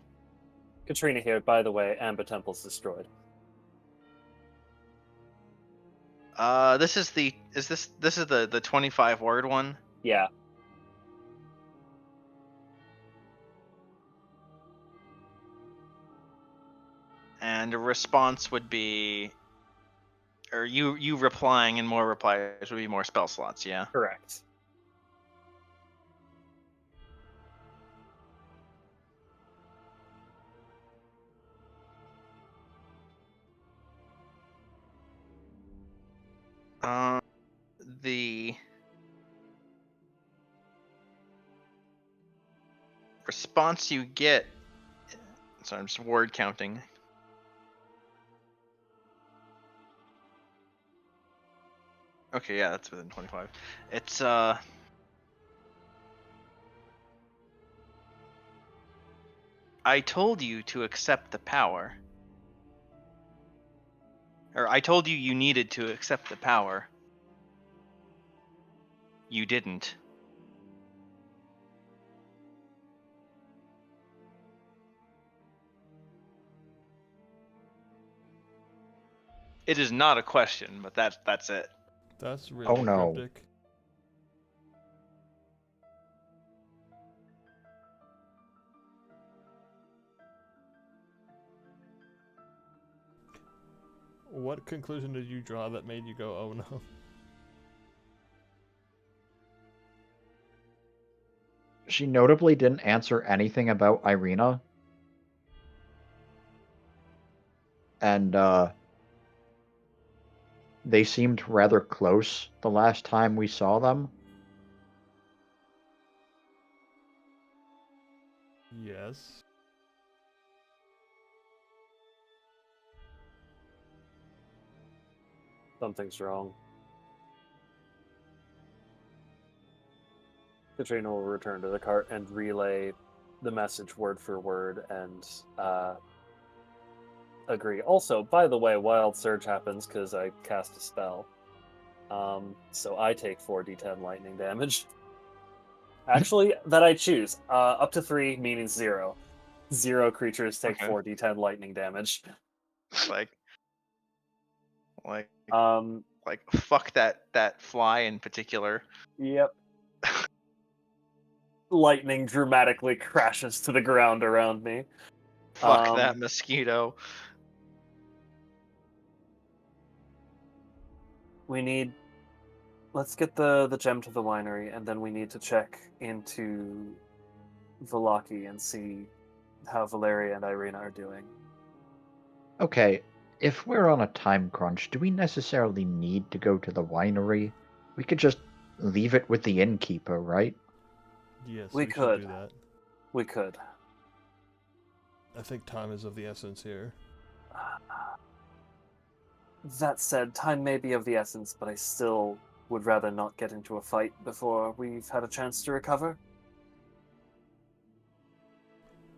Speaker 4: Katrina here, by the way. Amber Temple's destroyed.
Speaker 5: This is the 25 word one.
Speaker 4: Yeah.
Speaker 5: And a response would be or you replying and more replies would be more spell slots. Yeah.
Speaker 4: Correct.
Speaker 5: The response you get. So I'm just word counting. Okay, yeah, that's within 25. It's I told you to accept the power. Or I told you you needed to accept the power. You didn't. It is not a question, but that's it.
Speaker 2: That's really
Speaker 1: Oh, no.
Speaker 2: cryptic. What conclusion did you draw that made you go, oh no?
Speaker 1: She notably didn't answer anything about Irina. And they seemed rather close the last time we saw them.
Speaker 2: Yes.
Speaker 4: Something's wrong. Katrina will return to the cart and relay the message word for word and agree. Also, by the way, Wild Surge happens because I cast a spell. So I take 4d10 lightning damage. Actually, that I choose. Up to 3, meaning 0. 0 creatures take
Speaker 5: Okay.
Speaker 4: 4d10 lightning damage.
Speaker 5: Like
Speaker 4: Um,
Speaker 5: fuck that fly in particular.
Speaker 4: Yep. Lightning dramatically crashes to the ground around me.
Speaker 5: Fuck that mosquito.
Speaker 4: We need. Let's get the gem to the winery, and then we need to check into Valaki and see how Valeria and Irina are doing.
Speaker 1: Okay, if we're on a time crunch, do we necessarily need to go to the winery? We could just leave it with the innkeeper, right?
Speaker 2: Yes,
Speaker 4: We
Speaker 2: we
Speaker 4: could.
Speaker 2: should do that.
Speaker 4: We could.
Speaker 2: I think time is of the essence here.
Speaker 4: That said, time may be of the essence, but I still would rather not get into a fight before we've had a chance to recover.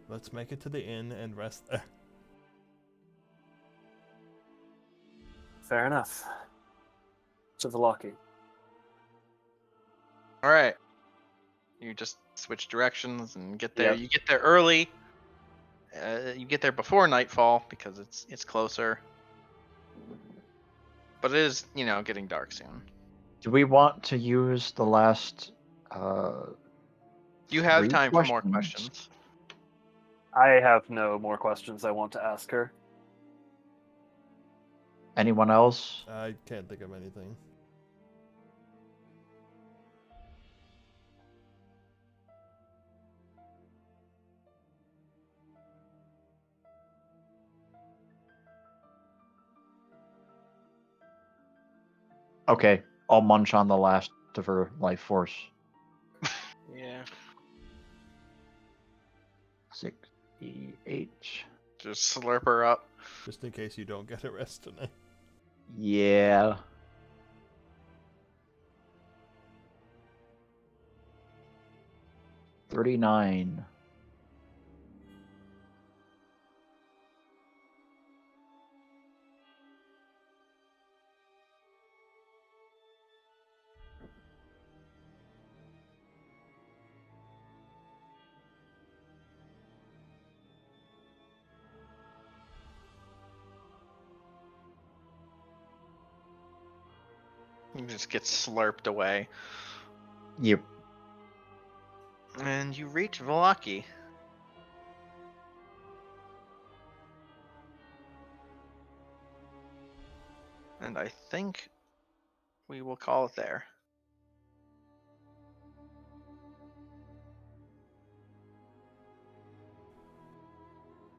Speaker 2: Let's make it to the inn and rest there.
Speaker 4: Fair enough. To Valaki.
Speaker 5: All right. You just switch directions and get there.
Speaker 4: Yep.
Speaker 5: You get there early. You get there before nightfall because it's closer. But it is, getting dark soon.
Speaker 1: Do we want to use the last
Speaker 5: You have
Speaker 1: 3
Speaker 5: time for more questions.
Speaker 4: I have no more questions I want to ask her.
Speaker 1: Anyone else?
Speaker 2: I can't think of anything.
Speaker 1: Okay, I'll munch on the last of her life force.
Speaker 3: Yeah.
Speaker 1: 68.
Speaker 5: Just slurp her up.
Speaker 2: Just in case you don't get a rest tonight.
Speaker 1: Yeah. $39.
Speaker 5: You just get slurped away.
Speaker 1: Yep.
Speaker 5: And you reach Valaki. And I think we will call it there.